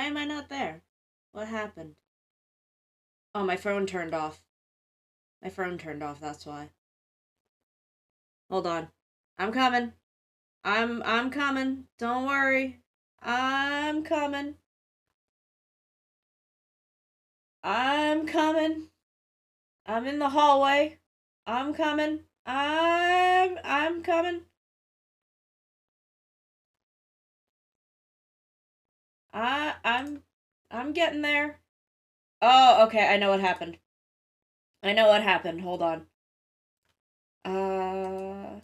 am I not there? What happened? Oh, my phone turned off. My phone turned off, that's why. Hold on. I'm coming. I'm coming. Don't worry. I'm coming. I'm coming. I'm in the hallway. I'm coming. I'm coming. I I'm I'm getting there. Oh, okay, I know what happened. I know what happened. Hold on. Uh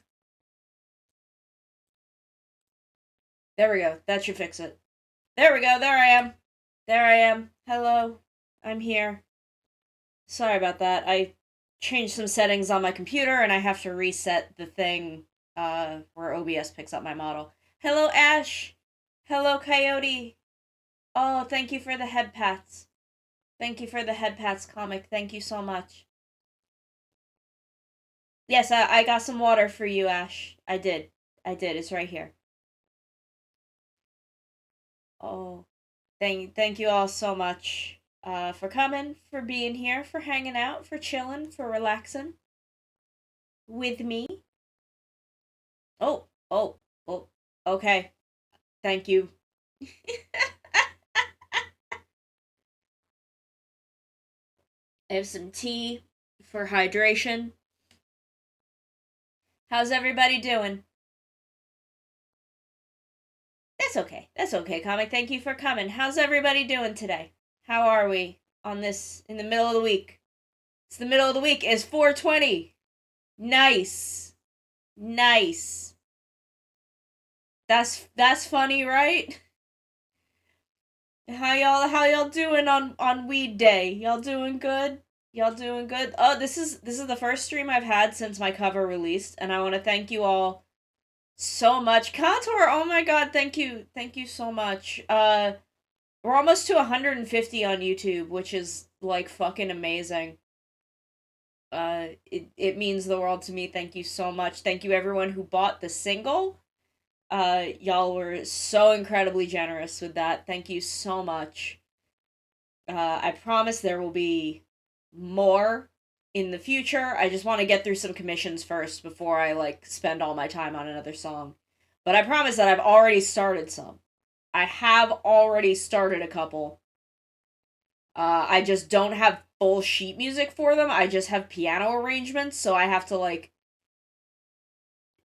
there we go. That should fix it. There we go. There I am. There I am. Hello. I'm here. Sorry about that. I changed some settings on my computer and I have to reset the thing where OBS picks up my model. Hello Ash. Hello Coyote. Oh, thank you for the head pats. Thank you for the head pats comic. Thank you so much. Yes, I got some water for you, Ash. I did. I did. It's right here. Oh, thank you all so much for coming, for being here, for hanging out, for chilling, for relaxing with me. Oh, oh, oh. Okay. Thank you. I have some tea for hydration. How's everybody doing? That's okay. That's okay, comic. Thank you for coming. How's everybody doing today? How are we on this in the middle of the week? It's the middle of the week. It's 4:20. Nice. Nice. That's funny, right? How y'all doing on weed day? Y'all doing good? Y'all doing good? Oh, this is the first stream I've had since my cover released, and I want to thank you all so much. Contour, oh my god, thank you. Thank you so much. We're almost to 150 on YouTube, which is like fucking amazing. It means the world to me. Thank you so much. Thank you everyone who bought the single. Y'all were so incredibly generous with that. Thank you so much. I promise there will be more in the future. I just want to get through some commissions first before I like spend all my time on another song. But I promise that I've already started some. I have already started a couple. I just don't have full sheet music for them. I just have piano arrangements, so I have to like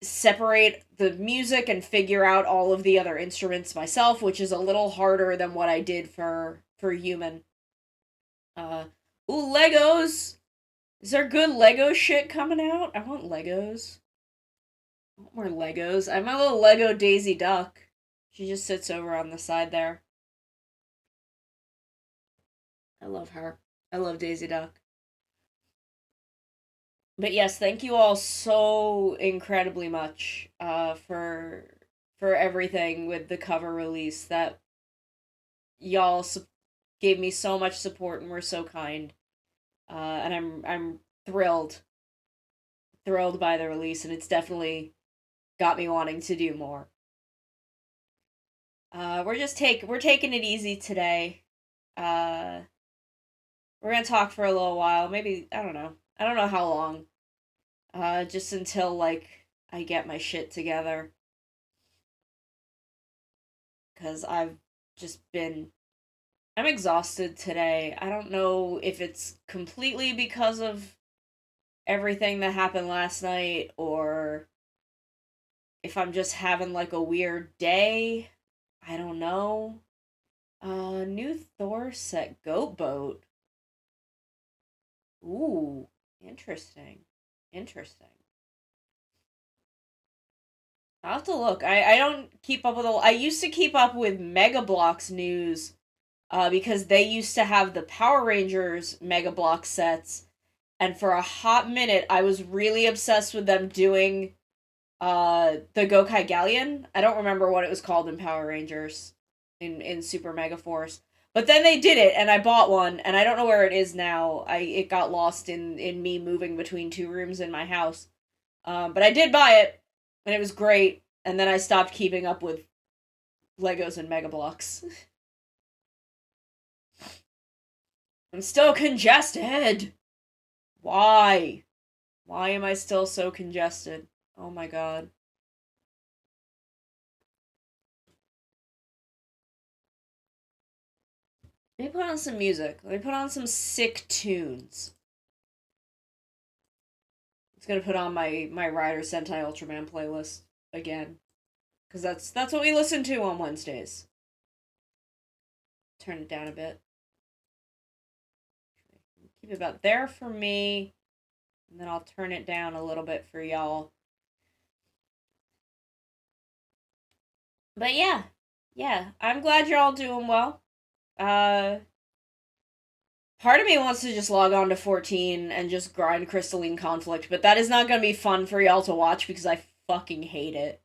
separate the music and figure out all of the other instruments myself, which is a little harder than what I did for Human. Uh ooh, Legos. Is there good Lego shit coming out? I want Legos. I want more Legos. I have my little Lego Daisy Duck. She just sits over on the side there. I love her. I love Daisy Duck. But yes, thank you all so incredibly much for everything with the cover release. That y'all gave me so much support and were so kind. And I'm thrilled, thrilled by the release, and it's definitely got me wanting to do more. We're taking it easy today. Uh, we're gonna talk for a little while. Maybe I don't know. I don't know how long. Just until like I get my shit together. Cause I've just been I'm exhausted today. I don't know if it's completely because of everything that happened last night or if I'm just having like a weird day. I don't know. New Thor set Goat Boat. Ooh, interesting. Interesting. I'll have to look. I don't keep up with I used to keep up with Mega Bloks news because they used to have the Power Rangers Mega Bloks sets, and for a hot minute I was really obsessed with them doing the Gokai Galleon. I don't remember what it was called in Power Rangers in Super Mega Force. But then they did it and I bought one and I don't know where it is now. It got lost in me moving between two rooms in my house. But I did buy it and it was great, and then I stopped keeping up with Legos and Mega Bloks. I'm still congested. Why? Why am I still so congested? Oh my god. Let me put on some music. Let me put on some sick tunes. It's gonna put on my Rider Sentai Ultraman playlist again. Cause that's what we listen to on Wednesdays. Turn it down a bit. Keep it about there for me. And then I'll turn it down a little bit for y'all. But yeah. Yeah. I'm glad you're all doing well. Part of me wants to just log on to 14 and just grind Crystalline Conflict, but that is not gonna be fun for y'all to watch because I fucking hate it.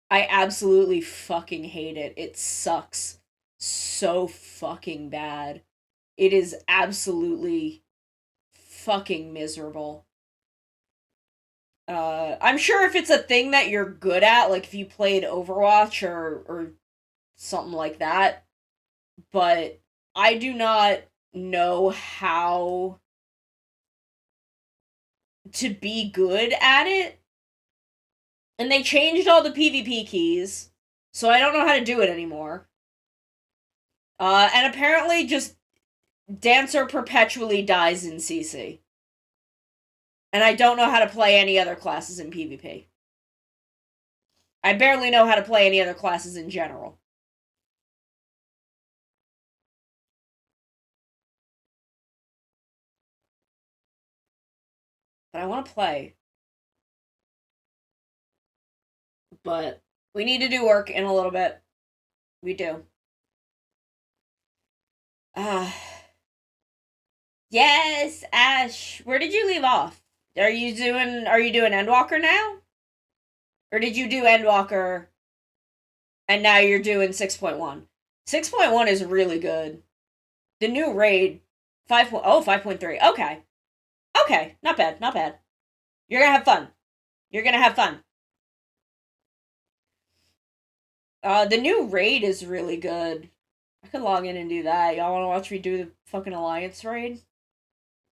I absolutely fucking hate it. It sucks so fucking bad. It is absolutely fucking miserable. I'm sure if it's a thing that you're good at, like if you played Overwatch or something like that, but I do not know how to be good at it. And they changed all the PvP keys, so I don't know how to do it anymore. And apparently just Dancer perpetually dies in CC. And I don't know how to play any other classes in PvP. I barely know how to play any other classes in general. But I want to play. But we need to do work in a little bit. We do. Yes, Ash. Where did you leave off? Are you doing Endwalker now? Or did you do Endwalker and now you're doing 6.1? 6.1 is really good. The new raid 5.3. Okay. Okay, not bad, not bad. You're gonna have fun. You're gonna have fun. The new raid is really good. I could log in and do that. Y'all wanna watch me do the fucking Alliance raid?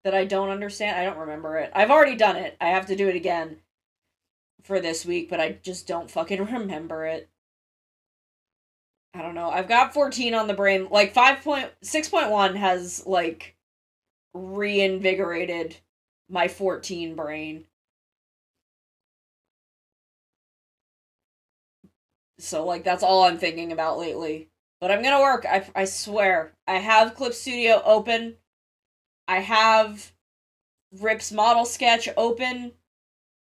That I don't understand? I don't remember it. I've already done it. I have to do it again for this week, but I just don't fucking remember it. I don't know. I've got 14 on the brain. Like 6.1 has like reinvigorated my 14 brain. So like that's all I'm thinking about lately. But I'm gonna work. I swear. I have Clip Studio open. I have Rip's model sketch open,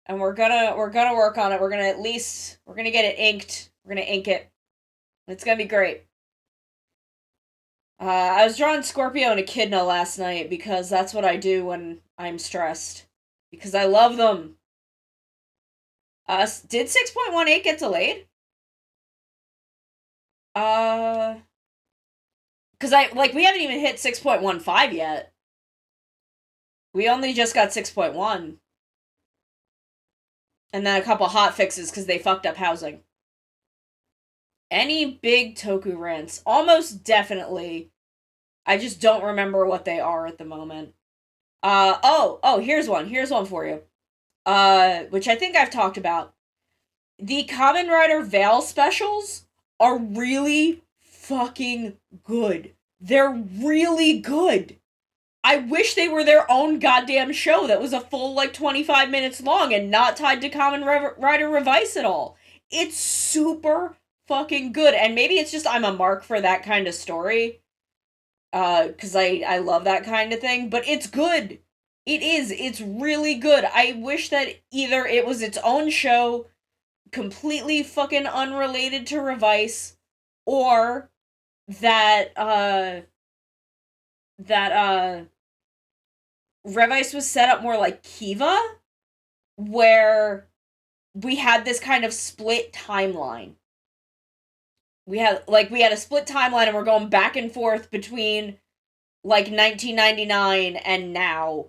and we're gonna work on it. We're gonna get it inked. We're gonna ink it. It's gonna be great. I was drawing Scorpio and Echidna last night because that's what I do when I'm stressed. Because I love them. Did 6.18 get delayed? Because we haven't even hit 6.15 yet. We only just got 6.1. And then a couple hot fixes because they fucked up housing. Any big Toku rants? Almost definitely. I just don't remember what they are at the moment. Here's one for you. Which I think I've talked about. The Kamen Rider Veil specials are really fucking good. They're really good. I wish they were their own goddamn show that was a full, 25 minutes long and not tied to Kamen Rider Revice at all. It's super fucking good. And maybe it's just I'm a mark for that kind of story. Because I love that kind of thing. But it's good. It is. It's really good. I wish that either it was its own show, completely fucking unrelated to Revice, or that Revice was set up more like Kiva, where we had this kind of split timeline. We had a split timeline and we're going back and forth between 1999 and now.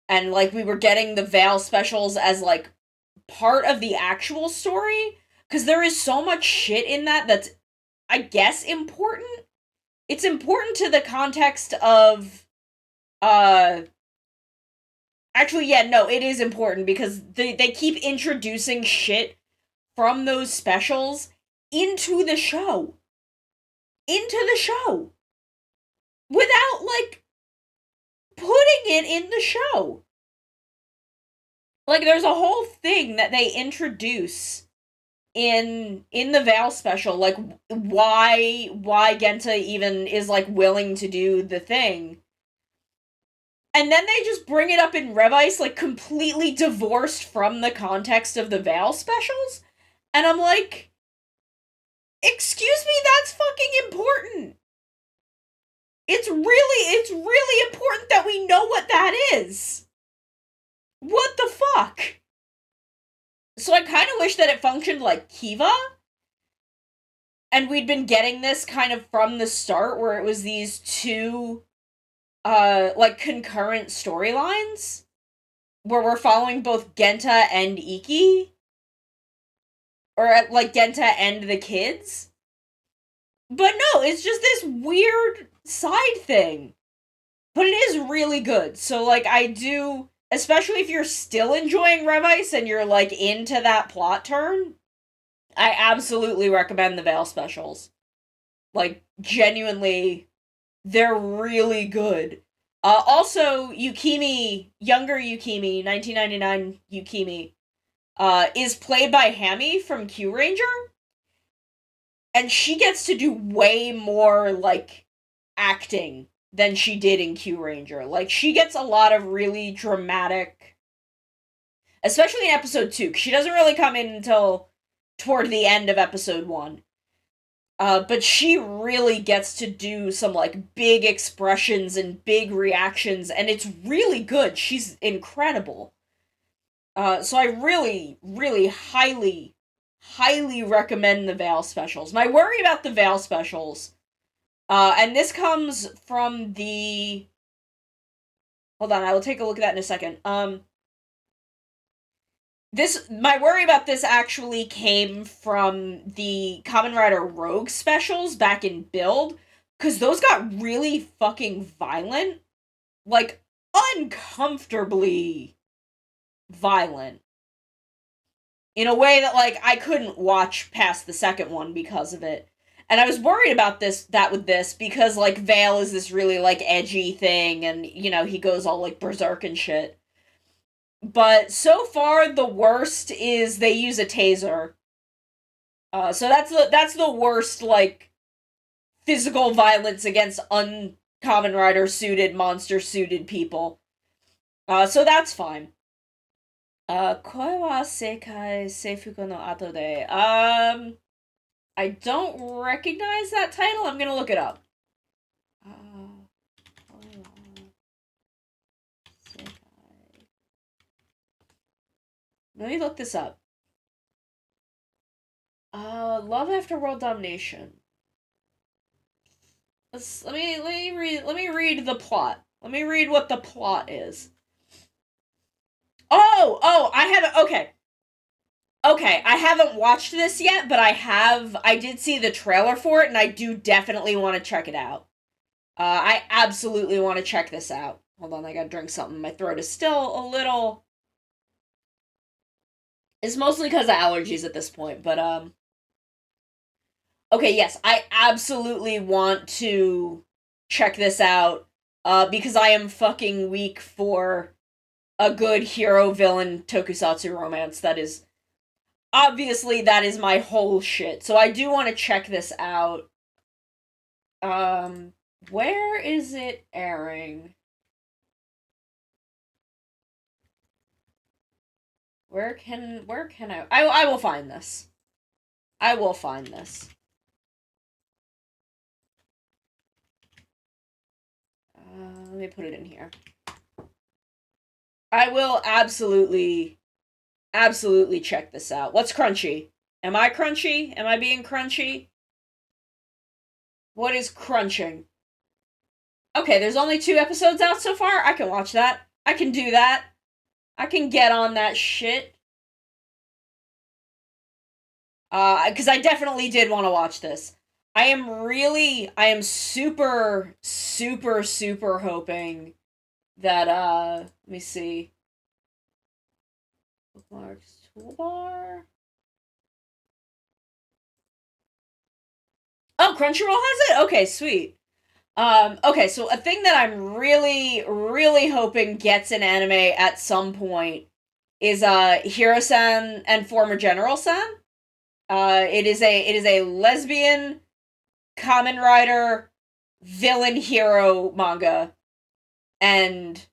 And we were getting the Veil specials as part of the actual story, because there is so much shit in that that's, I guess, important, it's important to the context of, actually, yeah, no, it is important because they keep introducing shit from those specials into the show. Into the show. Without, like, putting it in the show. Like, there's a whole thing that they introduce in the Val special, like, why Genta even is, like, willing to do the thing. And then they just bring it up in Revice, like, completely divorced from the context of the Val specials. And I'm like, excuse me, that's fucking important. It's really important that we know what that is. What the fuck? So I kind of wish that it functioned like Kiva. And we'd been getting this kind of from the start, where it was these two, like, concurrent storylines, where we're following both Genta and Iki. Or, like, Genta and the kids. But no, it's just this weird side thing. But it is really good. So, like, I do, especially if you're still enjoying Revice and you're, like, into that plot turn, I absolutely recommend the Veil specials. Like, genuinely, they're really good. Also, Yukimi, younger Yukimi, 1999 Yukimi, is played by Hammy from Kyuranger. And she gets to do way more, like, acting than she did in Kyuranger. Like, she gets a lot of really dramatic, especially in episode 2, 'cause she doesn't really come in until toward the end of episode 1. But she really gets to do some, like, big expressions and big reactions, and it's really good. She's incredible. So I really, really highly recommend the Veil specials. My worry about the Veil specials, and this comes from the... Hold on, I will take a look at that in a second. My worry about this actually came from the Kamen Rider Rogue specials back in Build, because those got really fucking violent. Like, uncomfortably violent. In a way that, like, I couldn't watch past the second one because of it. And I was worried about that with this, because, like, Veil is this really, like, edgy thing, and, you know, he goes all, like, berserk and shit. But so far, the worst is they use a taser. So that's the worst, like, physical violence against Kamen Rider suited, monster suited people. So that's fine. Koi wa seikai seifuku no ato de. I don't recognize that title. I'm gonna look it up. Let me look this up. Love After World Domination. Let me read the plot. Let me read what the plot is. Okay. Okay, I haven't watched this yet, but I did see the trailer for it, and I do definitely want to check it out. I absolutely want to check this out. Hold on, I gotta drink something. My throat is still a little... It's mostly because of allergies at this point, but, okay, yes, I absolutely want to check this out, because I am fucking weak for a good hero-villain tokusatsu romance. That is... Obviously, that is my whole shit. So I do want to check this out. Where is it airing? Where can I will find this. I will find this. Let me put it in here. I will absolutely check this out. What's Crunchy? Am I Crunchy? Am I being Crunchy? What is crunching? Okay, there's only 2 episodes out so far. I can watch that. I can do that. I can get on that shit. Because I definitely did want to watch this. I am super, super, super hoping that, let me see. Bookmarks, toolbar. Oh, Crunchyroll has it? Okay, sweet. Okay, so a thing that I'm really, really hoping gets an anime at some point is Hiro-san and former General-san. It is a lesbian Kamen Rider villain hero manga, and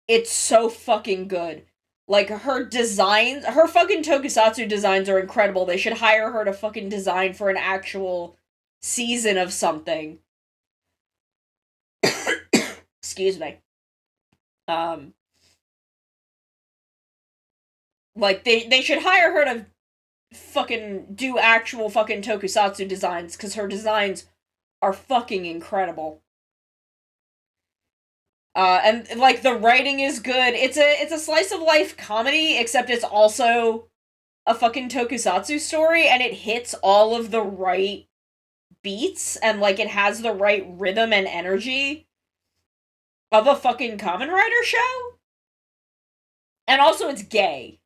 it's so fucking good. Like, her designs, her fucking tokusatsu designs are incredible. They should hire her to fucking design for an actual season of something. Excuse me. Um, like, they should hire her to fucking do actual fucking tokusatsu designs, because her designs are fucking incredible. And like the writing is good. It's a slice of life comedy, except it's also a fucking tokusatsu story, and it hits all of the right beats, and like it has the right rhythm and energy of a fucking Kamen Rider show. And also it's gay.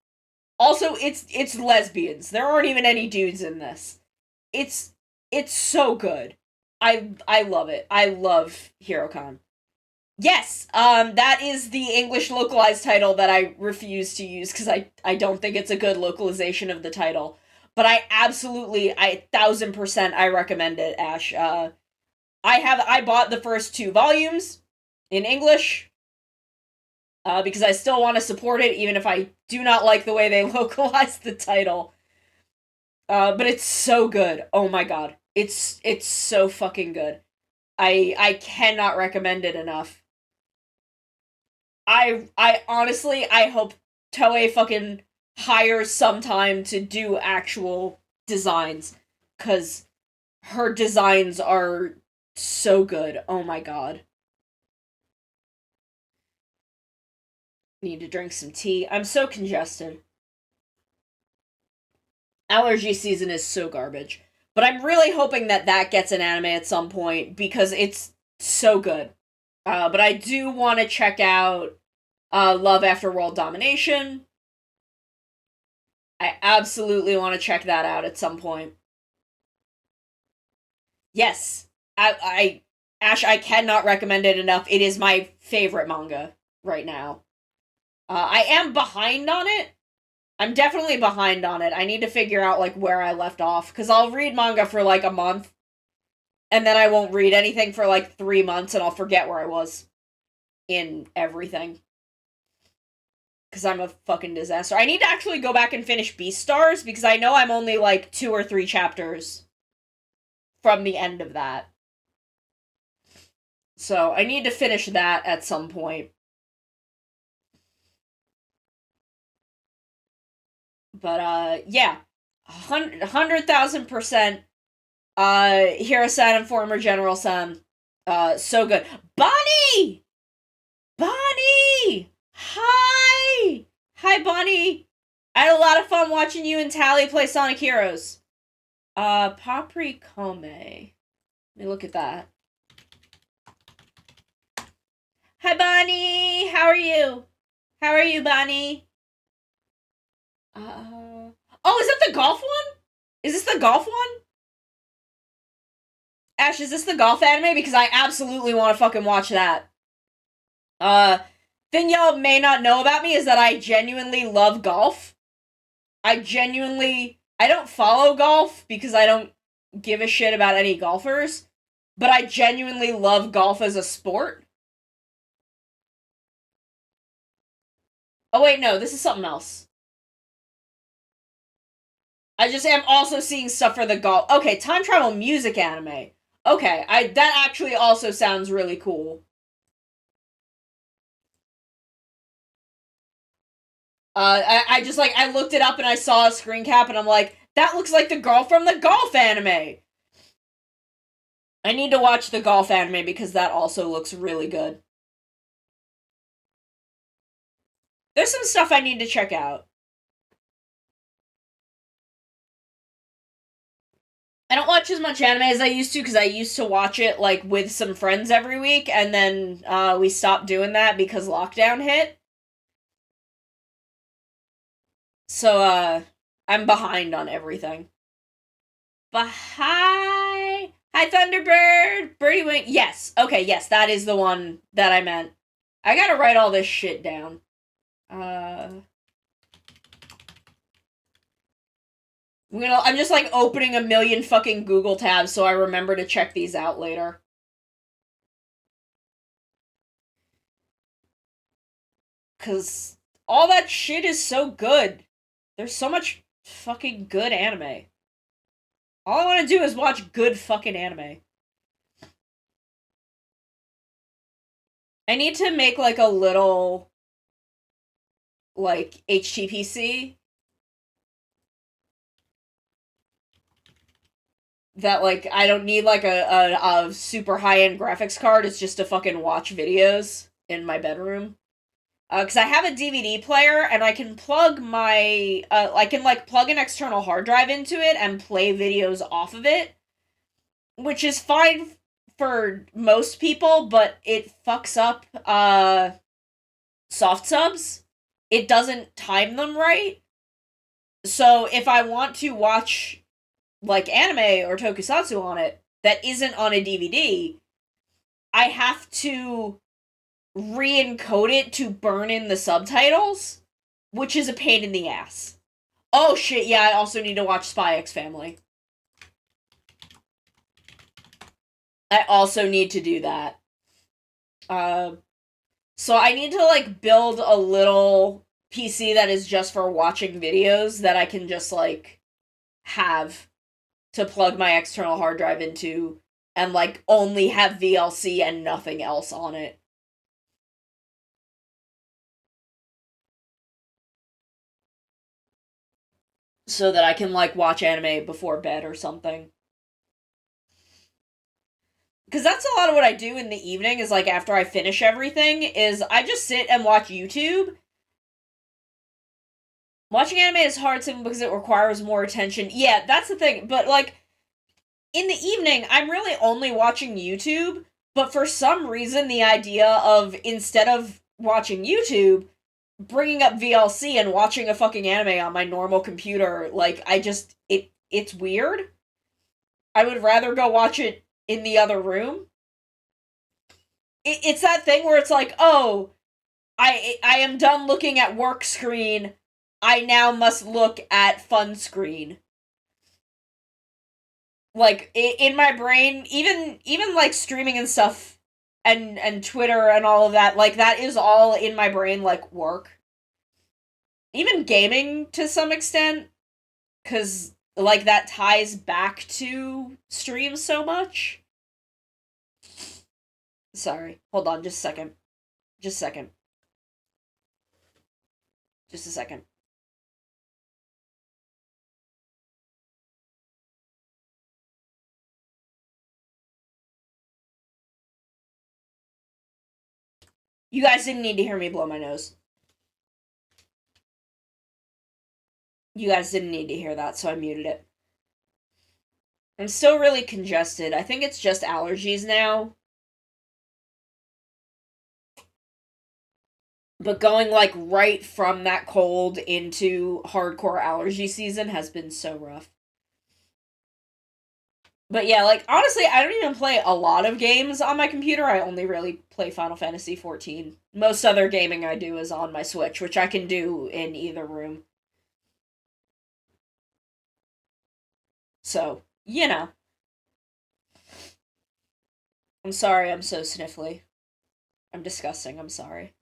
Also it's lesbians. There aren't even any dudes in this. It's it's so good. I love it. I love Hirocon. Yes, that is the English localized title that I refuse to use because I don't think it's a good localization of the title. But I absolutely, 1,000% I recommend it, Ash. I bought the first 2 volumes in English, because I still want to support it, even if I do not like the way they localized the title. But it's so good. Oh my god. It's so fucking good. I cannot recommend it enough. I honestly I hope Toei fucking hires sometime to do actual designs, cuz her designs are so good. Oh my god. Need to drink some tea. I'm so congested. Allergy season is so garbage. But I'm really hoping that that gets an anime at some point because it's so good. But I do want to check out Love After World Domination. I absolutely want to check that out at some point. Yes, I Ash, I cannot recommend it enough. It is my favorite manga right now. I am behind on it. I'm definitely behind on it. I need to figure out like where I left off because I'll read manga for like a month, and then I won't read anything for like 3 months, and I'll forget where I was in everything because I'm a fucking disaster. I need to actually go back and finish Beastars because I know I'm only like 2 or 3 chapters from the end of that. So I need to finish that at some point. But yeah, 100,000%. Hiro-san and former General-san, so good. Bonnie, Bonnie, hi, hi, Bonnie. I had a lot of fun watching you and Tally play Sonic Heroes. Paprikome. Let me look at that. Hi, Bonnie. How are you? How are you, Bonnie? Oh, is that the golf one? Is this the golf one? Ash, is this the golf anime? Because I absolutely want to fucking watch that. Uh, thing y'all may not know about me is that I genuinely love golf. I don't follow golf because I don't give a shit about any golfers, but I genuinely love golf as a sport. Oh wait, no, this is something else. I just am also seeing stuff for the golf. Okay, time travel music anime. Okay, that actually also sounds really cool. I just like I looked it up and I saw a screen cap and I'm like, that looks like the girl from the golf anime. I need to watch the golf anime because that also looks really good. There's some stuff I need to check out. I don't watch as much anime as I used to because I used to watch it like with some friends every week, and then we stopped doing that because lockdown hit. So I'm behind on everything. But hi Thunderbird, Birdie Wing. Yes, okay, yes, that is the one that I meant. I gotta write all this shit down. I'm just like opening a million fucking Google tabs so I remember to check these out later. Cause all that shit is so good. There's so much fucking good anime. All I want to do is watch good fucking anime. I need to make like a little like HTPC that like I don't need like a super high-end graphics card. It's just to fucking watch videos in my bedroom. Because I have a DVD player and I can plug my I can like plug an external hard drive into it and play videos off of it, which is fine for most people, but it fucks up soft subs. It doesn't time them right. So if I want to watch like anime or tokusatsu on it that isn't on a DVD, I have to re-encode it to burn in the subtitles, which is a pain in the ass. Oh shit, yeah, I also need to watch Spy X Family. I also need to do that. So I need to like build a little PC that is just for watching videos that I can just like have to plug my external hard drive into and like only have VLC and nothing else on it. So that I can like watch anime before bed or something. Because that's a lot of what I do in the evening is like after I finish everything is I just sit and watch YouTube. Watching anime is hard simply because it requires more attention. Yeah, that's the thing. But like in the evening, I'm really only watching YouTube, but for some reason the idea of instead of watching YouTube, bringing up VLC and watching a fucking anime on my normal computer, like it's weird. I would rather go watch it in the other room. It's that thing where it's like, oh, I am done looking at work screen. I now must look at fun screen. Like in my brain, even like streaming and stuff, and Twitter and all of that, like that is all in my brain like work. Even gaming to some extent, because like that ties back to streams so much. Sorry, hold on, just a second. Just a second. Just a second. You guys didn't need to hear me blow my nose. You guys didn't need to hear that, so I muted it. I'm still really congested. I think it's just allergies now. But going like right from that cold into hardcore allergy season has been so rough. But yeah, like honestly, I don't even play a lot of games on my computer. I only really play Final Fantasy 14. Most other gaming I do is on my Switch, which I can do in either room. So, you know. I'm sorry I'm so sniffly. I'm disgusting, I'm sorry.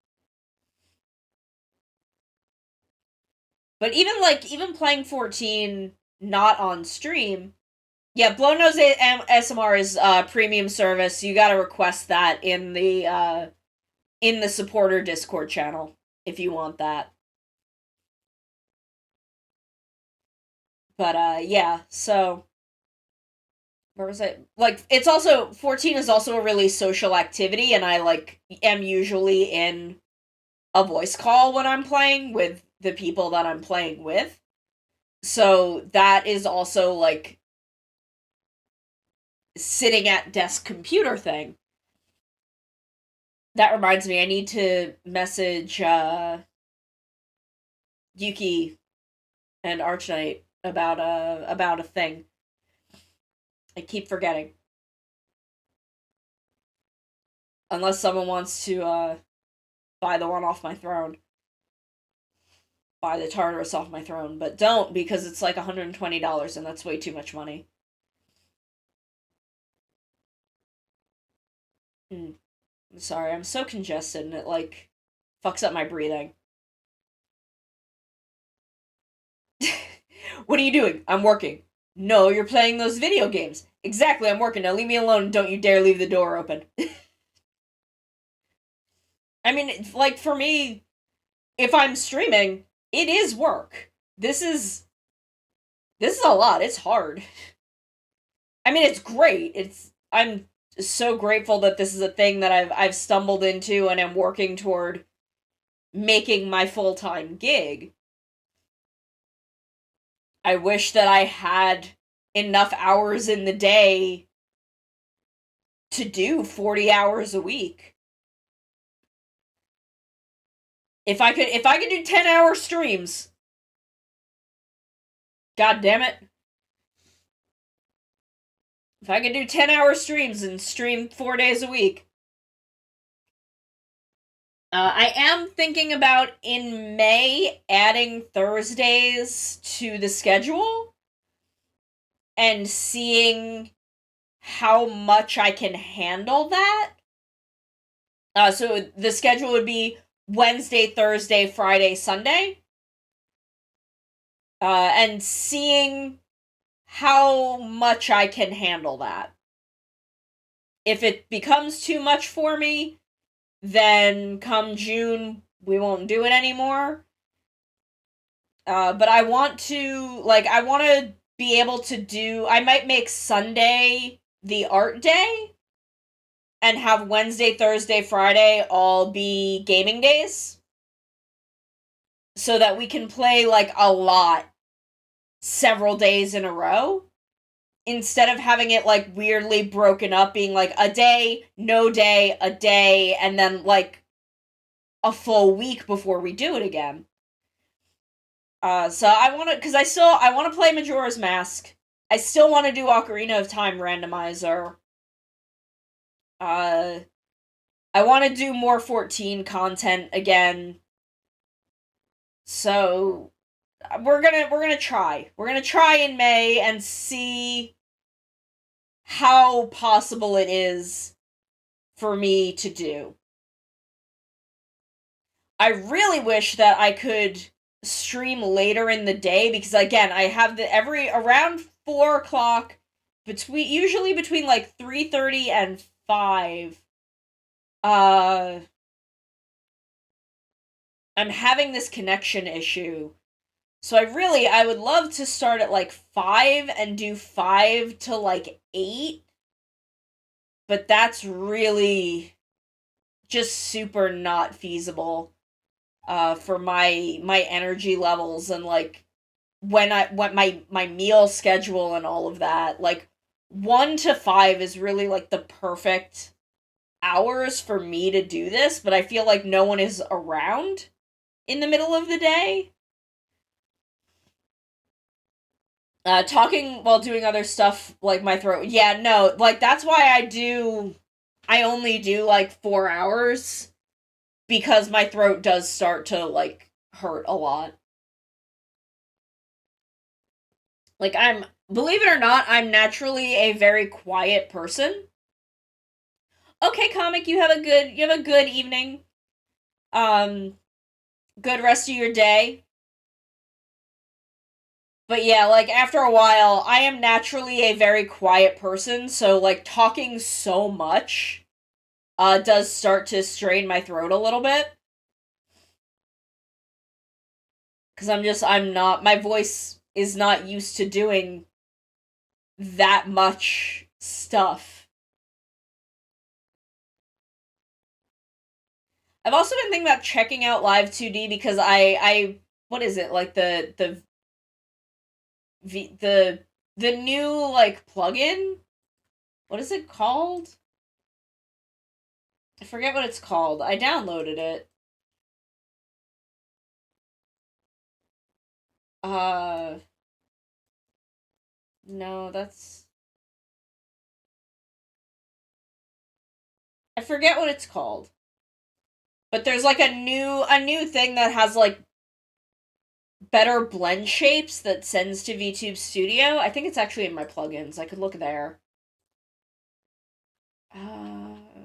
But even playing 14 not on stream, yeah, Blow Nose SMR is premium service. You gotta request that in the supporter Discord channel if you want that. But yeah, so where was it? Like it's also 14 is also a really social activity and I like am usually in a voice call when I'm playing with the people that I'm playing with. So that is also like sitting at desk computer thing. That reminds me, I need to message Yuki and Archknight about a thing. I keep forgetting. Unless someone wants to buy the one off my throne. Buy the Tartarus off my throne, but don't, because it's like $120 and that's way too much money. I'm sorry, I'm so congested and it like fucks up my breathing. What are you doing? I'm working. No, you're playing those video games. Exactly, I'm working. Now leave me alone and don't you dare leave the door open. I mean, like, for me, if I'm streaming, it is work. This is a lot. It's hard. I mean, it's great. I'm so grateful that this is a thing that I've stumbled into and am working toward making my full-time gig. I wish that I had enough hours in the day to do 40 hours a week. If I could do 10-hour streams, god damn it. If I could do 10-hour streams and stream 4 days a week. I am thinking about, in May, adding Thursdays to the schedule and seeing how much I can handle that. So the schedule would be Wednesday, Thursday, Friday, Sunday. And seeing how much I can handle that. If it becomes too much for me, then come June, we won't do it anymore. But I want to be able to do, I might make Sunday the art day, and have Wednesday, Thursday, Friday all be gaming days. So that we can play, like, a lot several days in a row. Instead of having it, like, weirdly broken up, being, like, a day, no day, a day, and then, like, a full week before we do it again. So I want to, because I want to play Majora's Mask. I still want to do Ocarina of Time Randomizer. I want to do more 14 content again. So we're gonna try. We're gonna try in May and see how possible it is for me to do. I really wish that I could stream later in the day, because again, I have around 4 o'clock, usually between like 3:30 and 5, I'm having this connection issue. So I would love to start at like 5 and do 5 to like 8. But that's really just super not feasible for my energy levels and like what my meal schedule and all of that. Like 1 to 5 is really like the perfect hours for me to do this, but I feel like no one is around in the middle of the day. Talking while doing other stuff, like my throat. Yeah, no, like, that's why I only do, like, 4 hours, because my throat does start to, like, hurt a lot. Like, believe it or not, I'm naturally a very quiet person. Okay, comic, you have a good evening. Good rest of your day. But yeah, like, after a while, I am naturally a very quiet person, so, like, talking so much, does start to strain my throat a little bit. Because my voice is not used to doing that much stuff. I've also been thinking about checking out Live 2D, because what is it, like, the new, like, plugin What is it called? I forget what it's called. I downloaded it. Uh, no, that's I forget what it's called. But there's like a new thing that has like better blend shapes that sends to VTube Studio. I think it's actually in my plugins. I could look there.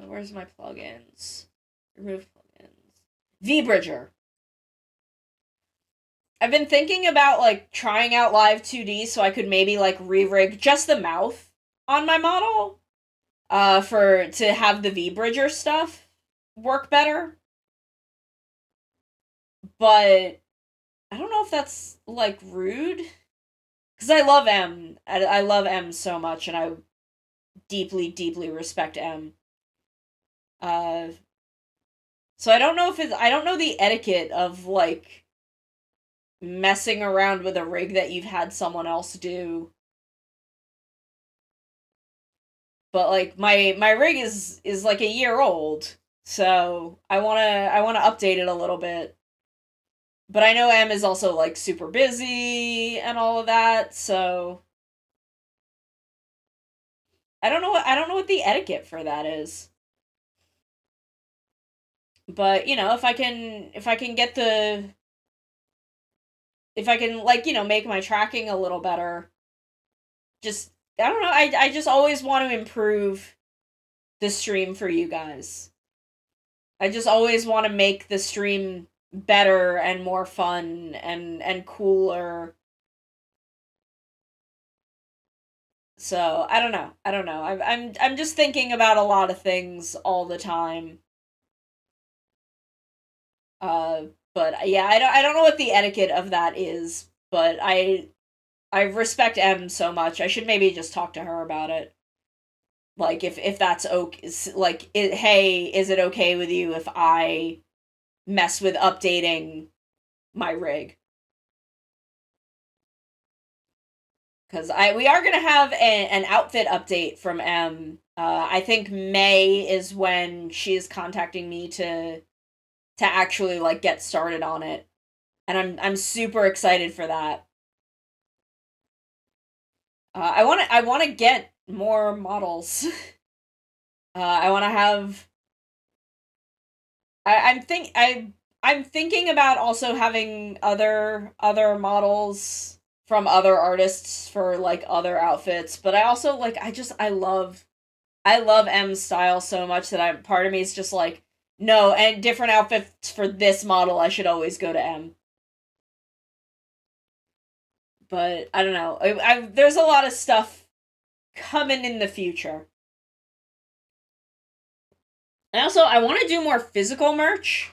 Where's my plugins? Remove plugins. VBridger. I've been thinking about like trying out Live 2D so I could maybe like re-rig just the mouth on my model for to have the VBridger stuff work better. But I don't know if that's like rude because I love M. I love M so much and I deeply deeply respect M. Uh so I don't know the etiquette of like messing around with a rig that you've had someone else do. But like my rig is like a year old, so I wanna update it a little bit. But I know M is also like super busy and all of that, so I don't know what the etiquette for that is. But you know, if I can get the if I can like, you know, make my tracking a little better, just I don't know, I just always want to improve the stream for you guys. I just always want to make the stream better and more fun and cooler. So, I don't know. I don't know. I'm just thinking about a lot of things all the time. Uh but yeah, I don't know what the etiquette of that is, but I respect M so much. I should maybe just talk to her about it. Like if that's okay, like hey, is it okay with you if I mess with updating my rig? Because I we are gonna have an outfit update from M. I think May is when she is contacting me to actually like get started on it, and I'm super excited for that. I want to get more models. I want to have. I'm thinking about also having other models from other artists for like other outfits, but I also like I love M's style so much that I'm part of me is just like no, and different outfits for this model I should always go to M. But I don't know. There's a lot of stuff coming in the future. And also I want to do more physical merch,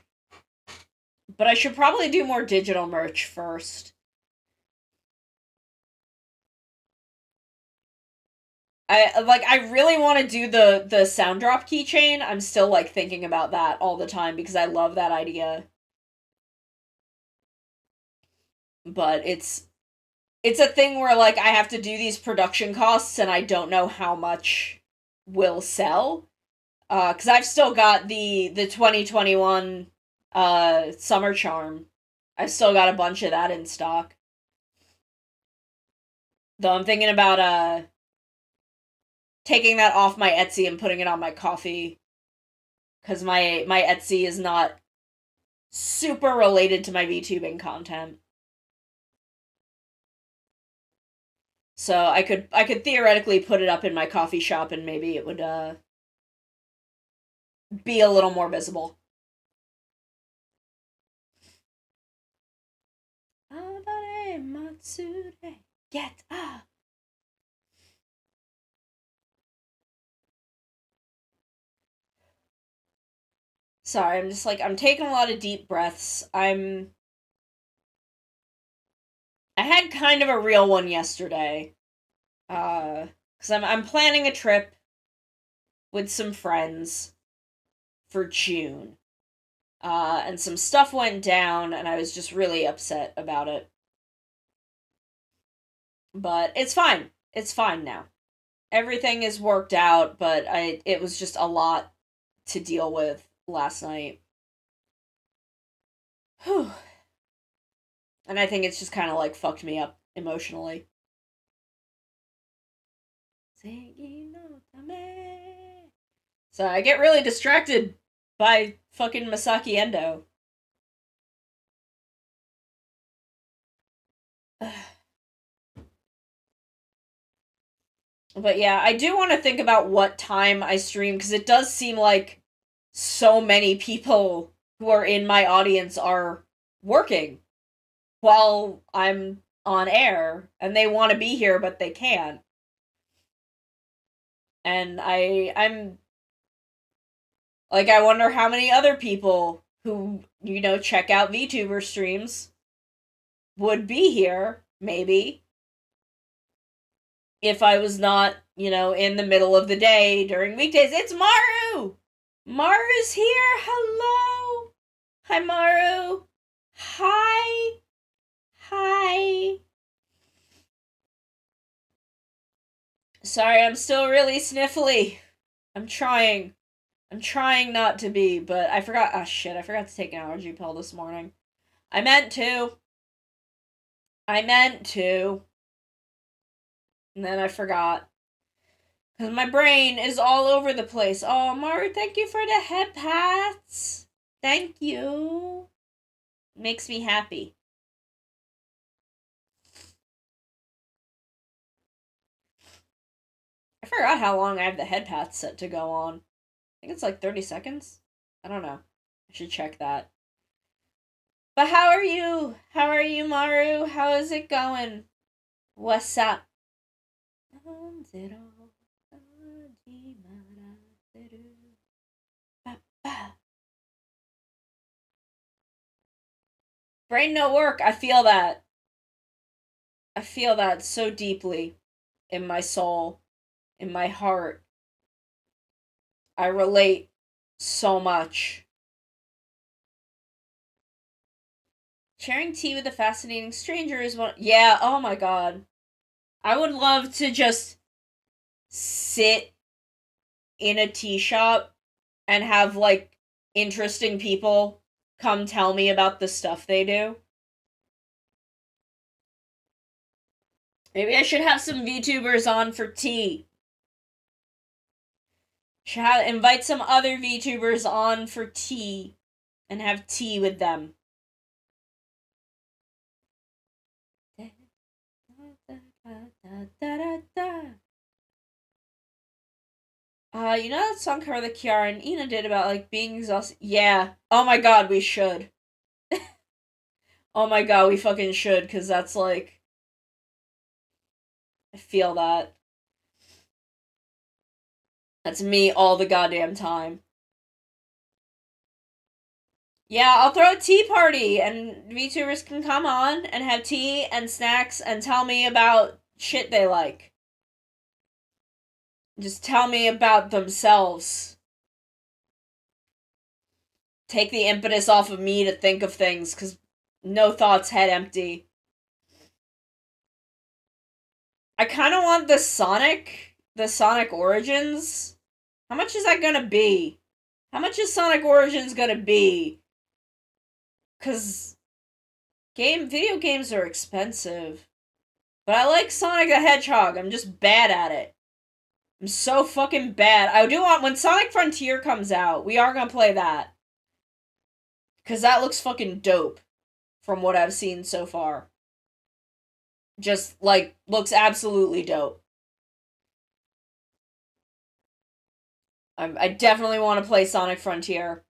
but I should probably do more digital merch first. I really want to do the sound drop keychain. I'm still like thinking about that all the time because I love that idea. But it's a thing where like I have to do these production costs and I don't know how much will sell. Cuz I've still got the 2021 summer charm. I've still got a bunch of that in stock. Though I'm thinking about taking that off my Etsy and putting it on my coffee cuz my Etsy is not super related to my VTubing content. So I could theoretically put it up in my coffee shop and maybe it would be a little more visible. Abare Matsure. Get up. Sorry, I'm just like I'm taking a lot of deep breaths. I had kind of a real one yesterday. Cuz I'm planning a trip with some friends for June. And some stuff went down and I was just really upset about it. But it's fine. It's fine now. everything is worked out, but it was just a lot to deal with last night. Whew. And I think it's just kind of like fucked me up emotionally. So I get really distracted by fucking Masaki Endo. But yeah, I do want to think about what time I stream, because it does seem like so many people who are in my audience are working while I'm on air, and they want to be here, but they can't. And I'm like, I wonder how many other people who, check out VTuber streams would be here, maybe, if I was not, in the middle of the day during weekdays. It's Maru! Maru's here! Hello! Hi, Maru! Hi! Hi! Sorry, I'm still really sniffly. I'm trying. I'm trying not to be, but I forgot. Oh, shit, I forgot to take an allergy pill this morning. I meant to. And then I forgot. Because my brain is all over the place. Oh, Maru, thank you for the head pats. Thank you. Makes me happy. I forgot how long I have the head pats set to go on. I think it's like 30 seconds. I don't know. I should check that. But how are you? How are you, Maru? How is it going? What's up? Brain no work. I feel that. I feel that so deeply in my soul, in my heart. I relate so much. Sharing tea with a fascinating stranger is one. Yeah, oh my god. I would love to just sit in a tea shop and have, like, interesting people come tell me about the stuff they do. Maybe I should have some VTubers on for tea. Should invite some other VTubers on for tea and have tea with them. You know that song cover that Kiara and Ina did about, like, being exhausted? Yeah. Oh my god, we should. Oh my god, we fucking should, because that's, like... I feel that. That's me all the goddamn time. Yeah, I'll throw a tea party, and VTubers can come on and have tea and snacks and tell me about shit they like. Just tell me about themselves. Take the impetus off of me to think of things, because no thoughts, head empty. I kind of want the Sonic Origins. How much is that gonna be? How much is Sonic Origins gonna be? Because video games are expensive. But I like Sonic the Hedgehog. I'm just bad at it. I'm so fucking bad. I do want, when Sonic Frontier comes out, we are gonna play that. Because that looks fucking dope. From what I've seen so far. Just, like, looks absolutely dope. I definitely want to play Sonic Frontier.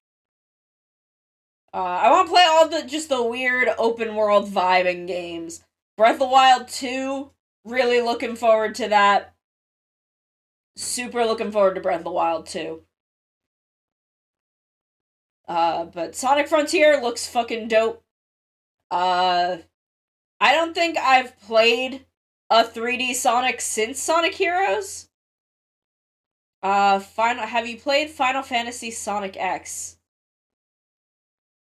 I want to play all the weird open world vibing games. Breath of the Wild 2, really looking forward to that. Super looking forward to Breath of the Wild 2. But Sonic Frontier looks fucking dope. I don't think I've played a 3D Sonic since Sonic Heroes. Have you played Final Fantasy Sonic X?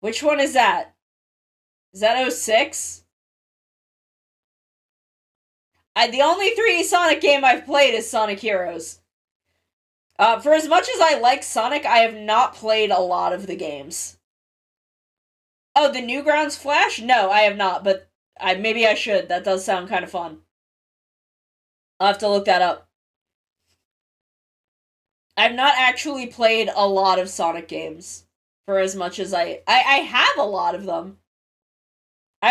Which one is that? Is that 06? The only 3D Sonic game I've played is Sonic Heroes. For as much as I like Sonic, I have not played a lot of the games. Oh, the Newgrounds Flash? No, I have not, but maybe I should. That does sound kind of fun. I'll have to look that up. I've not actually played a lot of Sonic games, for as much as I have a lot of them. I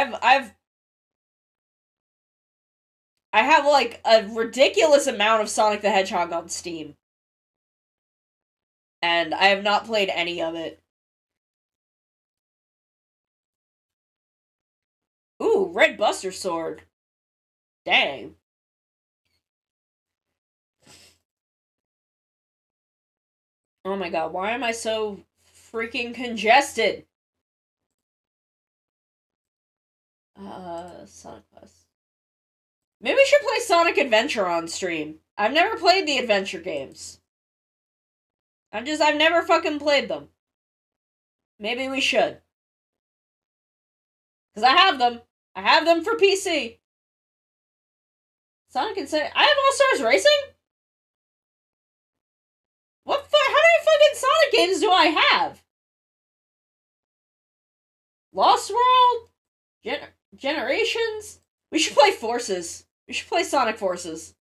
have like a ridiculous amount of Sonic the Hedgehog on Steam. And I have not played any of it. Ooh, Red Buster Sword. Dang. Oh my god, why am I so freaking congested? Sonic Quest. Maybe we should play Sonic Adventure on stream. I've never played the adventure games. I've never fucking played them. Maybe we should. Because I have them. I have them for PC. Sonic and Sonic. I have All Stars Racing? How many fucking Sonic games do I have? Lost World? Generations? We should play Forces. We should play Sonic Forces.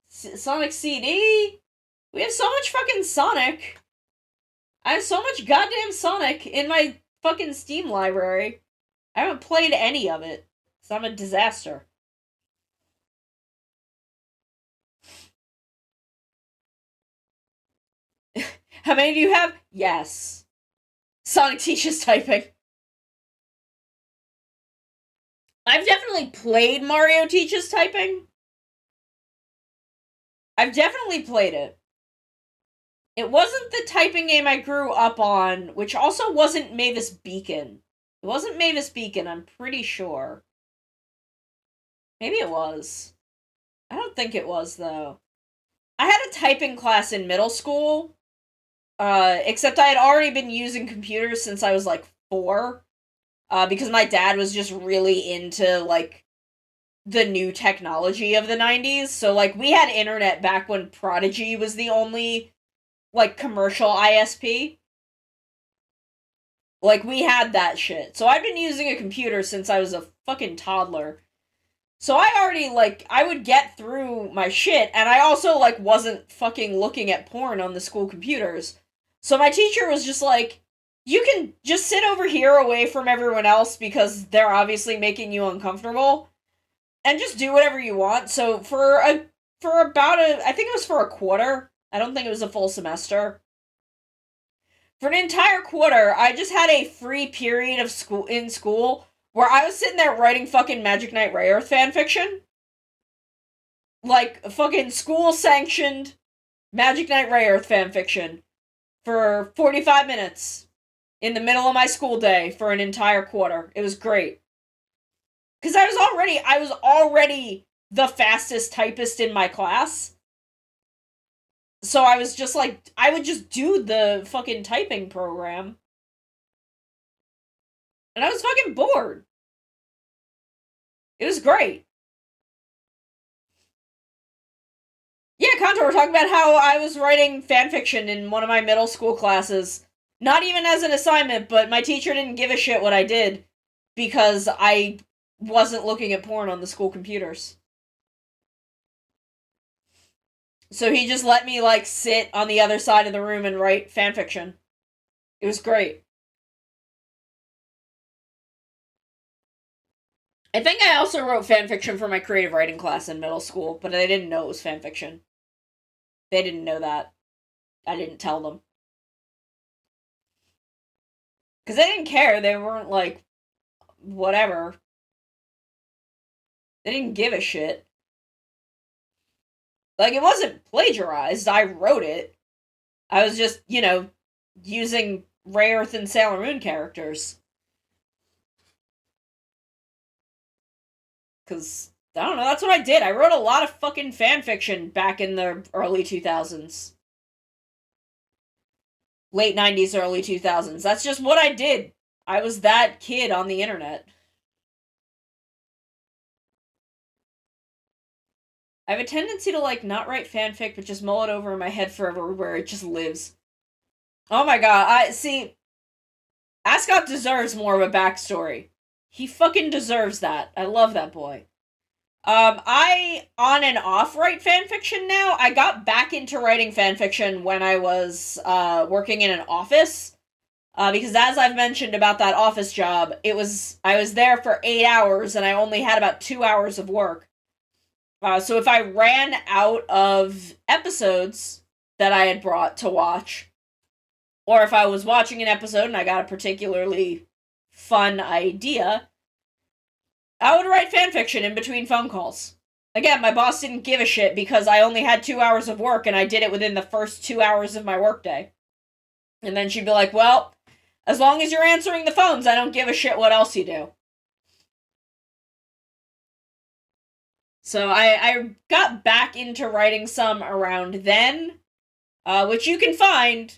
Sonic CD? We have so much fucking Sonic. I have so much goddamn Sonic in my fucking Steam library. I haven't played any of it. So I'm a disaster. How many do you have? Yes. Sonic teaches typing. I've definitely played Mario Teaches Typing. I've definitely played it. It wasn't the typing game I grew up on, which also wasn't Mavis Beacon. It wasn't Mavis Beacon, I'm pretty sure. Maybe it was. I don't think it was, though. I had a typing class in middle school, except I had already been using computers since I was, like, 4, because my dad was just really into, like, the new technology of the 90s. So, like, we had internet back when Prodigy was the only, like, commercial ISP. Like, we had that shit. So I've been using a computer since I was a fucking toddler. So I already, like, I would get through my shit, and I also, like, wasn't fucking looking at porn on the school computers. So my teacher was just like, you can just sit over here away from everyone else because they're obviously making you uncomfortable, and just do whatever you want. So for about I think it was for a quarter. I don't think it was a full semester. For an entire quarter, I just had a free period of school where I was sitting there writing fucking Magic Knight Rayearth fanfiction. Like, fucking school-sanctioned Magic Knight Rayearth fanfiction for 45 minutes in the middle of my school day for an entire quarter. It was great. Because I was already the fastest typist in my class. So I was just like, I would just do the fucking typing program. And I was fucking bored. It was great. Yeah, Contour, we're talking about how I was writing fanfiction in one of my middle school classes. Not even as an assignment, but my teacher didn't give a shit what I did because I wasn't looking at porn on the school computers. So he just let me, like, sit on the other side of the room and write fanfiction. It was great. I think I also wrote fanfiction for my creative writing class in middle school, but they didn't know it was fanfiction. They didn't know that. I didn't tell them. Because they didn't care. They weren't, like, whatever. They didn't give a shit. Like, it wasn't plagiarized. I wrote it. I was just, using Rayearth and Sailor Moon characters. Because, I don't know, that's what I did. I wrote a lot of fucking fanfiction back in the early 2000s. Late 90s, early 2000s. That's just what I did. I was that kid on the internet. I have a tendency to, like, not write fanfic, but just mull it over in my head forever where it just lives. Oh my god, Ascot deserves more of a backstory. He fucking deserves that. I love that boy. I on and off write fanfiction now. I got back into writing fanfiction when I was, working in an office. Because as I've mentioned about that office job, I was there for 8 hours and I only had about 2 hours of work. So if I ran out of episodes that I had brought to watch, or if I was watching an episode and I got a particularly fun idea, I would write fanfiction in between phone calls. Again, my boss didn't give a shit because I only had 2 hours of work and I did it within the first 2 hours of my workday. And then she'd be like, well, as long as you're answering the phones, I don't give a shit what else you do. So I got back into writing some around then, which you can find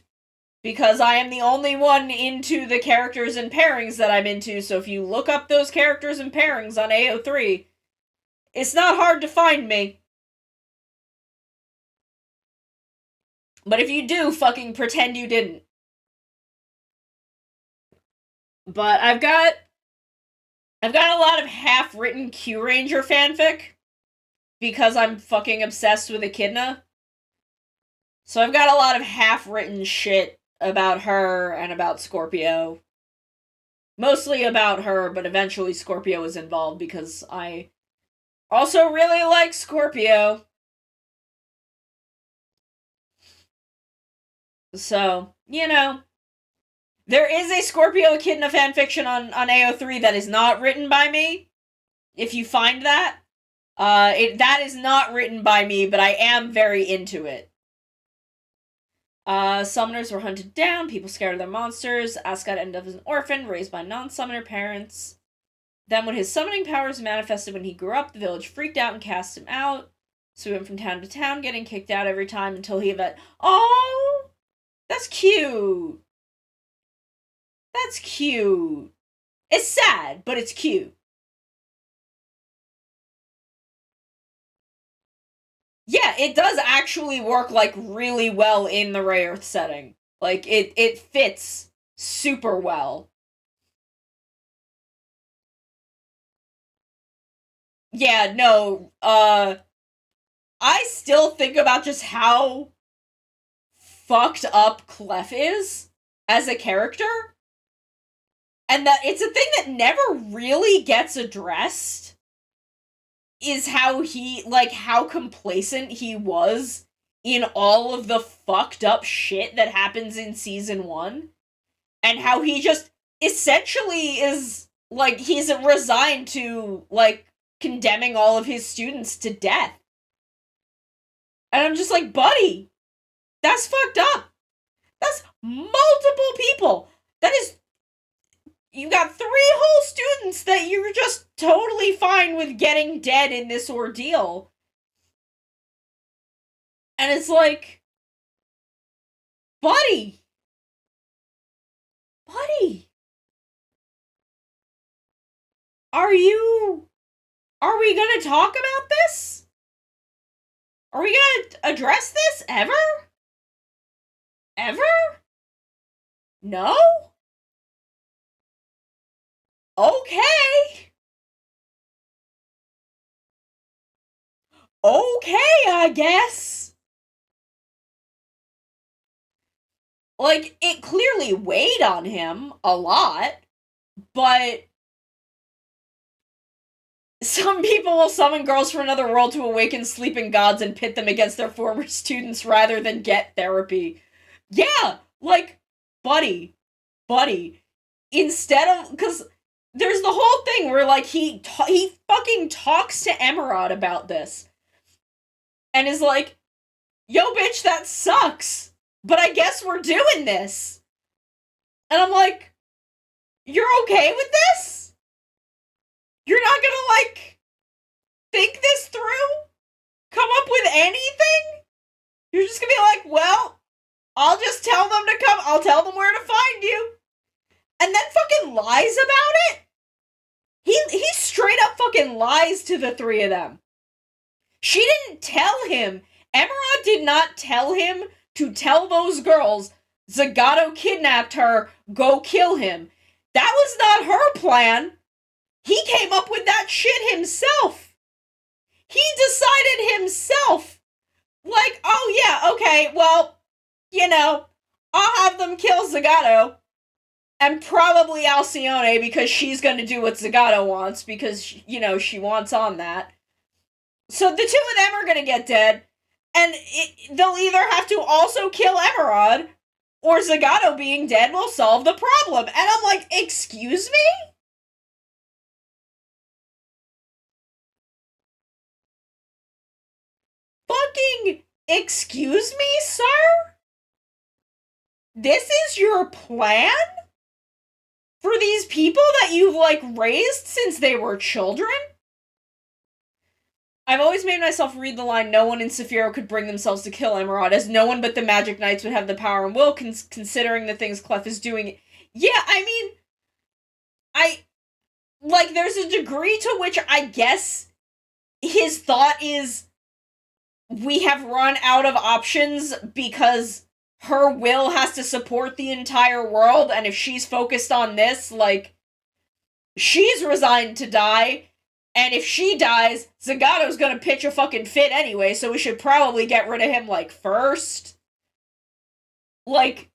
because I am the only one into the characters and pairings that I'm into, so if you look up those characters and pairings on AO3, it's not hard to find me. But if you do, fucking pretend you didn't. But I've got a lot of half-written Kyuranger fanfic because I'm fucking obsessed with Echidna. So I've got a lot of half-written shit about her and about Scorpio. Mostly about her, but eventually Scorpio was involved because I also really like Scorpio. So, you know, there is a Scorpio Echidna fanfiction on AO3 that is not written by me. If you find that, that is not written by me, but I am very into it. Summoners were hunted down, people scared of their monsters, Ascot ended up as an orphan, raised by non-summoner parents. Then when his summoning powers manifested when he grew up, the village freaked out and cast him out. So he went from town to town, getting kicked out every time until he Oh! That's cute! That's cute. It's sad, but it's cute. Yeah, it does actually work, like, really well in the Rayearth setting. Like, it fits super well. Yeah, no, I still think about just how fucked up Clef is as a character. And that it's a thing that never really gets addressed. Is how how complacent he was in all of the fucked up shit that happens in season 1. And how he just essentially is, like, he's resigned to, like, condemning all of his students to death. And I'm just like, buddy, that's fucked up. That's multiple people. That is, you got 3 whole students that you're just totally fine with getting dead in this ordeal. And it's like, buddy. Buddy. Are we gonna talk about this? Are we gonna address this ever? Ever? No? Okay. Okay, I guess. Like, it clearly weighed on him a lot, but some people will summon girls from another world to awaken sleeping gods and pit them against their former students rather than get therapy. Yeah, like, buddy. Instead of, because there's the whole thing where, like, he fucking talks to Emerald about this. And is like, yo, bitch, that sucks. But I guess we're doing this. And I'm like, you're okay with this? You're not gonna, like, think this through? Come up with anything? You're just gonna be like, well, I'll just tell them to come. I'll tell them where to find you. And then fucking lies about it. He straight up fucking lies to the three of them. She didn't tell him. Emerald did not tell him to tell those girls Zagato kidnapped her, go kill him. That was not her plan. He came up with that shit himself. He decided himself. Like, oh yeah, okay, well, you know, I'll have them kill Zagato. And probably Alcyone, because she's gonna do what Zagato wants, because, you know, she wants on that. So the two of them are gonna get dead, and they'll either have to also kill Emerald, or Zagato being dead will solve the problem. And I'm like, excuse me? Fucking excuse me, sir? This is your plan? For these people that you've, like, raised since they were children? I've always made myself read the line, no one in Sephiroth could bring themselves to kill Emerald, as no one but the Magic Knights would have the power and will, considering the things Clef is doing. Yeah, I mean, like, there's a degree to which I guess his thought is, we have run out of options because her will has to support the entire world, and if she's focused on this, like, she's resigned to die. And if she dies, Zagato's gonna pitch a fucking fit anyway, so we should probably get rid of him, like, first. Like,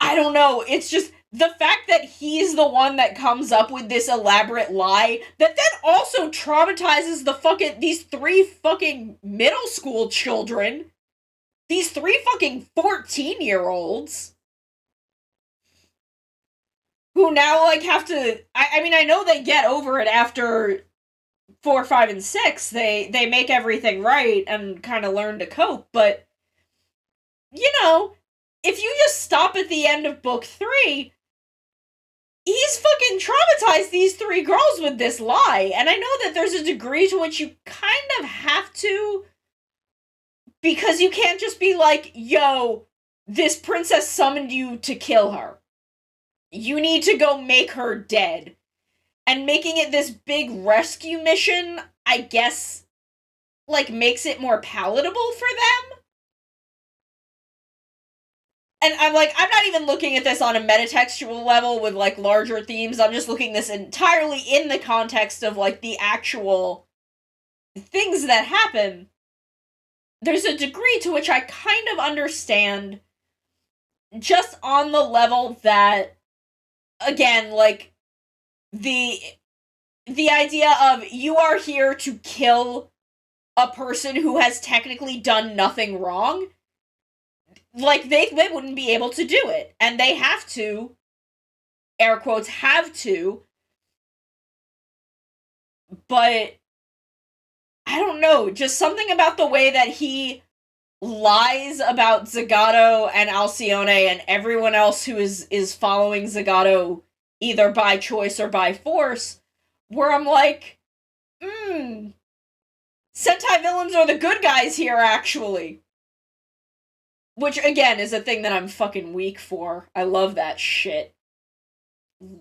I don't know, it's just the fact that he's the one that comes up with this elaborate lie that then also traumatizes these three fucking middle school children. These three fucking 14-year-olds. Who now, like, have to... I mean, I know they get over it after 4, 5, and 6. They make everything right and kind of learn to cope, but... You know, if you just stop at the end of book 3... He's fucking traumatized these 3 girls with this lie, and I know that there's a degree to which you kind of have to... Because you can't just be like, yo, this princess summoned you to kill her. You need to go make her dead. And making it this big rescue mission, I guess, like, makes it more palatable for them. And I'm like, I'm not even looking at this on a metatextual level with, like, larger themes. I'm just looking at this entirely in the context of, like, the actual things that happen. There's a degree to which I kind of understand, just on the level that, again, like, the idea of you are here to kill a person who has technically done nothing wrong, like, they wouldn't be able to do it. And they have to, air quotes, have to, but I don't know, just something about the way that he lies about Zagato and Alcyone and everyone else who is following Zagato either by choice or by force, where I'm like, Sentai villains are the good guys here, actually. Which, again, is a thing that I'm fucking weak for. I love that shit.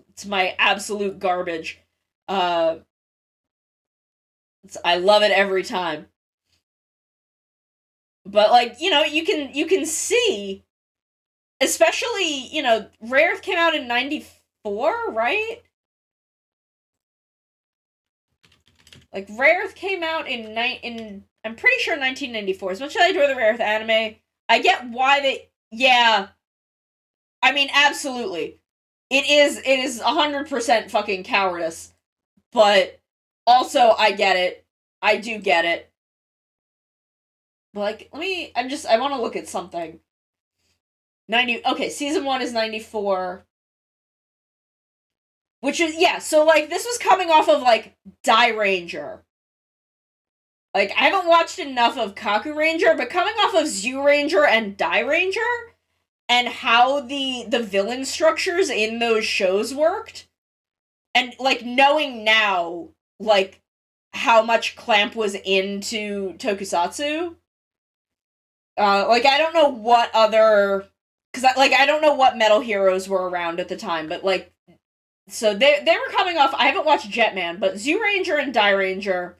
It's my absolute garbage. I love it every time. But, like, you know, you can see, especially, you know, Rare Earth came out in 94, right? Like, Rare Earth came out in I'm pretty sure 1994. As much as I enjoy the Rare Earth anime, I get why they... Yeah. I mean, absolutely. It is 100% fucking cowardice. But also, I get it. I do get it. But, like, I want to look at something. Okay, season 1 is 94. Which is, yeah, so, like, this was coming off of, like, Dairanger. Like, I haven't watched enough of Kakuranger, but coming off of Zyuranger and Dairanger, and how the villain structures in those shows worked, and, like, knowing now, like, how much Clamp was into Tokusatsu, like, I don't know what other because I don't know what metal heroes were around at the time, but like, so they were coming off. I haven't watched Jetman, but Zyuranger and Dairanger,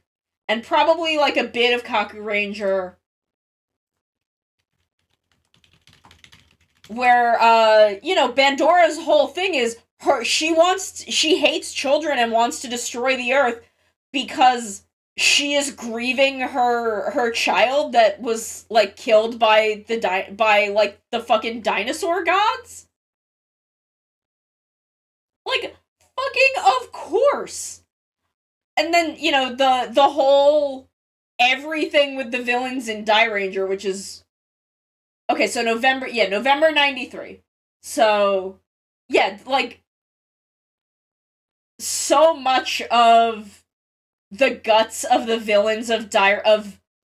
and probably like a bit of Kakuranger, where Bandora's whole thing is she hates children and wants to destroy the earth because she is grieving her child that was like killed by the fucking dinosaur gods. Like, fucking of course. And then, the whole everything with the villains in Dairanger, which is okay, so November 93. So yeah, like, so much of the guts of the villains of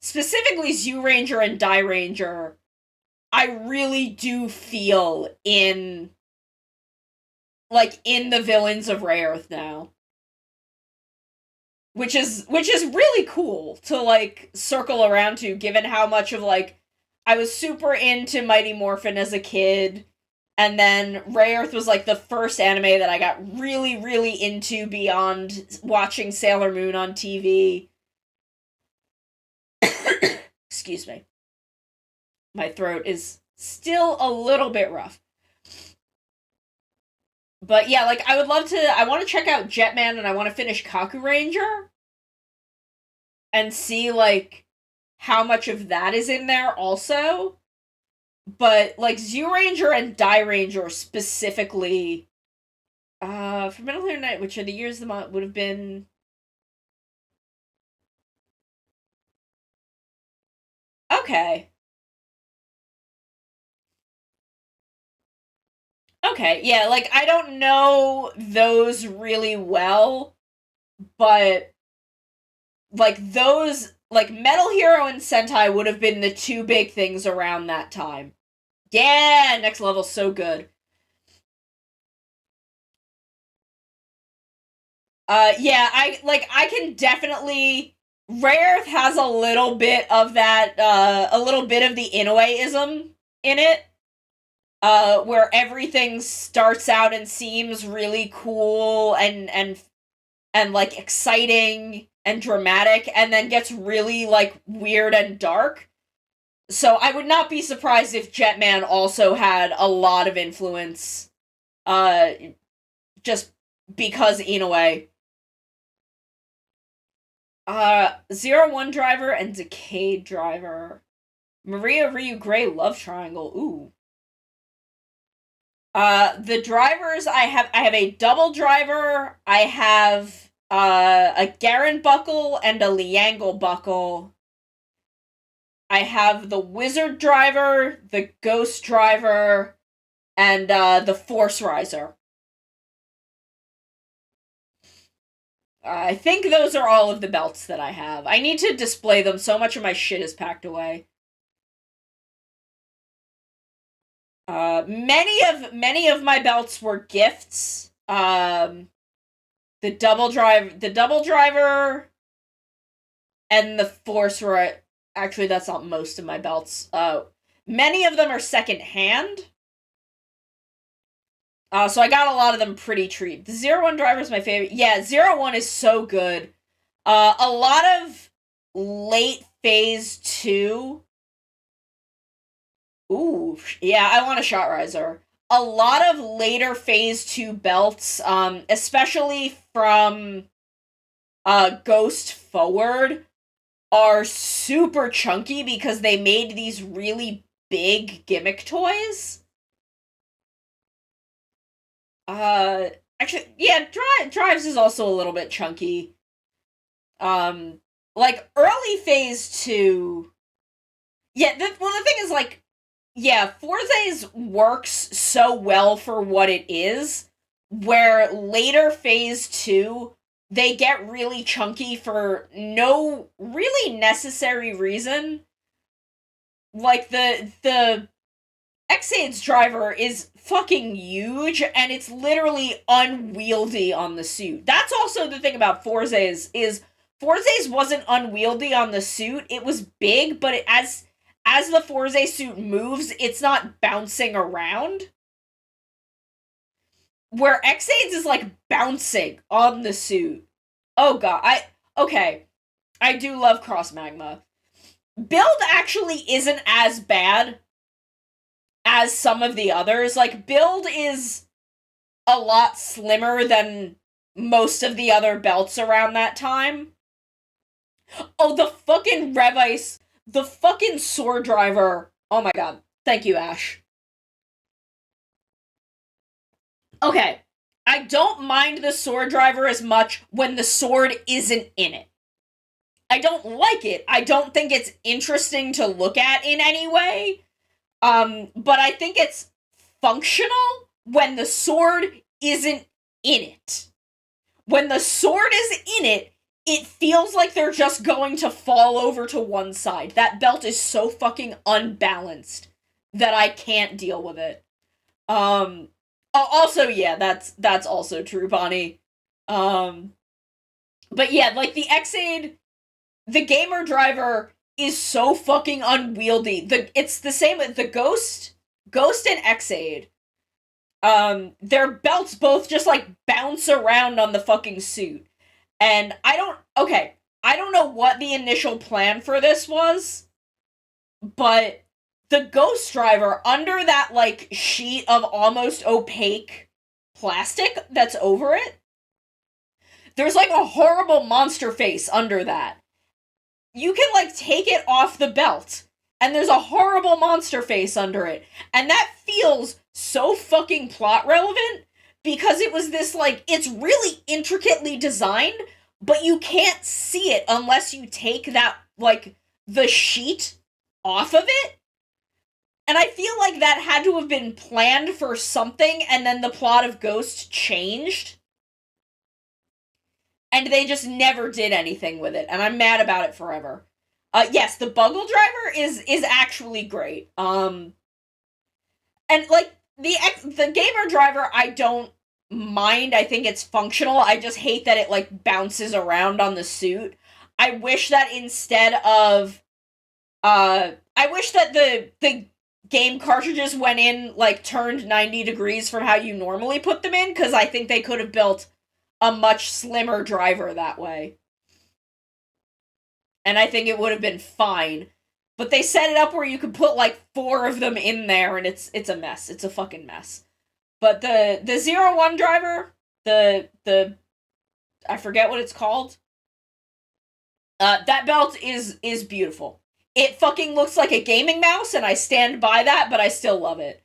specifically Zyuranger and Dairanger, I really do feel in the villains of Rayearth now. Which is really cool to like circle around to, given how much of like I was super into Mighty Morphin as a kid. And then Rayearth was like the first anime that I got really, really into beyond watching Sailor Moon on TV. Excuse me. My throat is still a little bit rough. But yeah, like, I want to check out Jetman, and I want to finish Kakuranger. And see, like, how much of that is in there also. But, like, Zyuranger and Dairanger specifically, for Metal Hero Night, which are the years the month would have been... Okay. Okay, yeah, like, I don't know those really well, but, like, those, like, Metal Hero and Sentai would have been the two big things around that time. Yeah, Next Level's so good. Yeah, I can definitely... Rayearth has a little bit of that, a little bit of the Inoue-ism in it. Where everything starts out and seems really cool and like exciting and dramatic, and then gets really like weird and dark. So I would not be surprised if Jetman also had a lot of influence, just because Inoue. 01 Driver and Decade Driver. Maria Ryu Gray Love Triangle. Ooh. The drivers, I have a double driver, I have, a Garen buckle and a Liangle buckle. I have the Wizard driver, the Ghost driver, and, the Force Riser. I think those are all of the belts that I have. I need to display them, so much of my shit is packed away. Many of my belts were gifts. The double driver, and the Force Right. Actually, that's not most of my belts. Many of them are second hand. So I got a lot of them pretty cheap. The 01 driver is my favorite. Yeah, 01 is so good. A lot of late phase 2. Ooh, yeah, I want a Shot Riser. A lot of later phase 2 belts, especially from Ghost forward, are super chunky because they made these really big gimmick toys. Actually, yeah, Drives is also a little bit chunky. Like, early phase 2... Yeah, the thing is, like, yeah, Forza's works so well for what it is, where later phase 2, they get really chunky for no really necessary reason. Like, the Xade's driver is fucking huge, and it's literally unwieldy on the suit. That's also the thing about Forza's, is Forza's wasn't unwieldy on the suit. It was big, but as the Fourze suit moves, it's not bouncing around. Where Ex-Aid's is, like, bouncing on the suit. Oh god, okay. I do love Cross Magma. Build actually isn't as bad as some of the others. Like, Build is a lot slimmer than most of the other belts around that time. Oh, the fucking Rev Ice, the fucking Sword Driver. Oh my god. Thank you, Ash. Okay. I don't mind the Sword Driver as much when the sword isn't in it. I don't like it. I don't think it's interesting to look at in any way. But I think it's functional when the sword isn't in it. When the sword is in it, it feels like they're just going to fall over to one side. That belt is so fucking unbalanced that I can't deal with it. Also, yeah, that's also true, Bonnie. But yeah, like, the Ex-Aid, the Gamer Driver is so fucking unwieldy. It's the same with the Ghost and Ex-Aid. Their belts both just, like, bounce around on the fucking suit. And I don't know what the initial plan for this was, but the Ghost Driver, under that, like, sheet of almost opaque plastic that's over it, there's, like, a horrible monster face under that. You can, like, take it off the belt, and there's a horrible monster face under it. And that feels so fucking plot relevant, because it was this, like, it's really intricately designed, but you can't see it unless you take that, like, the sheet off of it. And I feel like that had to have been planned for something, and then the plot of Ghost changed. And they just never did anything with it, and I'm mad about it forever. Yes, the Buggle Driver is actually great. And, like, the Gamer Driver, I don't mind. I think it's functional. I just hate that it, like, bounces around on the suit. I wish that instead of, I wish that the game cartridges went in, like, turned 90 degrees from how you normally put them in, because I think they could have built a much slimmer driver that way. And I think it would have been fine. But they set it up where you could put, like, 4 of them in there, and it's a mess. It's a fucking mess. But the 01 driver, the I forget what it's called. That belt is beautiful. It fucking looks like a gaming mouse, and I stand by that, but I still love it.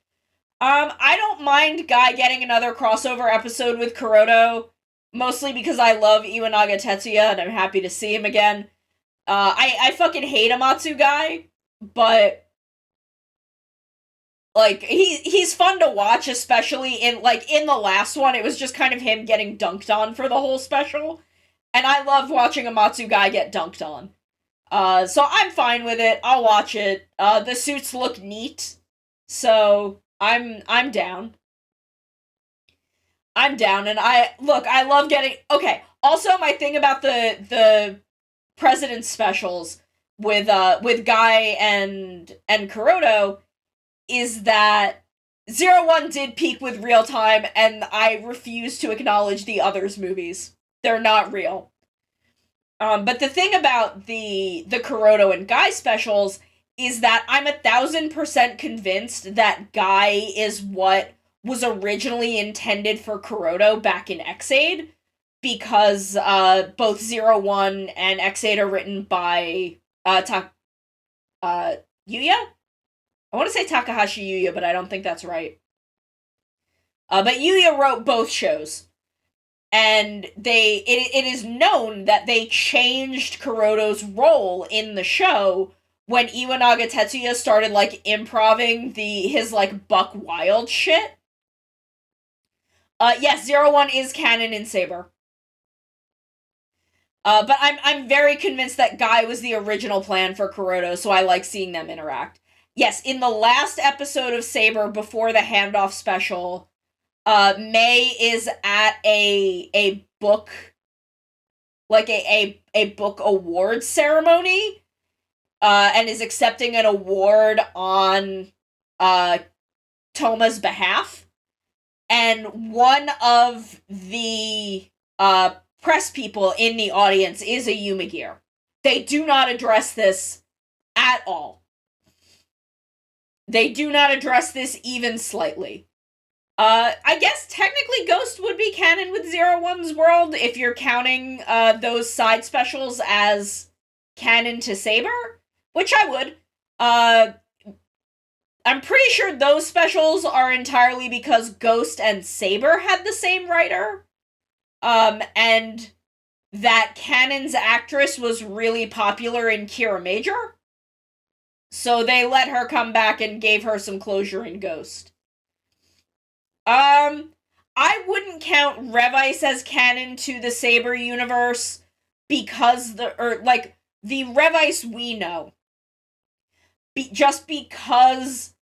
I don't mind Guy getting another crossover episode with Kuroto, mostly because I love Iwanaga Tetsuya, and I'm happy to see him again. I fucking hate Amatsu Guy, but, like, he's fun to watch, especially in the last one, it was just kind of him getting dunked on for the whole special, and I love watching Amatsu Guy get dunked on. So I'm fine with it, I'll watch it. The suits look neat, so I'm down. I'm down, and I love getting... Okay, also my thing about the President's specials with Guy and Kuroto is that 01 did peak with real time, and I refuse to acknowledge the others' movies. They're not real. But the thing about the Kuroto and Guy specials is that I'm 1000% convinced that Guy is what was originally intended for Kuroto back in Ex-Aid, because both 01 and Ex-Aid are written by Yuya? I want to say Takahashi Yuya, but I don't think that's right. But Yuya wrote both shows. And it is known that they changed Kuroto's role in the show when Iwanaga Tetsuya started, like, improving his, like, buck wild shit. Yes, 01 is canon in Saber. But I'm very convinced that Guy was the original plan for Kuroto, so I like seeing them interact. Yes, in the last episode of Saber before the handoff special, May is at a book, like a book awards ceremony, and is accepting an award on Toma's behalf. And one of the press people in the audience is a Youmigir. They do not address this at all. They do not address this even slightly. I guess technically Ghost would be canon with Zero One's world if you're counting those side specials as canon to Saber, which I would. I'm pretty sure those specials are entirely because Ghost and Saber had the same writer. And that Canon's actress was really popular in Kira Major. So they let her come back and gave her some closure in Ghost. I wouldn't count Revice as canon to the Saber universe because the Revice we know. Just because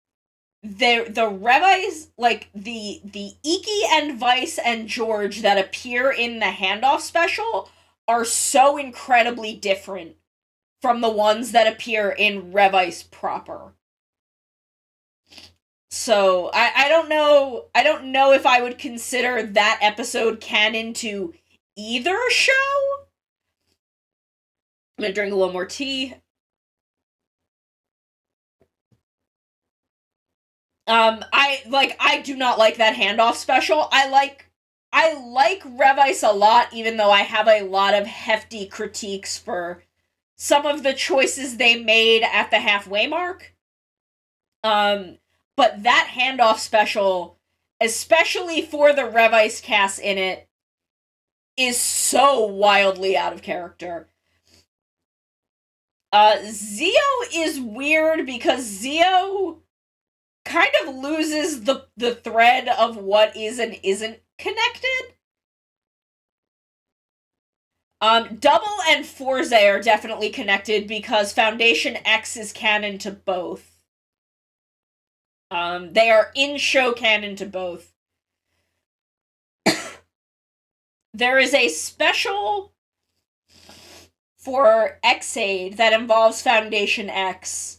the Revice, like, the Iki and Vice and George that appear in the handoff special are so incredibly different from the ones that appear in Revice proper. So, I don't know if I would consider that episode canon to either show. I'm gonna drink a little more tea. I do not like that handoff special. I like Revice a lot, even though I have a lot of hefty critiques for some of the choices they made at the halfway mark. But that handoff special, especially for the Revice cast in it, is so wildly out of character. Zio is weird because Zio kind of loses the thread of what is and isn't connected. Double and Forze are definitely connected because Foundation X is canon to both. They are in-show canon to both. There is a special for X-Aid that involves Foundation X.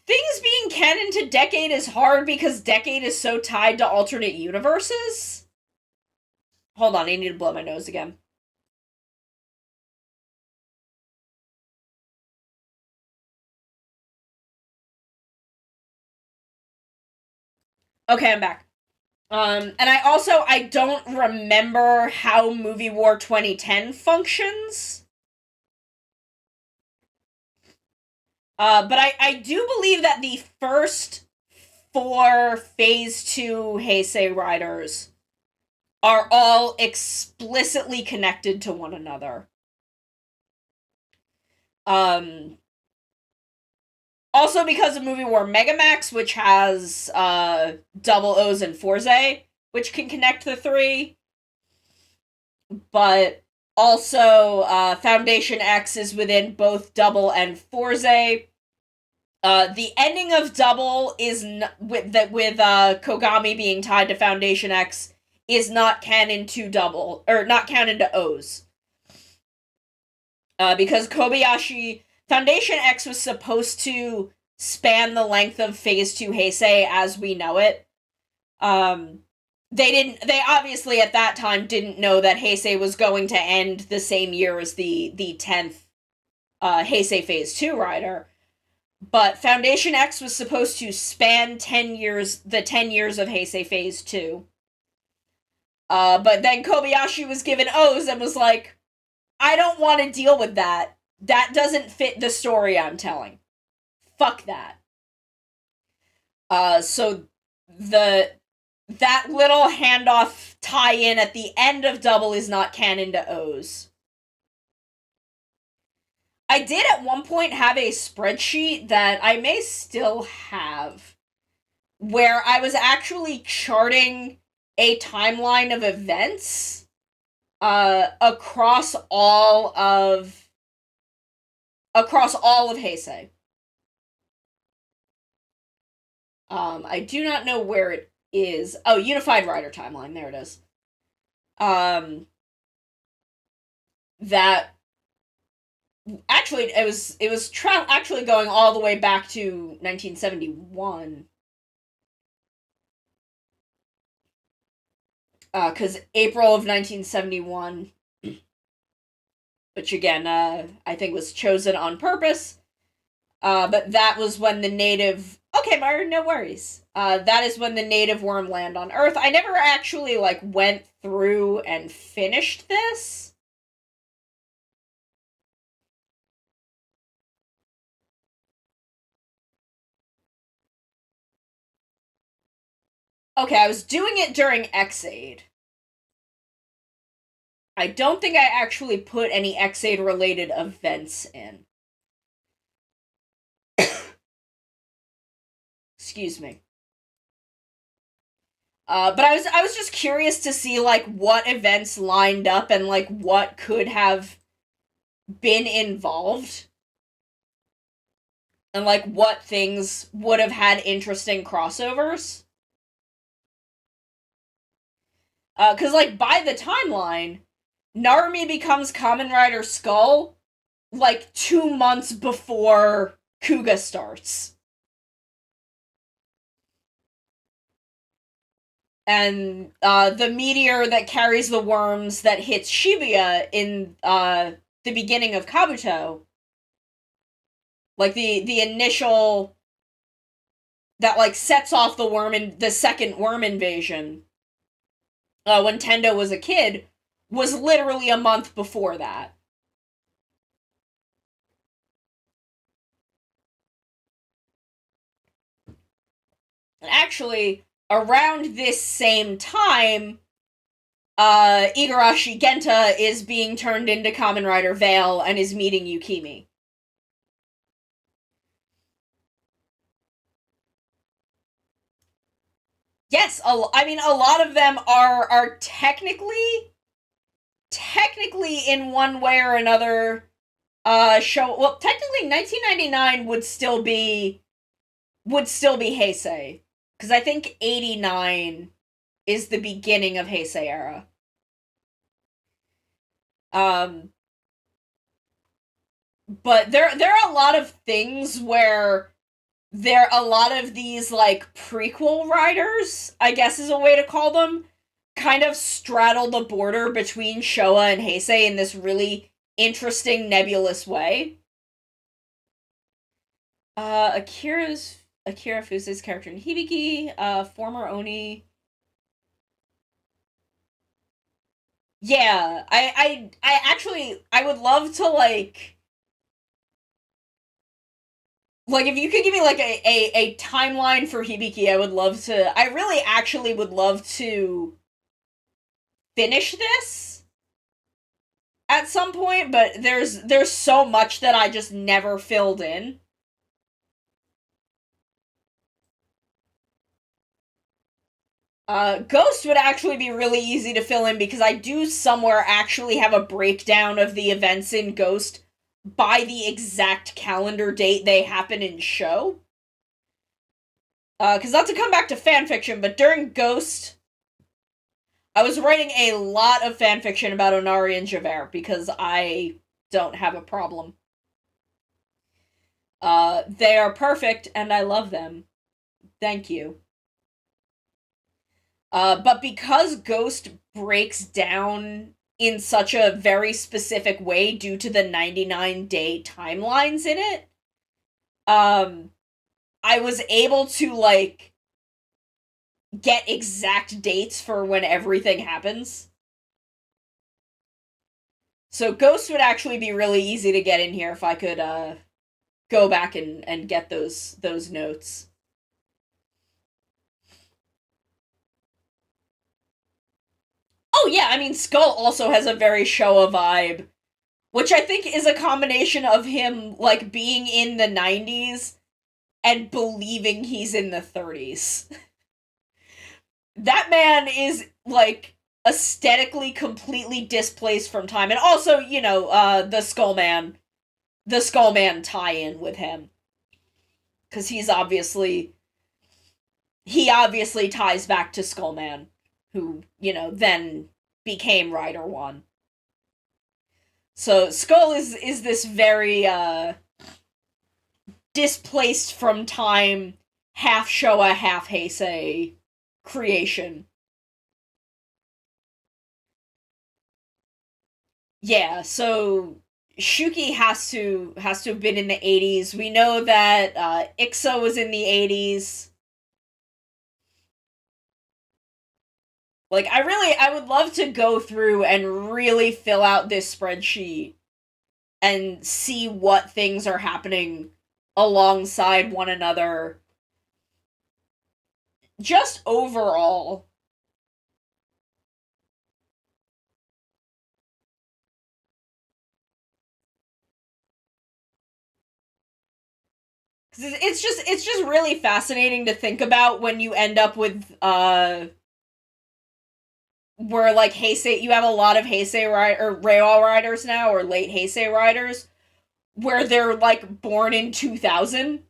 Things being canon to Decade is hard because Decade is so tied to alternate universes. Hold on, I need to blow my nose again. Okay, I'm back. And I don't remember how Movie War 2010 functions. But I do believe that the first 4 Phase 2 Heisei riders are all explicitly connected to one another. Also because of Movie War Megamax, which has Double O's and Forze, which can connect the 3. But also, Foundation X is within both Double and Forze. The ending of Double is with Kogami being tied to Foundation X is not canon to Double, or not canon to O's. Because Kobayashi Foundation X was supposed to span the length of Phase 2 Heisei as we know it. They obviously at that time didn't know that Heisei was going to end the same year as the 10th Heisei Phase 2 rider. But Foundation X was supposed to span 10 years, the 10 years of Heisei Phase 2. But then Kobayashi was given O's and was like, I don't want to deal with that. That doesn't fit the story I'm telling. Fuck that. So that little handoff tie-in at the end of Double is not canon to O's. I did at one point have a spreadsheet that I may still have, where I was actually charting a timeline of events across all of Heisei. I do not know where it is. Oh, Unified Rider Timeline. There it is. That Actually, it was actually going all the way back to 1971. Because April of 1971, which again, I think was chosen on purpose. But that was when the native. Okay, Myron, no worries. That is when the native worm land on Earth. I never actually like went through and finished this. Okay, I was doing it during Xaid. I don't think I actually put any Xaid related events in. Excuse me. But I was just curious to see like what events lined up and like what could have been involved and like what things would have had interesting crossovers. Cause like by the timeline, Narumi becomes Kamen Rider Skull like 2 months before Kuga starts. And the meteor that carries the worms that hits Shibuya in the beginning of Kabuto, like the initial that like sets off the second worm invasion, when Tendo was a kid, was literally a month before that. Actually, around this same time, Igarashi Genta is being turned into Kamen Rider Veil and is meeting Yukimi. Yes, I mean a lot of them are technically in one way or another show. Well, technically 1999 would still be Heisei, because I think 89 is the beginning of Heisei era. Um, but there are a lot of things where there a lot of these like prequel riders, I guess is a way to call them, kind of straddle the border between Showa and Heisei in this really interesting nebulous way. Akira Fuse's character in Hibiki, former Oni. Yeah, I actually I would love to like if you could give me like a timeline for Hibiki, I would love to. I really actually would love to finish this at some point, but there's so much that I just never filled in. Ghost would actually be really easy to fill in because I do somewhere actually have a breakdown of the events in Ghost by the exact calendar date they happen in show. Because not to come back to fanfiction, but during Ghost, I was writing a lot of fanfiction about Onari and Javert because I don't have a problem. They are perfect and I love them. Thank you. But because Ghost breaks down in such a very specific way due to the 99-day timelines in it, I was able to, like, get exact dates for when everything happens. So Ghost would actually be really easy to get in here if I could, go back and get those notes. Oh yeah, I mean Skull also has a very Showa vibe, which I think is a combination of him like being in the 90s and believing he's in the 30s. That man is like aesthetically completely displaced from time, and also, the Skullman tie-in with him, because he obviously ties back to Skullman, who then became Rider One. So Skull is this very displaced from time, half Showa, half Heisei creation. Yeah, so Shuki has to have been in the 80s. We know that Ixa was in the 80s. Like I would love to go through and really fill out this spreadsheet and see what things are happening alongside one another. Just overall. It's just really fascinating to think about when you end up with where like Heisei, you have a lot of Heisei or Reiwa riders now, or late Heisei riders, where they're like born in 2000,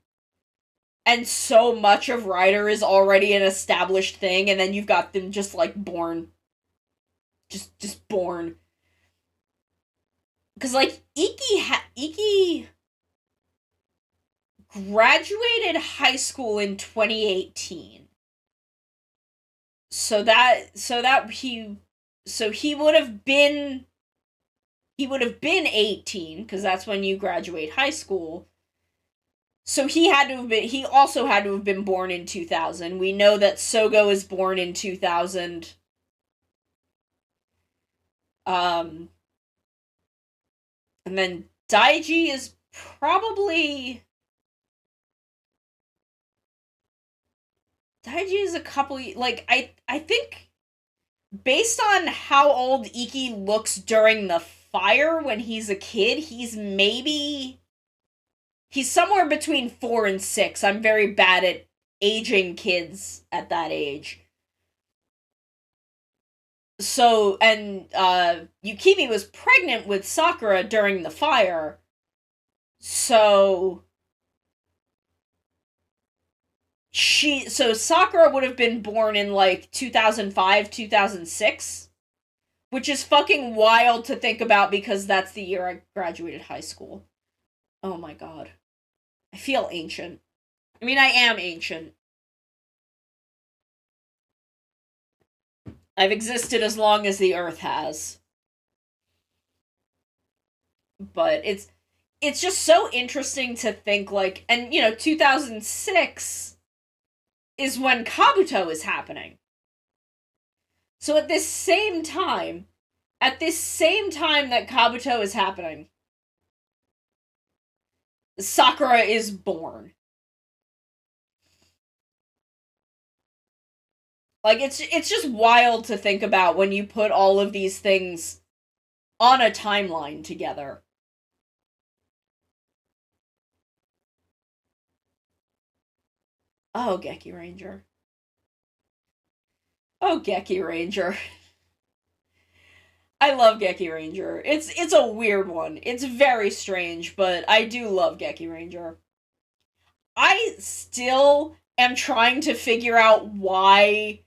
and so much of Rider is already an established thing, and then you've got them just like born, just born. Because like Iki graduated high school in 2018. He would have been 18, because that's when you graduate high school. So he also had to have been born in 2000. We know that Sogo is born in 2000. And then Daiji is probably Daiji is a couple, like, I think based on how old Iki looks during the fire when he's a kid, he's somewhere between 4 and 6. I'm very bad at aging kids at that age. So, and Yukimi was pregnant with Sakura during the fire. So Sakura would have been born in like 2005, 2006, which is fucking wild to think about because that's the year I graduated high school. Oh my god. I feel ancient. I mean, I am ancient. I've existed as long as the earth has. But it's just so interesting to think, like, and 2006 is when Kabuto is happening. So at this same time that Kabuto is happening, Sakura is born. Like, it's just wild to think about when you put all of these things on a timeline together. Oh, Geki Ranger. Oh, Geki Ranger. I love Geki Ranger. It's a weird one. It's very strange, but I do love Geki Ranger. I still am trying to figure out why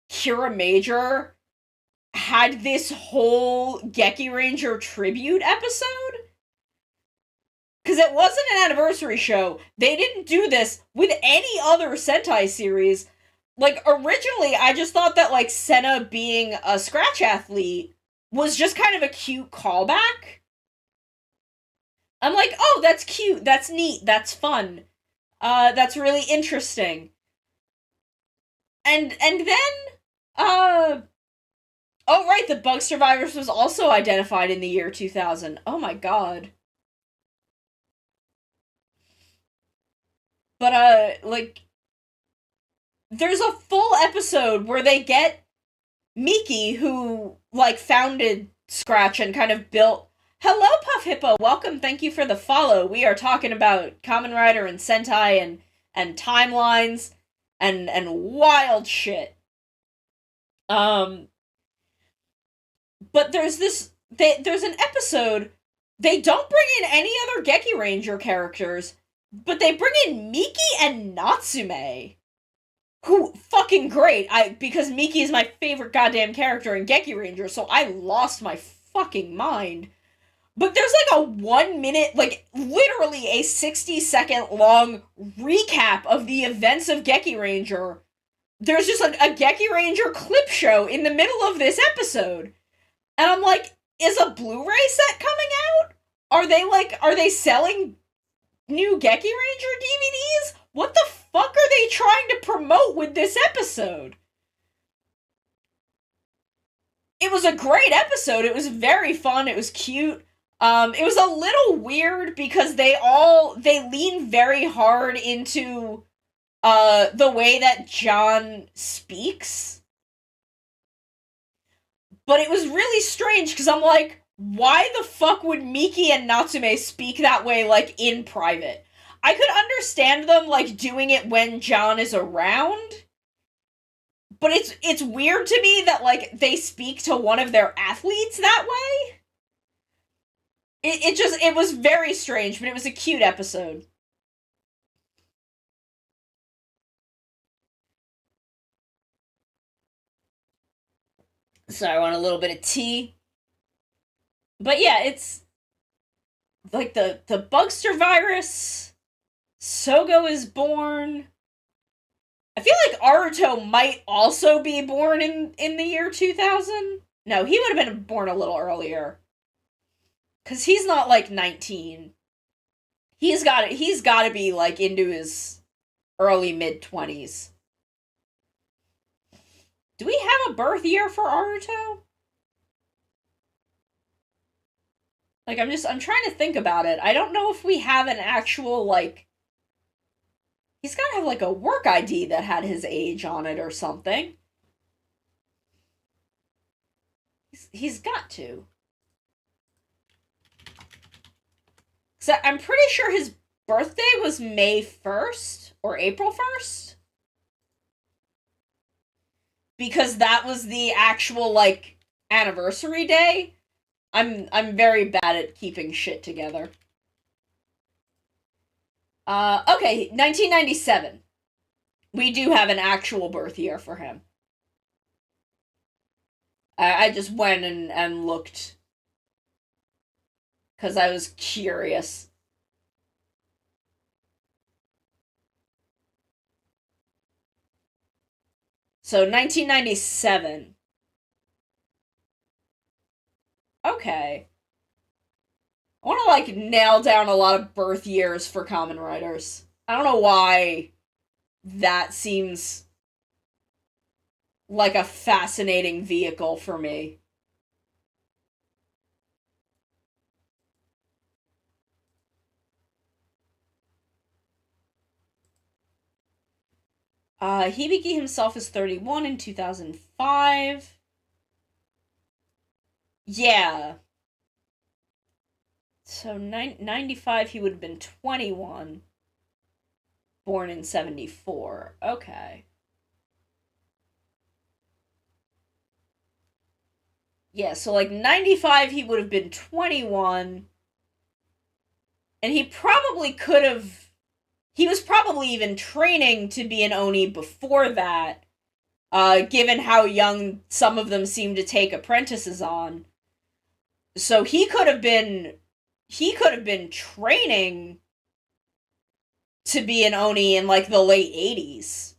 Kira Major had this whole Geki Ranger tribute episode. Because it wasn't an anniversary show. They didn't do this with any other Sentai series. Like, originally, I just thought that, like, Senna being a scratch athlete was just kind of a cute callback. I'm like, oh, that's cute, that's neat, that's fun. That's really interesting. And then, oh right, the Bug Survivors was also identified in the year 2000. Oh my god. But, like, there's a full episode where they get Miki, who, like, founded Scratch and kind of built... Hello, Puff Hippo! Welcome, thank you for the follow. We are talking about Kamen Rider and Sentai and timelines and wild shit. But there's there's an episode, they don't bring in any other Geki Ranger characters, but they bring in Miki and Natsume, who fucking great. Because Miki is my favorite goddamn character in Geki Ranger, so I lost my fucking mind. But there's like a 1 minute, like literally a 60-second long recap of the events of Geki Ranger. There's just a Geki Ranger clip show in the middle of this episode. And I'm like, is a Blu-ray set coming out? Are they selling new Geki Ranger DVDs? What the fuck are they trying to promote with this episode? It was a great episode. It was very fun. It was cute. It was a little weird because they lean very hard into the way that John speaks. But it was really strange because I'm like, why the fuck would Miki and Natsume speak that way, like, in private? I could understand them, like, doing it when John is around, but it's weird to me that, like, they speak to one of their athletes that way. It was very strange, but it was a cute episode. So I want a little bit of tea. But yeah, it's like the Bugster virus. Sogo is born. I feel like Aruto might also be born in the year 2000. No, he would have been born a little earlier. Cause he's not like 19. He's got to be like into his early mid-20s. Do we have a birth year for Aruto? Like, I'm trying to think about it. I don't know if we have an actual, like... He's gotta have, like, a work ID that had his age on it or something. He's got to. So I'm pretty sure his birthday was May 1st or April 1st. Because that was the actual, like, anniversary day. I'm very bad at keeping shit together. Okay, 1997. We do have an actual birth year for him. I just went and looked. Because I was curious. So, 1997. Okay. I want to, like, nail down a lot of birth years for Kamen Riders. I don't know why that seems like a fascinating vehicle for me. Hibiki himself is 31 in 2005. Yeah. So, 95, he would have been 21. Born in 74. Okay. Yeah, so, like, 95, he would have been 21. And he probably could have... He was probably even training to be an Oni before that, given how young some of them seem to take apprentices on. So he could have been training to be an Oni in, like, the late 80s.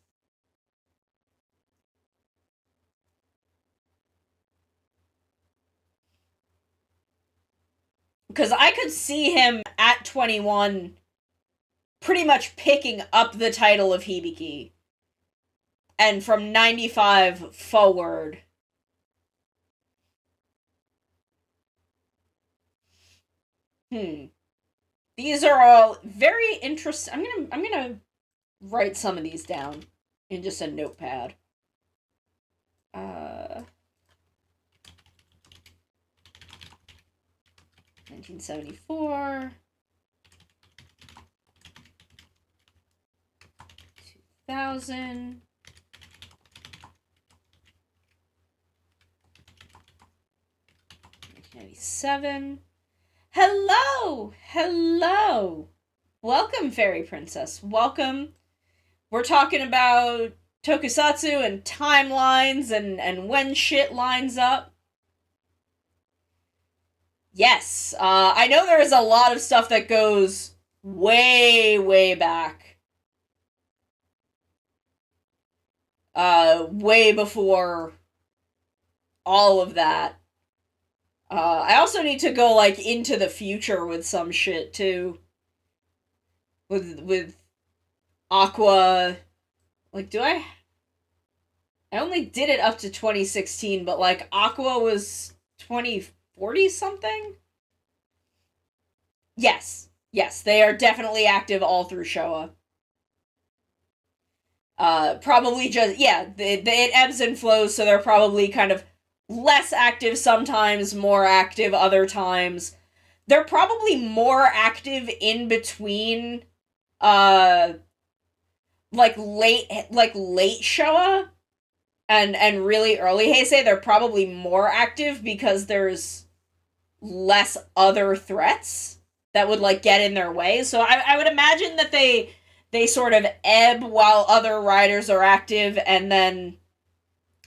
Because I could see him at 21 pretty much picking up the title of Hibiki. And from 95 forward... These are all very interesting. I'm gonna write some of these down in just a notepad. 1974. 2000. 1997. Hello! Hello! Welcome, Fairy Princess. Welcome. We're talking about tokusatsu and timelines and when shit lines up. Yes, I know there is a lot of stuff that goes way, way back. Way before all of that. I also need to go, like, into the future with some shit, too. With Aqua. Like, do I? I only did it up to 2016, but, like, Aqua was 2040 something? Yes. Yes, they are definitely active all through Showa. Probably just, yeah, it ebbs and flows, so they're probably kind of less active sometimes, more active other times. They're probably more active in between, uh, late Showa and really early Heisei. They're probably more active because there's less other threats that would, like, get in their way. So I would imagine that they sort of ebb while other riders are active, and then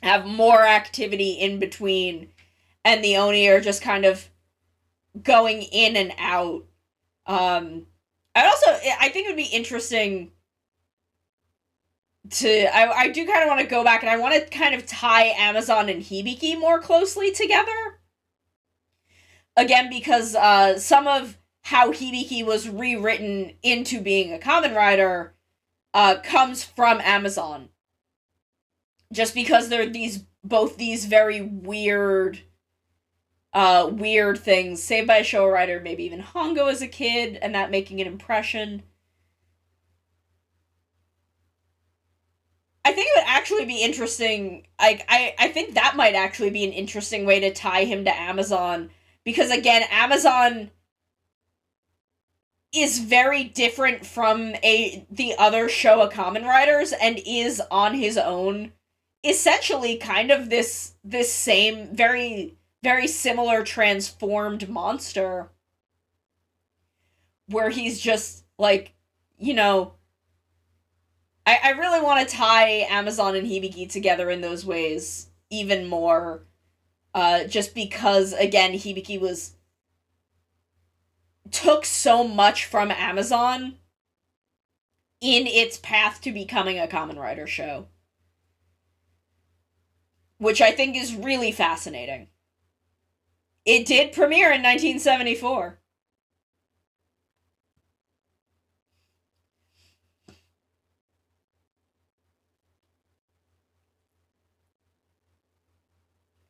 have more activity in between, and the Oni are just kind of going in and out. I think it would be interesting I do kind of want to go back, and I want to kind of tie Amazon and Hibiki more closely together. Again, because some of how Hibiki was rewritten into being a Kamen Rider comes from Amazon. Just because they're both these very weird things. Saved by a Showa Rider, maybe even Hongo as a kid, and that making an impression. I think it would actually be interesting. I think that might actually be an interesting way to tie him to Amazon. Because, again, Amazon is very different from the other Showa Kamen Riders, and is on his own essentially kind of this same very, very similar transformed monster, where he's just, like, you know, I really want to tie Amazon and Hibiki together in those ways even more, just because, again, Hibiki took so much from Amazon in its path to becoming a Kamen Rider show, which I think is really fascinating. It did premiere in 1974.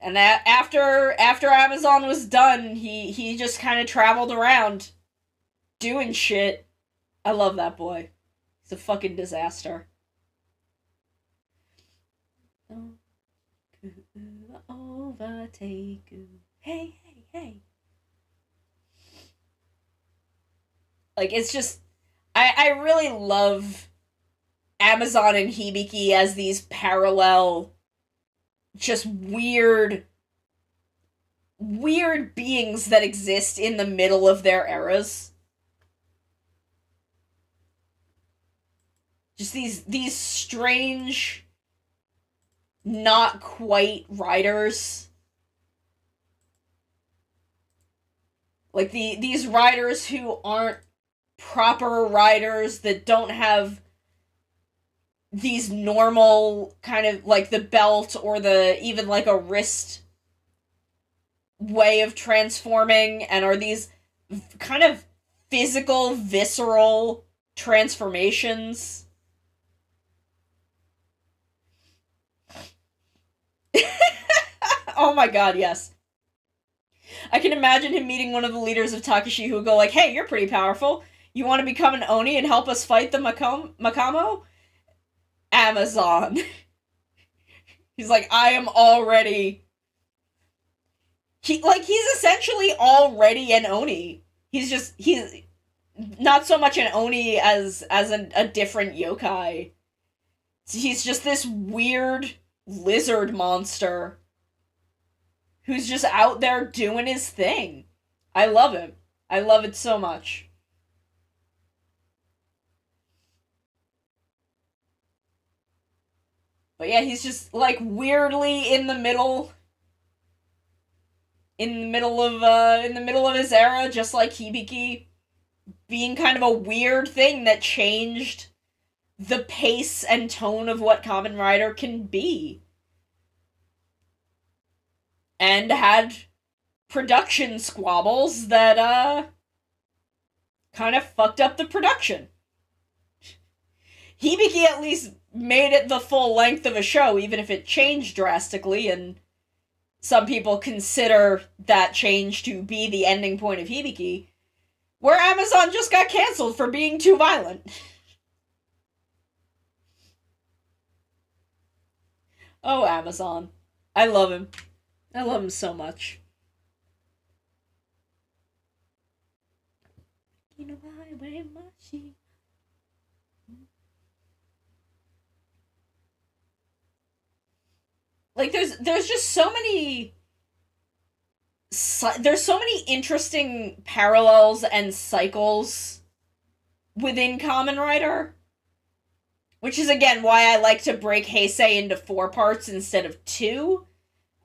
And that after Amazon was done, he just kind of traveled around doing shit. I love that boy. He's a fucking disaster. Overtake you. Hey, hey, hey. Like, it's just, I really love Amazon and Hibiki as these parallel, just weird beings that exist in the middle of their eras. Just these strange, not quite riders. Like, these riders who aren't proper riders, that don't have these normal kind of, like, the belt or the even, like, a wrist way of transforming, and are these kind of physical, visceral transformations. Oh my god, yes. I can imagine him meeting one of the leaders of Takashi who would go like, "Hey, you're pretty powerful. You want to become an Oni and help us fight the Makamo?" Amazon. He's like, "I am already..." He's essentially already an Oni. He's not so much an Oni as a different yokai. He's just this weird lizard monster who's just out there doing his thing. I love him. I love it so much. But yeah, he's just, like, weirdly in the middle. in the middle of his era, just like Hibiki being kind of a weird thing that changed the pace and tone of what Kamen Rider can be. And had production squabbles that kind of fucked up the production. Hibiki at least made it the full length of a show, even if it changed drastically, and some people consider that change to be the ending point of Hibiki, where Amazon just got canceled for being too violent. Oh, Amazon. I love him. I love him so much. You know highway machine. Like there's just so many there's so many interesting parallels and cycles within Kamen Rider, which is again why I like to break Heisei into 4 parts instead of 2.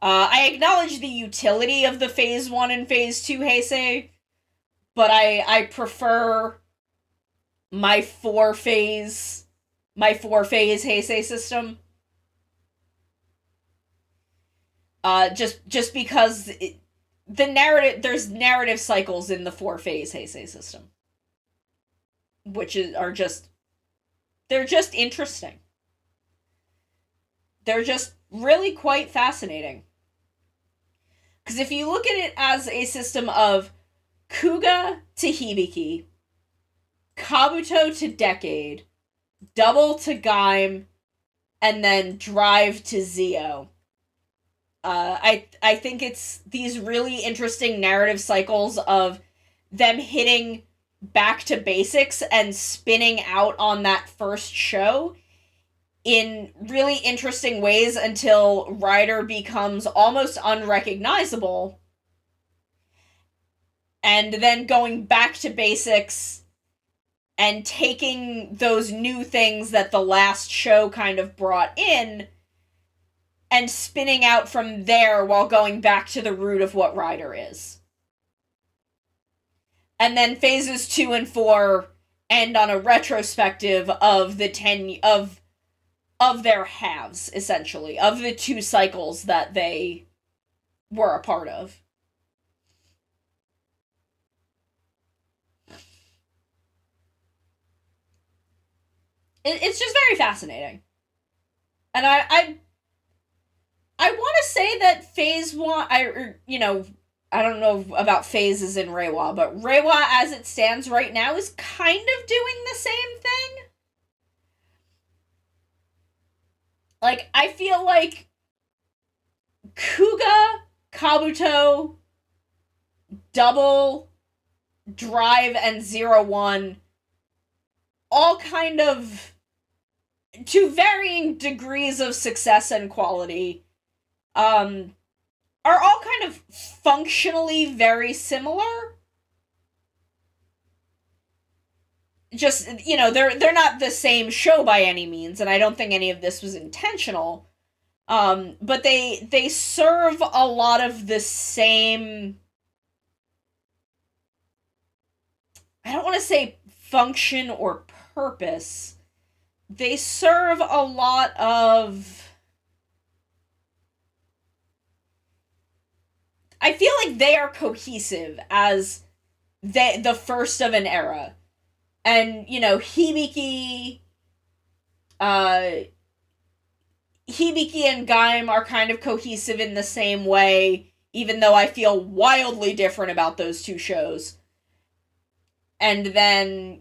I acknowledge the utility of the Phase 1 and Phase 2 Heisei, but I prefer my 4-phase Heisei system. Just because there's narrative cycles in the 4-phase Heisei system, which they're just interesting. They're just really quite fascinating. Because if you look at it as a system of Kuga to Hibiki, Kabuto to Decade, Double to Gaim, and then Drive to Zio. I think it's these really interesting narrative cycles of them hitting back to basics and spinning out on that first show in really interesting ways until Rider becomes almost unrecognizable, and then going back to basics and taking those new things that the last show kind of brought in and spinning out from there while going back to the root of what Rider is. And then phases 2 and 4 end on a retrospective of the 10 of their halves, essentially, of the 2 cycles that they were a part of. It's just very fascinating. And I want to say that Phase 1, I don't know about phases in Reiwa, but Reiwa as it stands right now is kind of doing the same thing. Like, I feel like Kuga, Kabuto, Double, Drive, and 01 all kind of, to varying degrees of success and quality, are all kind of functionally very similar. Just, they're not the same show by any means, and I don't think any of this was intentional. But they serve a lot of the same, I don't want to say function or purpose. They serve a lot of, I feel like they are cohesive as the first of an era. And, Hibiki and Gaim are kind of cohesive in the same way, even though I feel wildly different about those 2 shows. And then,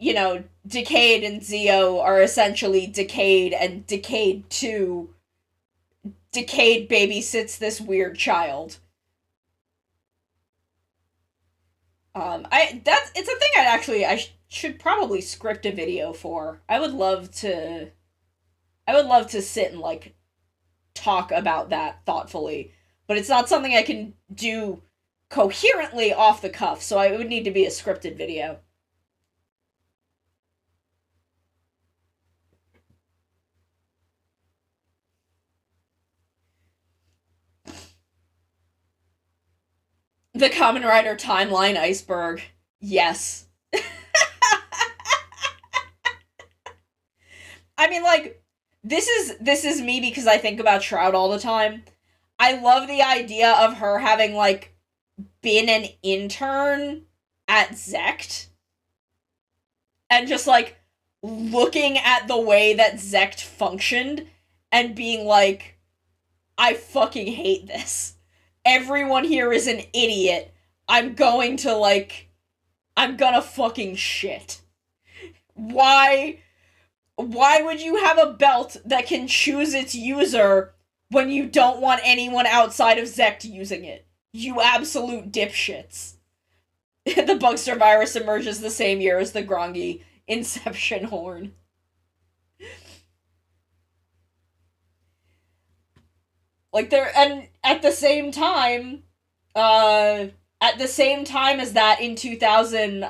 Decade and Zio are essentially Decade and Decade 2. Decade babysits this weird child. It's a thing I should probably script a video for. I would love to sit and talk about that thoughtfully, but it's not something I can do coherently off the cuff, so it would need to be a scripted video. The Kamen Rider timeline iceberg. Yes. I mean, like, this is me because I think about Shroud all the time. I love the idea of her having, like, been an intern at Zect. And just, like, looking at the way that Zect functioned and being like, I fucking hate this. Everyone here is an idiot. I'm gonna fucking shit. Why would you have a belt that can choose its user when you don't want anyone outside of Zect using it? You absolute dipshits. The Bugster virus emerges the same year as the Grongi Inception horn. Like, and at the same time as that in 2000,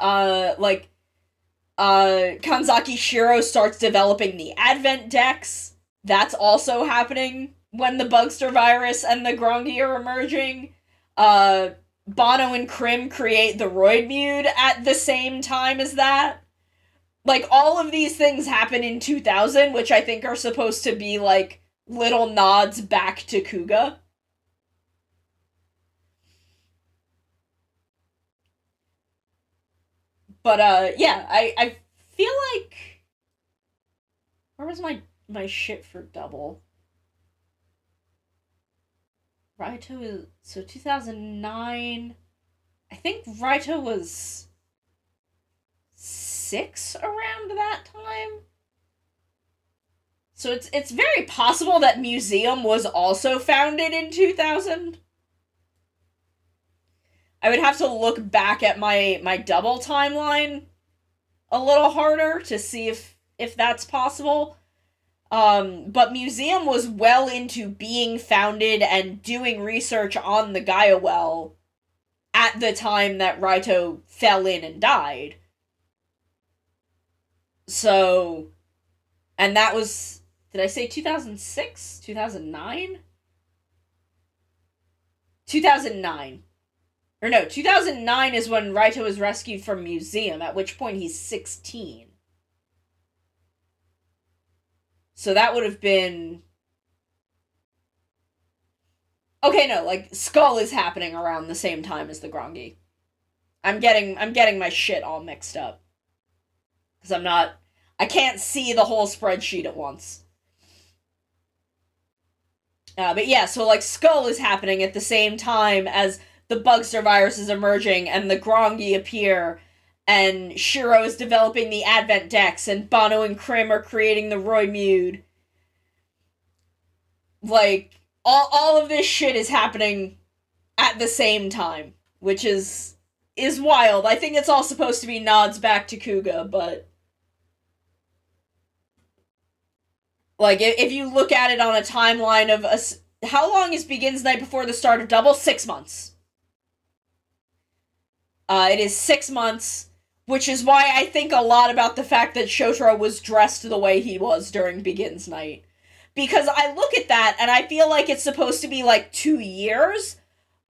Kanzaki Shiro starts developing the Advent Dex. That's also happening when the Bugster virus and the Grongi are emerging. Bono and Krim create the Roidmude at the same time as that. Like, all of these things happen in 2000, which I think are supposed to be, like, little nods back to Kuga. But, yeah, I feel like... Where was my shit for double? Raito is... So, 2009... I think Raito was... 6 around that time? So it's very possible that Museum was also founded in 2000. I would have to look back at my double timeline a little harder to see if that's possible. But Museum was well into being founded and doing research on the Gaia Well at the time that Raito fell in and died. So, and that was, did I say 2006? 2009? 2009. Or no, 2009 is when Raito is rescued from Museum, at which point he's 16. So that would have been... Okay, no, like, Skull is happening around the same time as the Grongi. I'm getting my shit all mixed up. Because I can't see the whole spreadsheet at once. But yeah, so, like, Skull is happening at the same time as the Bugster virus is emerging, and the Grongi appear, and Shiro is developing the Advent Dex, and Bono and Krim are creating the Roidmude. Like, all of this shit is happening at the same time, which is wild. I think it's all supposed to be nods back to Kuga, but... Like, if you look at it on a timeline of... How long is Begins Night before the start of Double? 6 months. It is 6 months, which is why I think a lot about the fact that Shotaro was dressed the way he was during Begins Night. Because I look at that, and I feel like it's supposed to be, like, 2 years,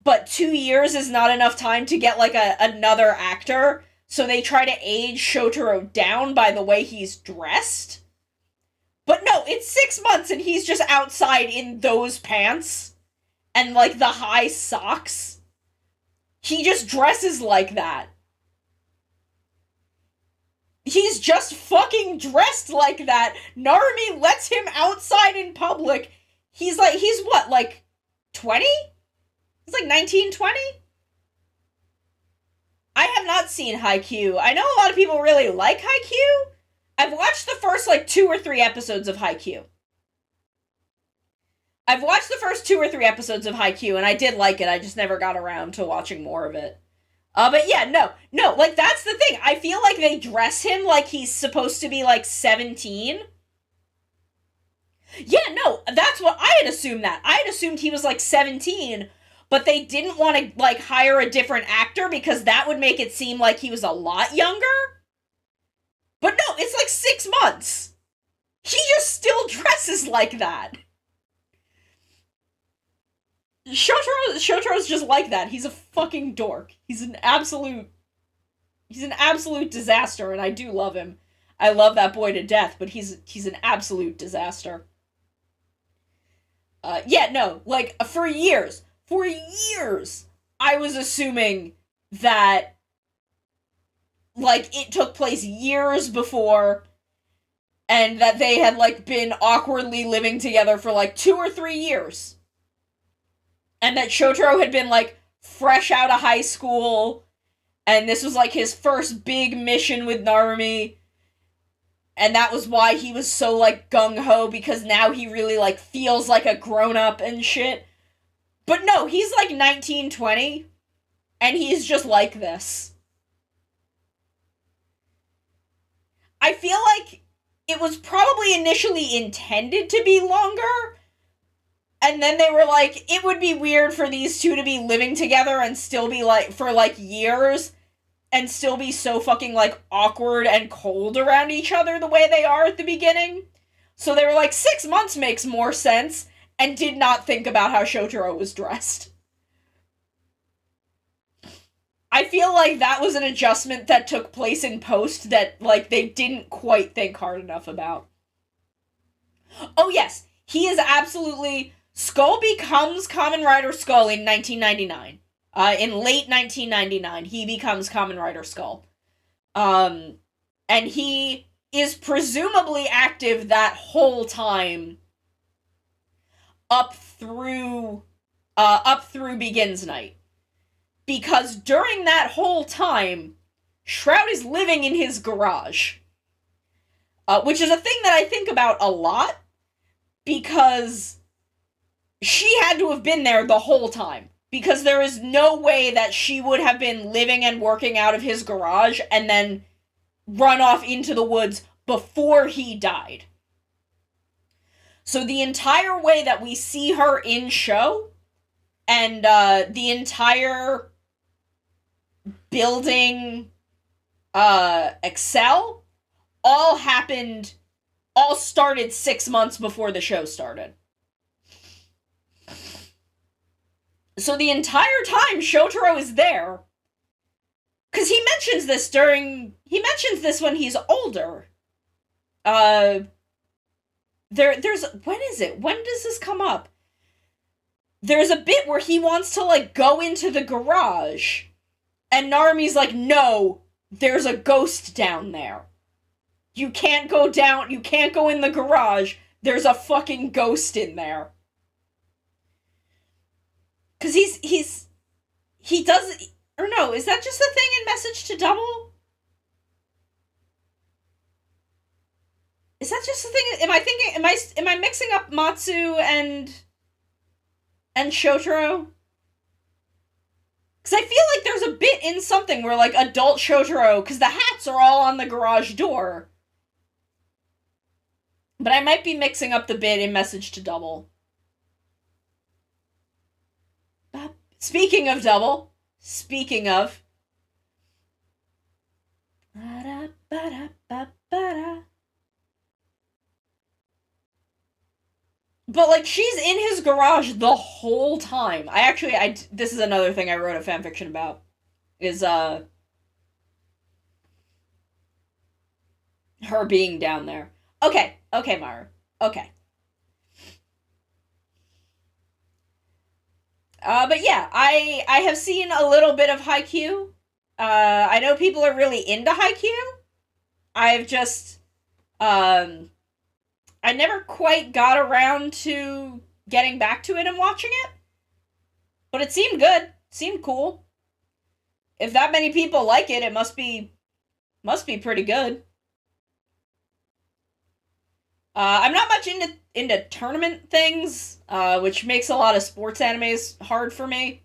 but 2 years is not enough time to get, like, another actor, so they try to age Shotaro down by the way he's dressed. But no, it's 6 months, and he's just outside in those pants, and, like, the high socks. He just dresses like that. He's just fucking dressed like that. Narumi lets him outside in public. He's what, like, 20? He's like 19, 20? I have not seen Haikyuu. I know a lot of people really like Haikyuu. I've watched the first, like, 2 or 3 episodes of Haikyuu. I've watched the first 2 or 3 episodes of Haikyuu, and I did like it. I just never got around to watching more of it. But yeah, no, like, that's the thing. I feel like they dress him like he's supposed to be, like, 17. Yeah, no, that's what I had assumed that. I had assumed he was, like, 17, but they didn't want to, like, hire a different actor because that would make it seem like he was a lot younger. But no, it's, like, 6 months. He just still dresses like that. Shotaro's just like that. He's a fucking dork. He's an absolute disaster, and I do love him. I love that boy to death, but he's an absolute disaster. Yeah, no, like for years, I was assuming that like it took place years before, and that they had like been awkwardly living together for like 2 or 3 years, and that Shotaro had been like fresh out of high school, and this was like his first big mission with Narumi, and that was why he was so like gung-ho, because now he really like feels like a grown-up and shit. But no, he's like 19, 20, and he's just like this. I feel like it was probably initially intended to be longer, and then they were like, it would be weird for these two to be living together and still be like, for like years, and still be so fucking like awkward and cold around each other the way they are at the beginning. So they were like, 6 months makes more sense, and did not think about how Shotaro was dressed. I feel like that was an adjustment that took place in post that, like, they didn't quite think hard enough about. Oh yes, he is absolutely... Skull becomes Kamen Rider Skull in 1999. In late 1999, he becomes Kamen Rider Skull. And he is presumably active that whole time up through Begins Night. Because during that whole time, Shroud is living in his garage. Which is a thing that I think about a lot, because she had to have been there the whole time. Because there is no way that she would have been living and working out of his garage and then run off into the woods before he died. So the entire way that we see her in show, and the entire building Excel, all started 6 months before the show started. So the entire time Shotaro is there, because he mentions this when he's older. There's, when is it? When does this come up? There's a bit where he wants to, like, go into the garage, and Narumi's like, no, there's a ghost down there. You can't go down, you can't go in the garage, there's a fucking ghost in there. Because he does, or no, is that just a thing in Message to Double? Is that just a thing, am I mixing up Matsu and Shotaro? Because I feel like there's a bit in something where, like, adult Shotaro, because the hats are all on the garage door. But I might be mixing up the bit in Message to Double. Speaking of Double, but, like, she's in his garage the whole time. This is another thing I wrote a fanfiction about, is, her being down there. Okay, Mara. Okay. But yeah, I have seen a little bit of Haikyuu. I know people are really into Haikyuu. I've just, I never quite got around to getting back to it and watching it. But it seemed good. Seemed cool. If that many people like it, it must be pretty good. I'm not much into tournament things, which makes a lot of sports animes hard for me.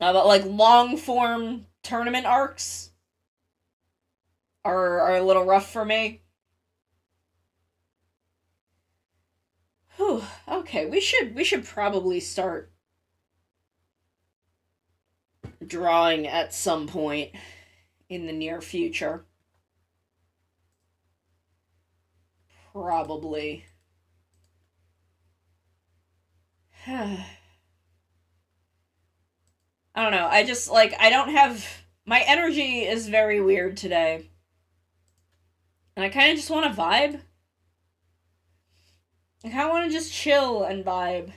But, like, long-form tournament arcs are a little rough for me. Whew, okay, we should probably start drawing at some point in the near future. Probably. I don't know. I just, like, I don't have... My energy is very weird today. And I kind of just want to vibe. I kind of want to just chill and vibe.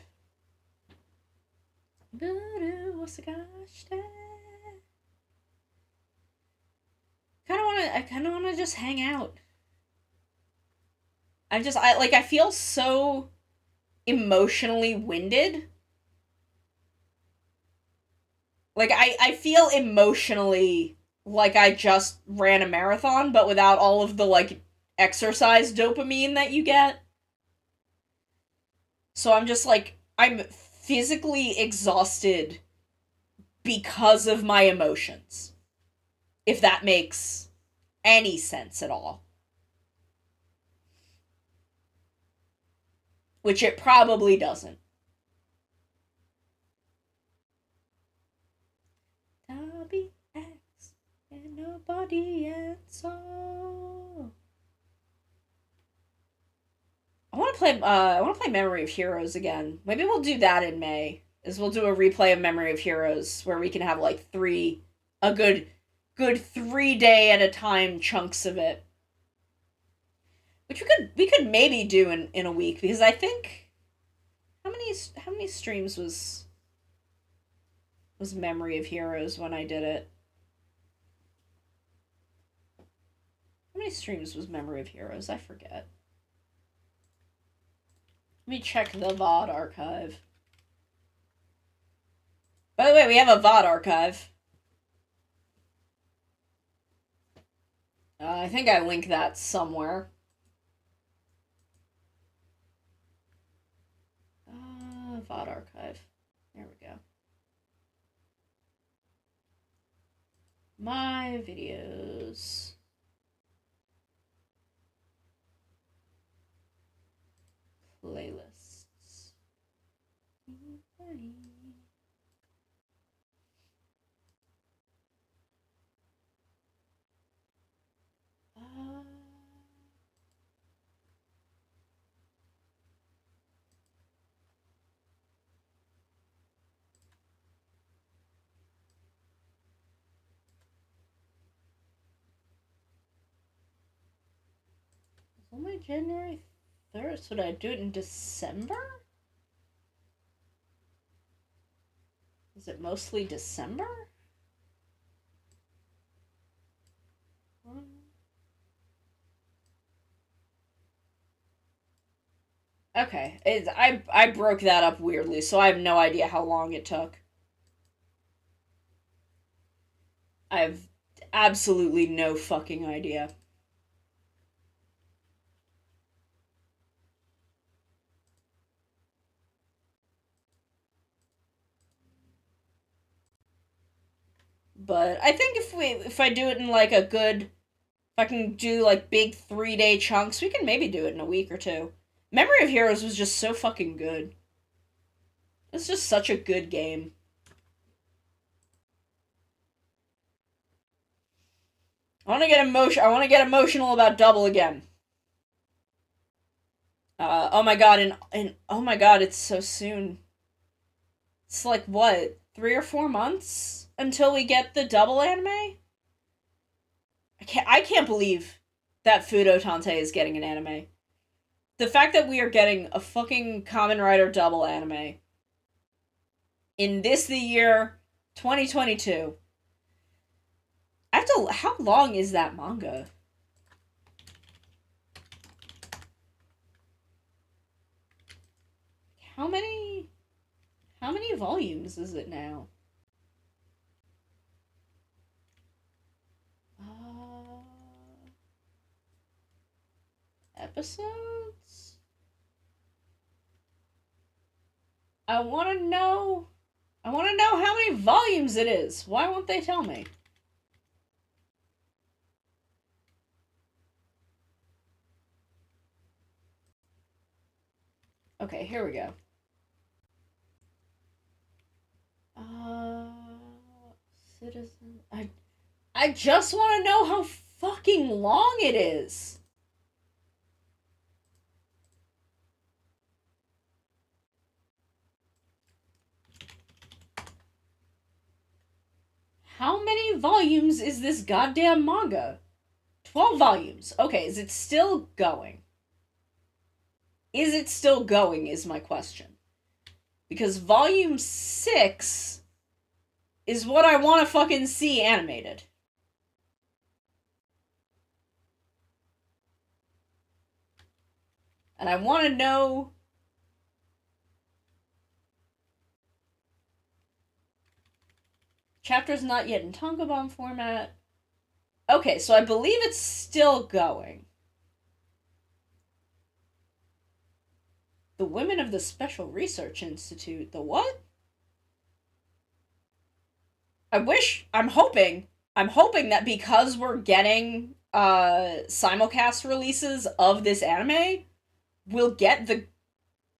I kind of want to just hang out. I feel so emotionally winded. Like, I feel emotionally like I just ran a marathon, but without all of the, like, exercise dopamine that you get. So I'm just, like, I'm physically exhausted because of my emotions. If that makes any sense at all. Which it probably doesn't. Dobby X and nobody else. I want to play Memory of Heroes again. Maybe we'll do that in May. Is we'll do a replay of Memory of Heroes where we can have like a good 3 day at a time chunks of it. Which we could maybe do in a week, because I think how many streams was Memory of Heroes when I did it? How many streams was Memory of Heroes? I forget. Let me check the VOD archive. By the way, we have a VOD archive. I think I link that somewhere. VOD archive. There we go. My videos. Playlists. It's only January 3rd. So did I do it in December? Is it mostly December? Okay, I broke that up weirdly, so I have no idea how long it took. I have absolutely no fucking idea. But I think if I do it in like if I can do like big 3 day chunks, we can maybe do it in a week or two. Memory of Heroes was just so fucking good. It's just such a good game. I want to get emotional about Double again. Oh my god, and oh my god, it's so soon. It's like what, 3 or 4 months until we get the Double anime? I can't believe that Fudo Tante is getting an anime. The fact that we are getting a fucking Kamen Rider Double anime in the year 2022. How long is that manga? How many volumes is it now? Episodes? I want to know how many volumes it is. Why won't they tell me? Okay, here we go. Citizen. I just want to know how fucking long it is. How many volumes is this goddamn manga? 12 volumes. Okay, is it still going? Is it still going is my question. Because volume 6 is what I want to fucking see animated. And I want to know... Chapter's not yet in tankobon format. Okay, so I believe it's still going. The Women of the Special Research Institute. The what? I'm hoping that because we're getting simulcast releases of this anime, we'll get the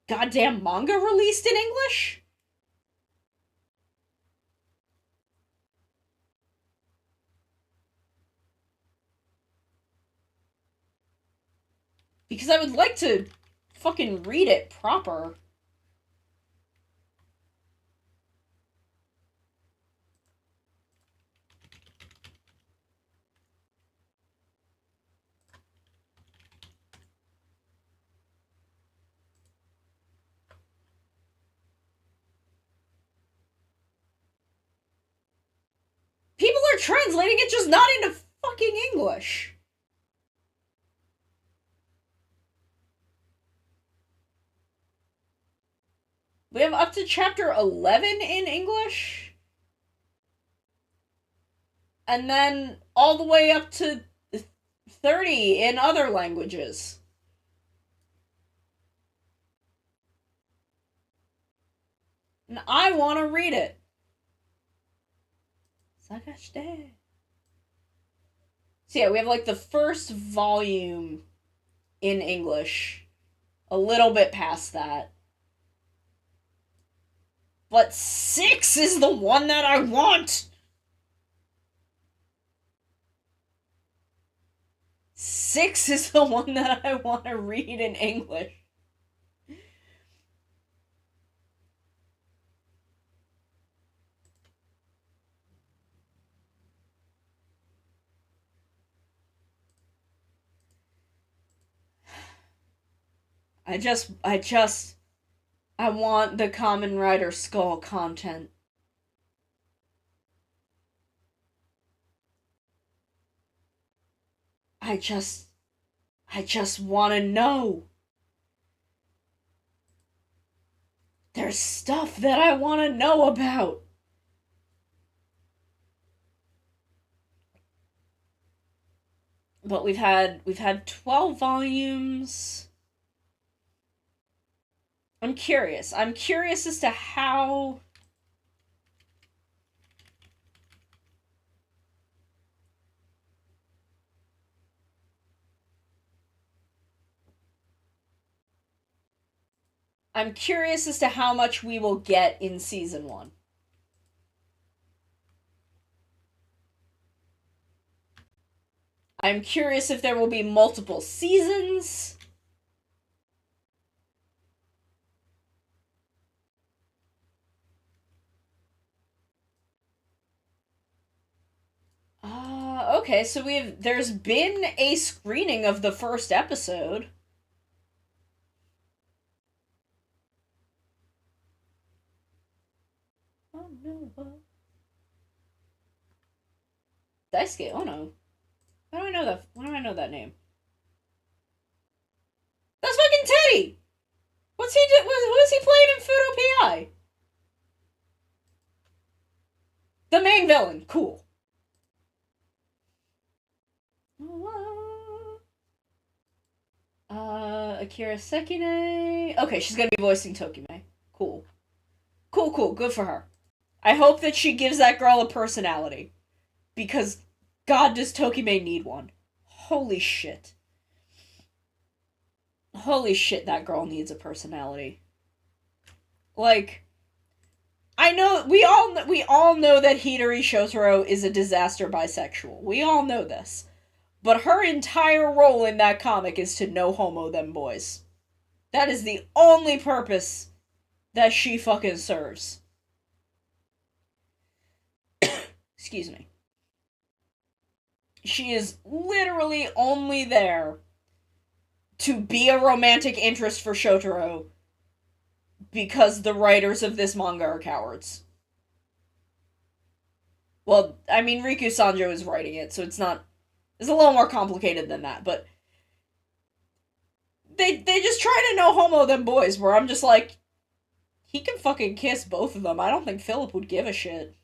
goddamn manga released in English. Because I would like to fucking read it proper. People are translating it, just not into fucking English. We have up to chapter 11 in English. And then all the way up to 30 in other languages. And I want to read it. Sagashite. So yeah, we have like the first volume in English. A little bit past that. But 6 is the one that I want! 6 is the one that I want to read in English. I want the Kamen Rider Skull content. I just want to know. There's stuff that I want to know about. But we've had 12 volumes. I'm curious as to how... I'm curious as to how much we will get in season 1. I'm curious if there will be multiple seasons. Okay, so there's been a screening of the first episode. Oh no. Daisuke Ono. How do I know that? Why do I know that name? That's fucking Teddy! What's he do? Who is he playing in Fudo PI? The main villain. Cool. Akira Sekine. Okay, she's gonna be voicing Tokime. Cool. Cool. Good for her. I hope that she gives that girl a personality. Because, God, does Tokime need one. Holy shit. Holy shit, that girl needs a personality. Like, I know, we all know that Hidari Shotaro is a disaster bisexual. We all know this. But her entire role in that comic is to no homo them boys. That is the only purpose that she fucking serves. Excuse me. She is literally only there to be a romantic interest for Shotaro because the writers of this manga are cowards. Well, I mean, Riku Sanjo is writing it, so it's a little more complicated than that, but they just try to no homo them boys, where I'm just like, he can fucking kiss both of them. I don't think Philip would give a shit.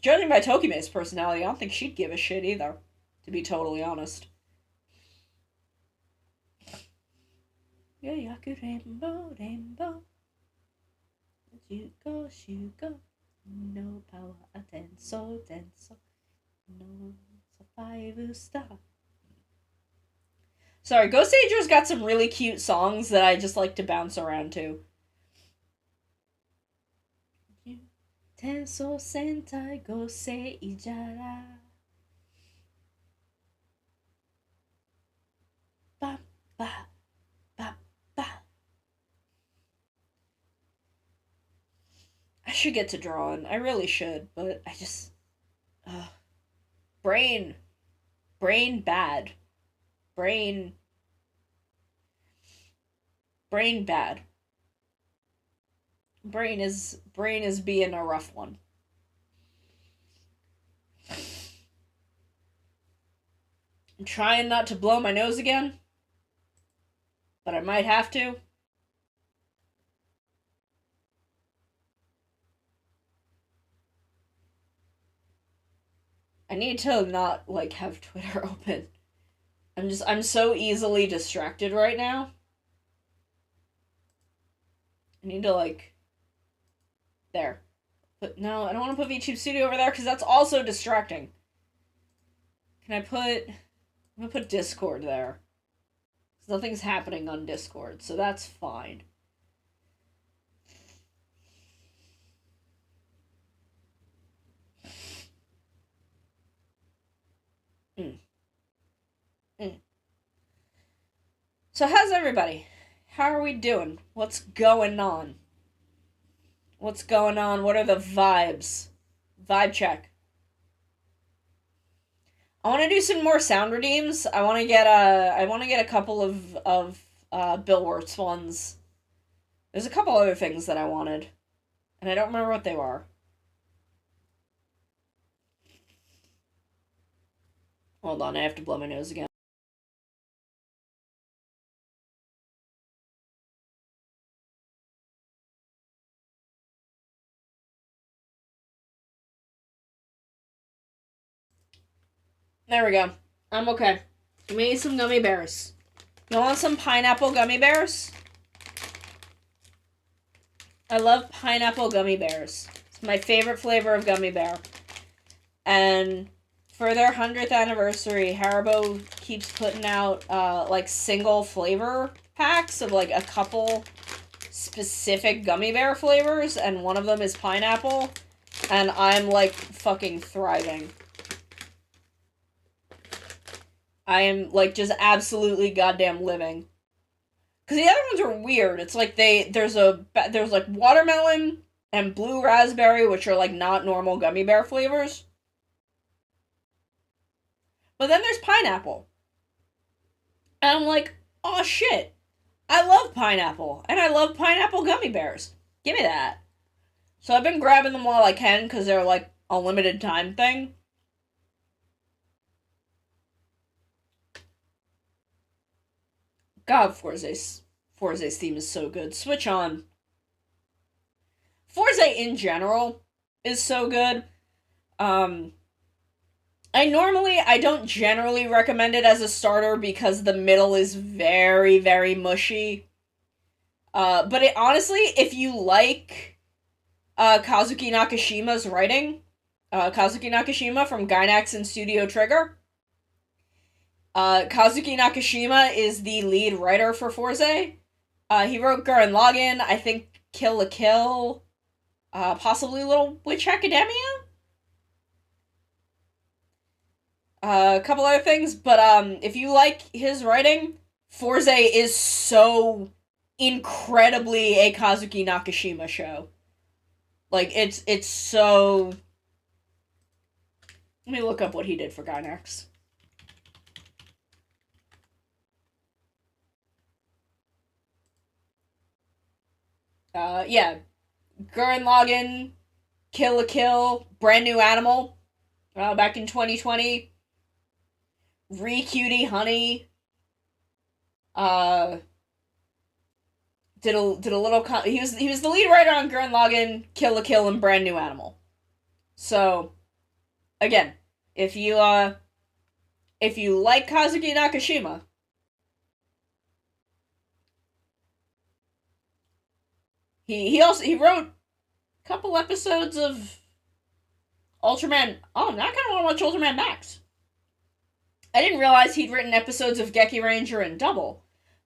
Judging by Tokime's personality, I don't think she'd give a shit either, to be totally honest. Yaku rainbow, rainbow. Shugo, shugo. No power, denso, denso. No, it's a 5-star. Sorry, Ghost Ager's got some really cute songs that I just like to bounce around to. Tenso Sentai Gosei Ijara. Ba, ba, ba, ba. I should get to drawing. I really should, but I just... Brain bad. Brain bad. Brain is being a rough one. I'm trying not to blow my nose again, but I might have to. I need to not, like, have Twitter open. I'm so easily distracted right now. I need to, like... There. But no, I don't want to put VTube Studio over there, because that's also distracting. Can I put... I'm gonna put Discord there. Nothing's happening on Discord, so that's fine. So how's everybody? How are we doing? What's going on? What's going on? What are the vibes? Vibe check. I want to do some more sound redeems. I want to get a couple of Bill Wirtz ones. There's a couple other things that I wanted, and I don't remember what they were. Hold on, I have to blow my nose again. There we go. I'm okay. Give me some gummy bears. You want some pineapple gummy bears? I love pineapple gummy bears. It's my favorite flavor of gummy bear. And for their 100th anniversary, Haribo keeps putting out, like, single flavor packs of, like, a couple specific gummy bear flavors, and one of them is pineapple, and I'm, like, fucking thriving. I am, like, just absolutely goddamn living. Because the other ones are weird. It's like there's like watermelon and blue raspberry, which are like not normal gummy bear flavors. But then there's pineapple. And I'm like, oh shit. I love pineapple. And I love pineapple gummy bears. Give me that. So I've been grabbing them while I can because they're like a limited time thing. God, Forze's theme is so good. Switch on. Forze in general is so good. I don't generally recommend it as a starter because the middle is very, very mushy. But it honestly, if you like Kazuki Nakashima's writing, Kazuki Nakashima from Gainax and Studio Trigger, Kazuki Nakashima is the lead writer for Forze. He wrote Gurren Lagann, I think Kill la Kill, possibly Little Witch Academia? A couple other things, but if you like his writing, Forze is so incredibly a Kazuki Nakashima show. Like, it's so... Let me look up what he did for Gainax. Yeah. Gurren Lagann, Kill la Kill, Brand New Animal, back in 2020. Re-Cutie Honey. Did a little. He was the lead writer on Gurren Lagann, Kill la Kill, and Brand New Animal. So, again, if you like Kazuki Nakashima, he wrote a couple episodes of Ultraman. Oh, now I kind of want to watch Ultraman Max. I didn't realize he'd written episodes of Geki Ranger and Double.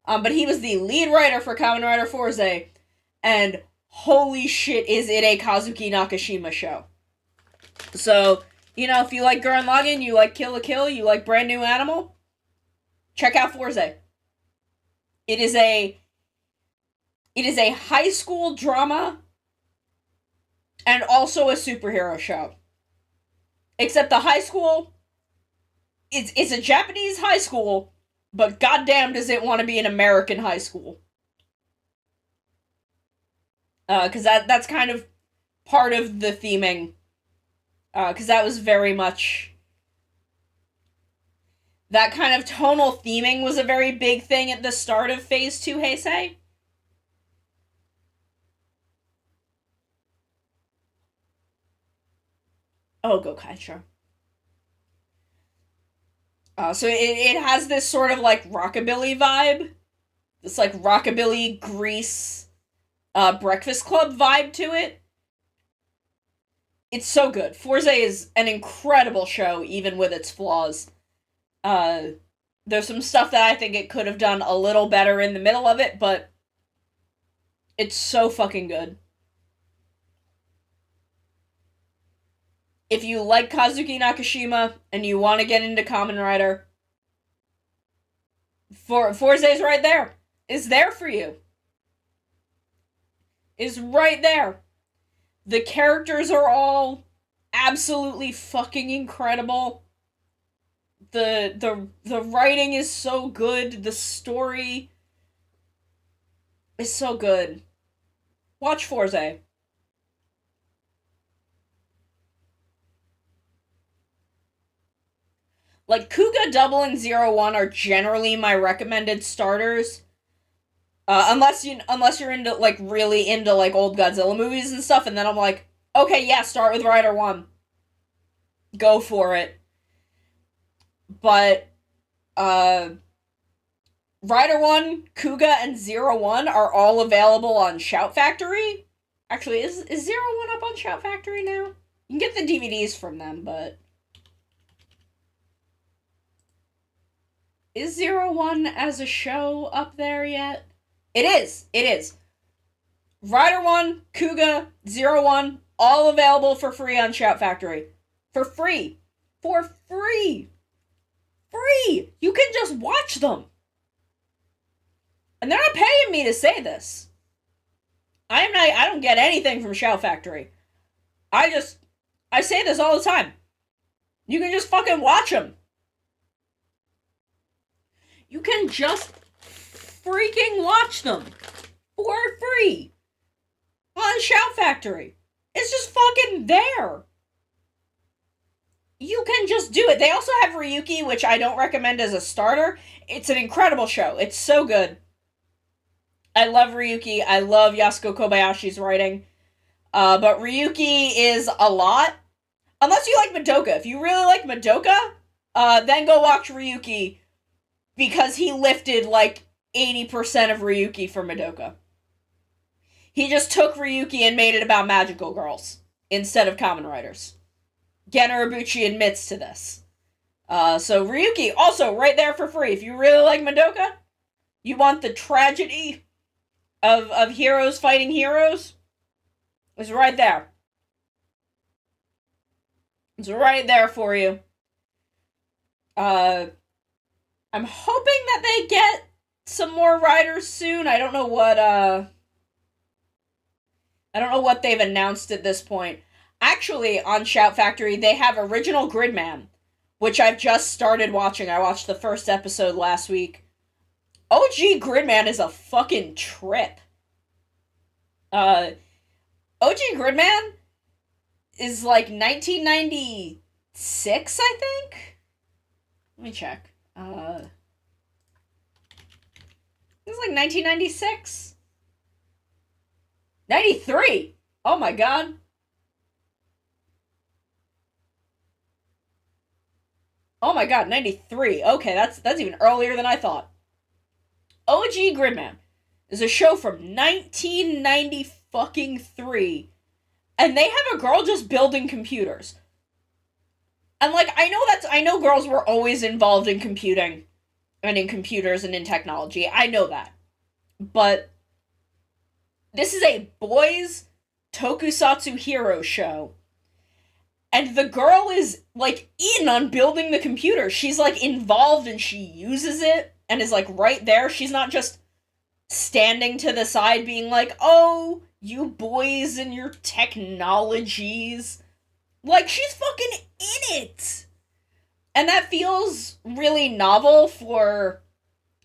But he was the lead writer for Kamen Rider Fourze, and holy shit, is it a Kazuki Nakashima show. So, if you like Gurren Lagann, you like Kill la Kill, you like Brand New Animal, check out Fourze. It is a high school drama and also a superhero show. Except the high school, it's a Japanese high school, but goddamn does it want to be an American high school. Because that's kind of part of the theming. Because that was very much... That kind of tonal theming was a very big thing at the start of Phase 2 Heisei. Oh, Gokaicho. So it has this sort of like rockabilly vibe. This like rockabilly Grease Breakfast Club vibe to it. It's so good. Fourze is an incredible show, even with its flaws. There's some stuff that I think it could have done a little better in the middle of it, but it's so fucking good. If you like Kazuki Nakashima and you want to get into Kamen Rider, Fourze's right there. It's there for you. It's right there. The characters are all absolutely fucking incredible. The writing is so good. The story is so good. Watch Fourze. Like, Kuga, Double, and 01 are generally my recommended starters. Unless you're into, like, really into, like, old Godzilla movies and stuff, and then I'm like, okay, yeah, start with Rider 1. Go for it. But, Rider 1, Kuga, and 01 are all available on Shout Factory. Actually, is 01 up on Shout Factory now? You can get the DVDs from them, but... Is 01 as a show up there yet? It is. It is. Rider 1, Kuga, 01, all available for free on Shout Factory. For free. For free. Free! You can just watch them. And they're not paying me to say this. I don't get anything from Shout Factory. I say this all the time. You can just fucking watch them. You can just freaking watch them for free on Shout Factory. It's just fucking there. You can just do it. They also have Ryuki, which I don't recommend as a starter. It's an incredible show. It's so good. I love Ryuki. I love Yasuko Kobayashi's writing. But Ryuki is a lot. Unless you like Madoka. If you really like Madoka, then go watch Ryuki. Because he lifted, like, 80% of Ryuki for Madoka. He just took Ryuki and made it about magical girls. Instead of Kamen Riders. Gen Urobuchi admits to this. So Ryuki, also right there for free. If you really like Madoka, you want the tragedy of heroes fighting heroes, it's right there. It's right there for you. I'm hoping that they get some more riders soon. I don't know what they've announced at this point. Actually, on Shout Factory, they have Original Gridman, which I've just started watching. I watched the first episode last week. OG Gridman is a fucking trip. OG Gridman is like 1996, I think? Let me check. It's like 1996? 93! Oh my god. Oh my god, 93. Okay, that's even earlier than I thought. OG Gridman is a show from 1990 fucking 3, and they have a girl just building computers. And like I know girls were always involved in computing and in computers and in technology. I know that. But this is a boys tokusatsu hero show. And the girl is like in on building the computer. She's like involved and she uses it and is like right there. She's not just standing to the side being like, "Oh, you boys and your technologies." Like, she's fucking in it. And that feels really novel for,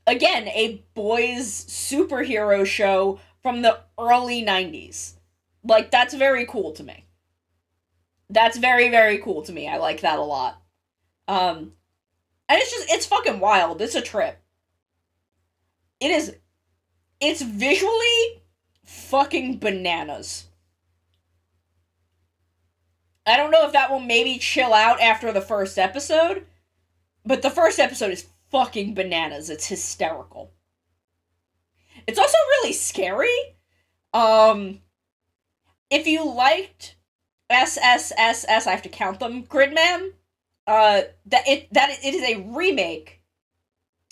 again, a boys superhero show from the early 90s. Like, that's very cool to me. That's very, very cool to me. I like that a lot. And it's fucking wild. It's a trip. It's visually fucking bananas. I don't know if that will maybe chill out after the first episode, but the first episode is fucking bananas. It's hysterical. It's also really scary. If you liked SSSS, I have to count them, Gridman, it is a remake.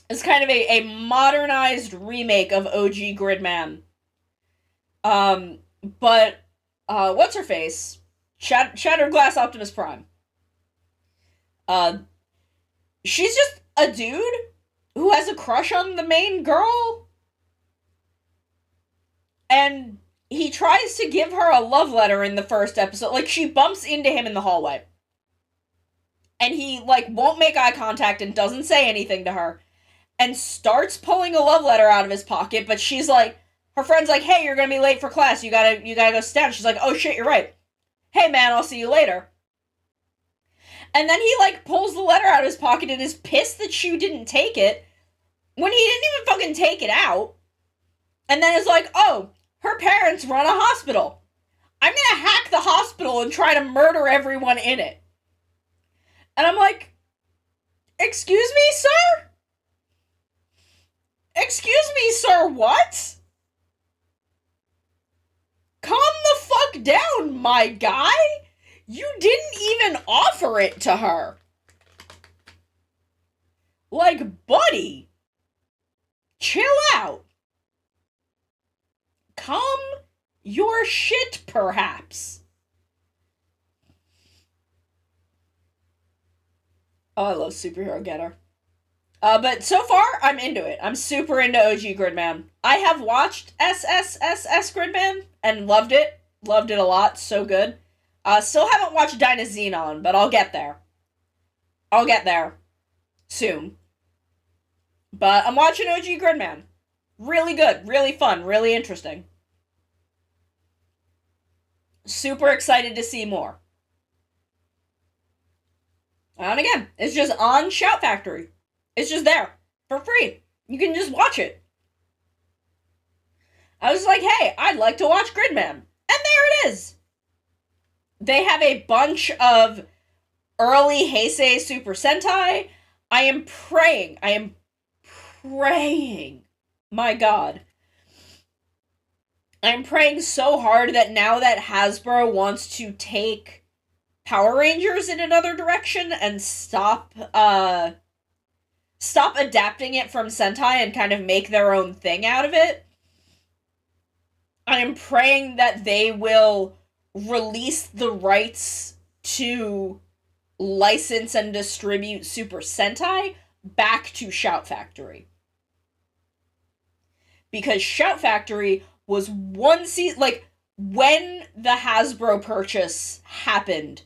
It's kind of a modernized remake of OG Gridman. But what's her face? Shattered Glass Optimus Prime. She's just a dude who has a crush on the main girl. And he tries to give her a love letter in the first episode. Like, she bumps into him in the hallway. And he, like, won't make eye contact and doesn't say anything to her. And starts pulling a love letter out of his pocket, but she's like, her friend's like, "Hey, you're gonna be late for class. You gotta go sit down." She's like, "Oh shit, you're right. Hey man, I'll see you later." And then he like pulls the letter out of his pocket and is pissed that Shu didn't take it when he didn't even fucking take it out. And then is like, "Oh, her parents run a hospital. I'm gonna hack the hospital and try to murder everyone in it." And I'm like, "Excuse me, sir? Excuse me, sir, what? Calm the fuck down, my guy. You didn't even offer it to her. Like, buddy, chill out. Calm your shit, perhaps." Oh, I love Superhero Getter. But so far, I'm into it. I'm super into OG Gridman. I have watched SSSS Gridman and loved it. Loved it a lot. So good. Still haven't watched Dynazenon, but I'll get there. I'll get there. Soon. But I'm watching OG Gridman. Really good. Really fun. Really interesting. Super excited to see more. And again, it's just on Shout Factory. It's just there for free. You can just watch it. I was like, hey, I'd like to watch Gridman. And there it is. They have a bunch of early Heisei Super Sentai. I am praying, my god. I'm praying so hard that now that Hasbro wants to take Power Rangers in another direction and stop adapting it from Sentai and kind of make their own thing out of it. I am praying that they will release the rights to license and distribute Super Sentai back to Shout Factory. Because Shout Factory was one season, like, when the Hasbro purchase happened,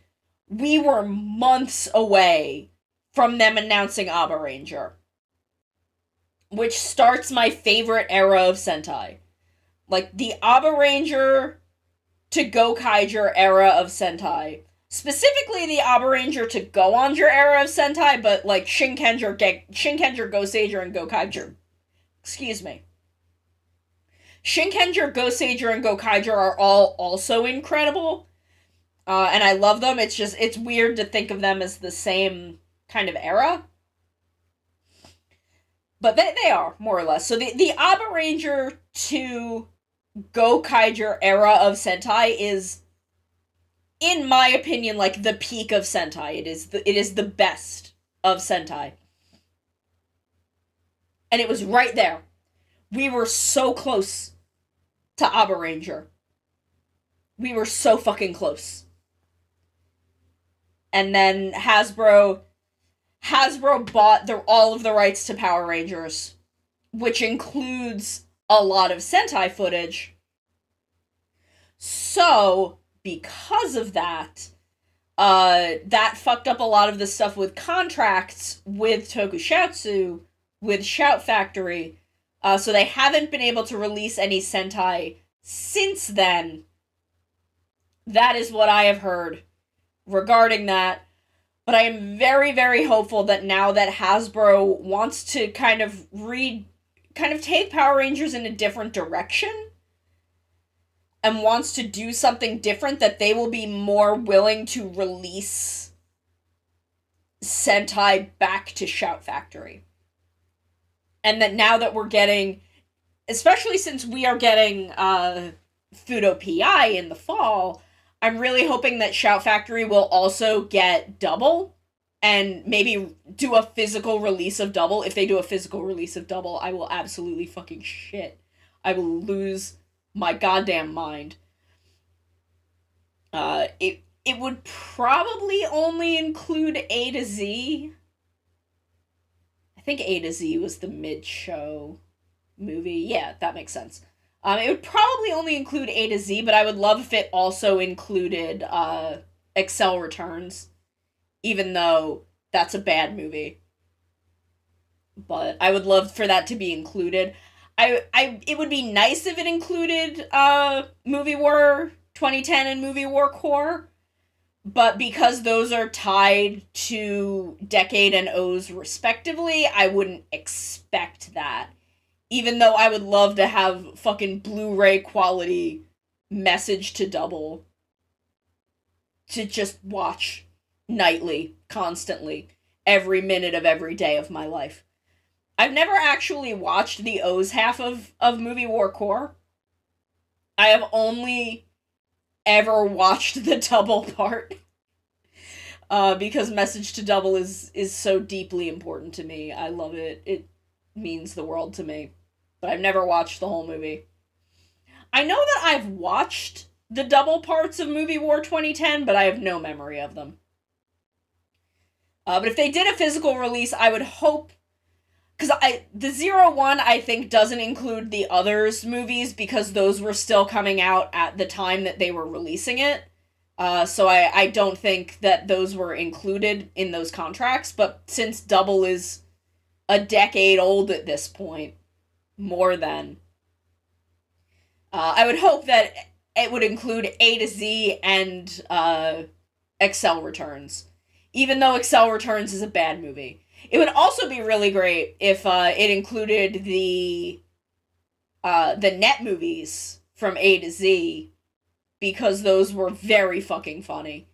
we were months away from them announcing Abaranger, which starts my favorite era of Sentai. Like, the Abaranger to Gokaiger era of Sentai. Specifically the Abaranger to Go-Onger era of Sentai, but like Shinkenger, Goseiger, and Gokaiger. Excuse me. Shinkenger, Goseiger, and Gokaiger are all also incredible. And I love them. It's weird to think of them as the same kind of era. But they are, more or less. So the Abaranger to Gokaiger era of Sentai is, in my opinion, like the peak of Sentai. It is the best of Sentai. And it was right there. We were so close to Abaranger. We were so fucking close. And then Hasbro bought all of the rights to Power Rangers, which includes a lot of Sentai footage. So, because of that, that fucked up a lot of the stuff with contracts with Tokusatsu, with Shout Factory. So they haven't been able to release any Sentai since then. That is what I have heard regarding that. But I am very, very hopeful that now that Hasbro wants to kind of take Power Rangers in a different direction and wants to do something different, that they will be more willing to release Sentai back to Shout Factory. And that now that we're getting, especially since we are getting Fudo PI in the fall, I'm really hoping that Shout Factory will also get Double and maybe do a physical release of Double. If they do a physical release of Double, I will absolutely fucking shit. I will lose my goddamn mind. It would probably only include A to Z. I think A to Z was the mid-show movie. Yeah, that makes sense. It would probably only include A to Z, but I would love if it also included Excel Returns, even though that's a bad movie. But I would love for that to be included. It would be nice if it included Movie War 2010 and Movie War Core, but because those are tied to Decade and O's respectively, I wouldn't expect that. Even though I would love to have fucking Blu-ray quality Message to Double to just watch nightly, constantly, every minute of every day of my life. I've never actually watched the O's half of Movie War Core. I have only ever watched the Double part. Because Message to Double is so deeply important to me. I love it. It means the world to me. But I've never watched the whole movie. I know that I've watched the Double parts of Movie War 2010, but I have no memory of them. But if they did a physical release, I would hope... Because the 01, I think, doesn't include the Others movies, because those were still coming out at the time that they were releasing it. So I don't think that those were included in those contracts, but since Double is a decade old at this point, more than, I would hope that it would include A to Z and Excel Returns, even though Excel Returns is a bad movie. It would also be really great if it included the net movies from A to Z, because those were very fucking funny.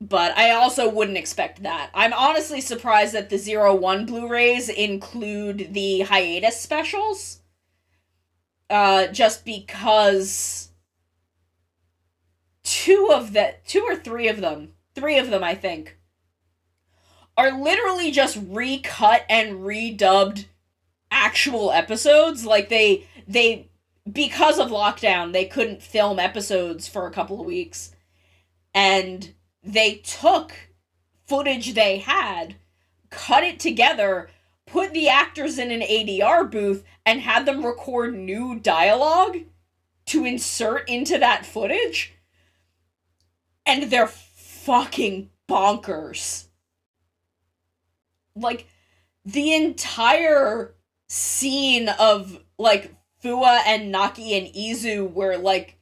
But I also wouldn't expect that. I'm honestly surprised that the 01 Blu-rays include the hiatus specials. Just because three of them, I think, are literally just recut and redubbed actual episodes. Like, they because of lockdown, they couldn't film episodes for a couple of weeks. And they took footage they had, cut it together, put the actors in an ADR booth, and had them record new dialogue to insert into that footage, and they're fucking bonkers. Like, the entire scene of, like, Fua and Naki and Izu, where, like,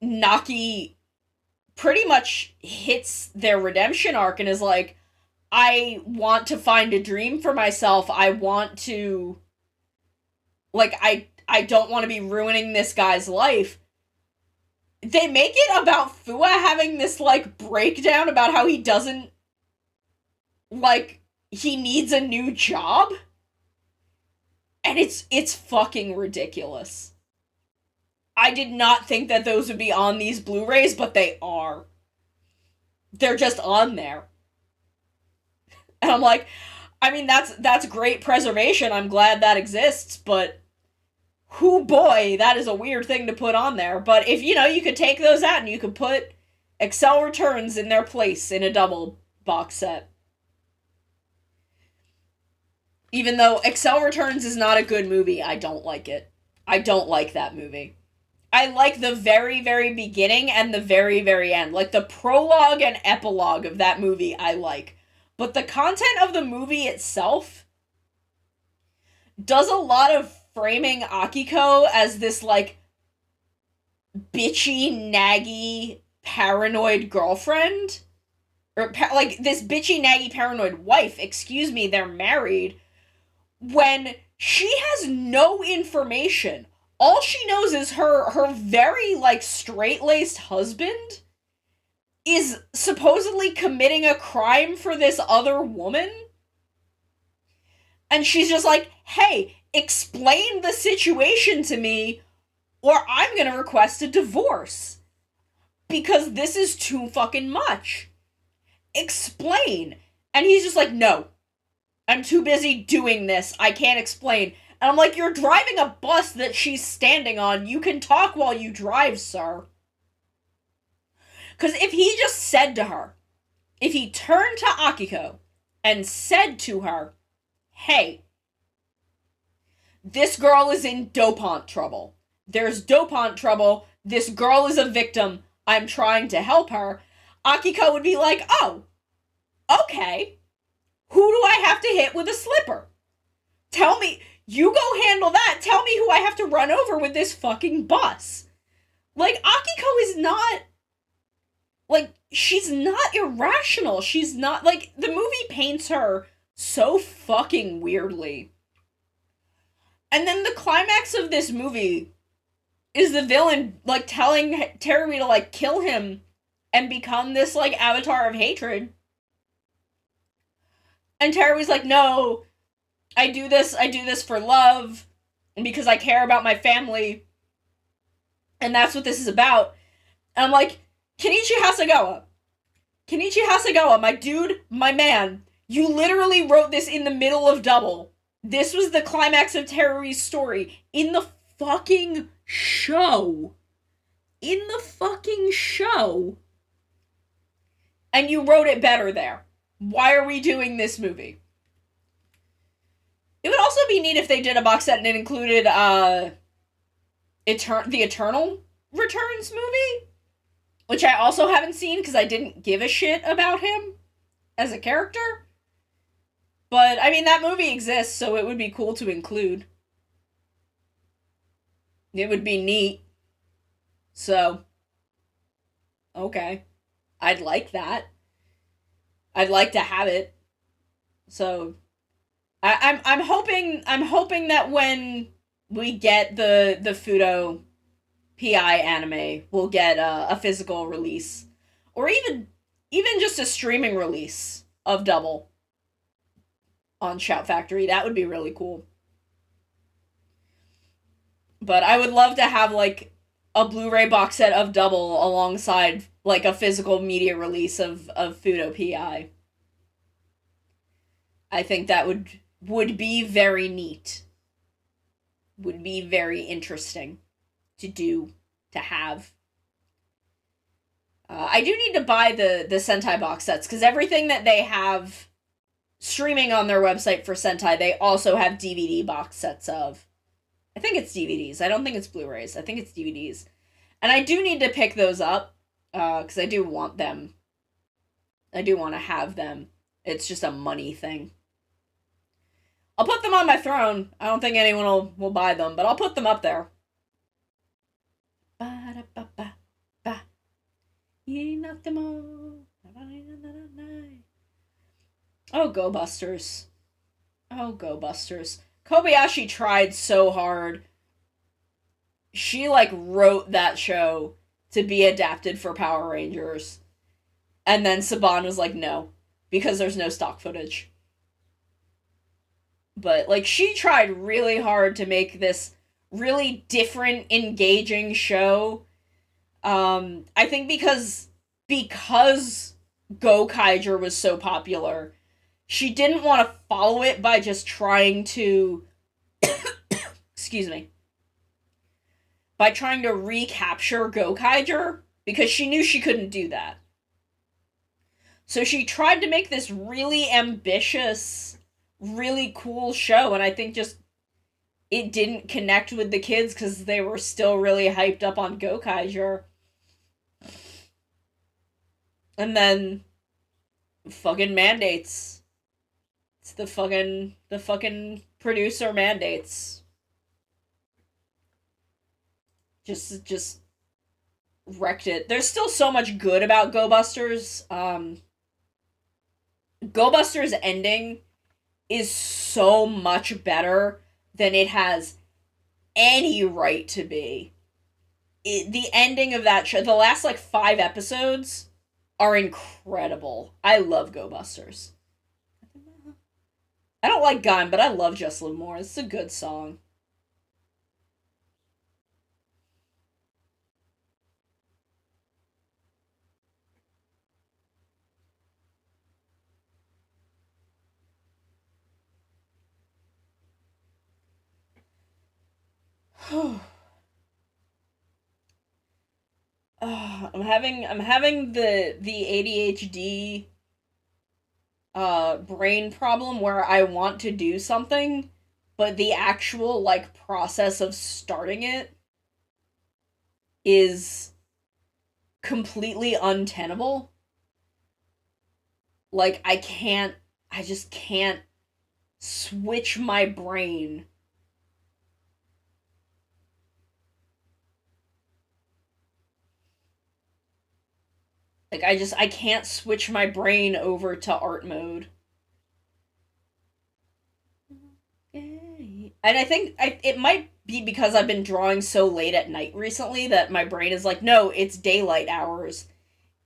Naki pretty much hits their redemption arc and is like, I want to find a dream for myself. I want to, like, I don't want to be ruining this guy's life. They make it about Fua having this, like, breakdown about how he doesn't, like, he needs a new job. And it's fucking ridiculous. I did not think that those would be on these Blu-rays, but they are. They're just on there. And I'm like, I mean, that's great preservation. I'm glad that exists, but whoo boy, that is a weird thing to put on there. But if, you know, you could take those out and you could put Excel Returns in their place in a double box set. Even though Excel Returns is not a good movie, I don't like it. I don't like that movie. I like the very, very beginning and the very, very end. Like, the prologue and epilogue of that movie, I like. But the content of the movie itself does a lot of framing Akiko as this, like, bitchy, naggy, paranoid girlfriend. Or, like, this bitchy, naggy, paranoid wife. Excuse me, they're married. When she has no information. All she knows is her very, like, straight-laced husband is supposedly committing a crime for this other woman. And she's just like, hey, explain the situation to me, or I'm gonna request a divorce. Because this is too fucking much. Explain. And he's just like, no. I'm too busy doing this. I can't explain. And I'm like, you're driving a bus that she's standing on. You can talk while you drive, sir. Because if he just said to her, if he turned to Akiko and said to her, hey, this girl is in dopant trouble. There's dopant trouble. This girl is a victim. I'm trying to help her. Akiko would be like, oh, okay. Who do I have to hit with a slipper? Tell me, you go handle that. Tell me who I have to run over with this fucking bus. Like, Akiko is not, like, she's not irrational. She's not, like, the movie paints her so fucking weirdly. And then the climax of this movie is the villain, like, telling Terumi to, like, kill him and become this, like, avatar of hatred. And Terumi's like, no, I do this for love, and because I care about my family, and that's what this is about. And I'm like, Kenichi Hasegawa, my dude, my man, you literally wrote this in the middle of Double. This was the climax of Terumi's story in the fucking show. In the fucking show. And you wrote it better there. Why are we doing this movie? It would also be neat if they did a box set and it included the Eternal Returns movie, which I also haven't seen because I didn't give a shit about him as a character. But, I mean, that movie exists, so it would be cool to include. It would be neat. So, okay. I'd like that. I'd like to have it. So, I'm hoping that when we get the Fudo PI anime, we'll get a physical release, or even just a streaming release of Double on Shout Factory. That would be really cool. But I would love to have, like, a Blu-ray box set of Double alongside, like, a physical media release of Fudo PI. I think that would be very neat. Would be very interesting to have. I do need to buy the Sentai box sets, because everything that they have streaming on their website for Sentai, they also have DVD box sets of. I think it's DVDs. I don't think it's Blu-rays. I think it's DVDs. And I do need to pick those up, because I do want them. I do want to have them. It's just a money thing. I'll put them on my throne. I don't think anyone will buy them, but I'll put them up there. Ba-da-ba-ba-ba. Oh, Go Busters. Oh, Go Busters. Kobayashi tried so hard. She, like, wrote that show to be adapted for Power Rangers. And then Saban was like, no, because there's no stock footage. But, like, she tried really hard to make this really different, engaging show. I think because Gokaiger was so popular, she didn't want to follow it by just trying to excuse me, by trying to recapture Gokaiger, because she knew she couldn't do that. So she tried to make this really ambitious, really cool show, and I think just it didn't connect with the kids because they were still really hyped up on Gokaiger. And then fucking mandates. It's the fucking producer mandates. Just wrecked it. There's still so much good about Go Busters. Go Busters ending is so much better than it has any right to be. The ending of that show, the last like 5 episodes, are incredible. I love Go Busters. I don't like Gun, but I love Just Live More. It's a good song. I'm having the ADHD brain problem where I want to do something, but the actual like process of starting it is completely untenable. Like I just can't switch my brain. Like I can't switch my brain over to art mode. And I think it might be because I've been drawing so late at night recently that my brain is like, no, it's daylight hours.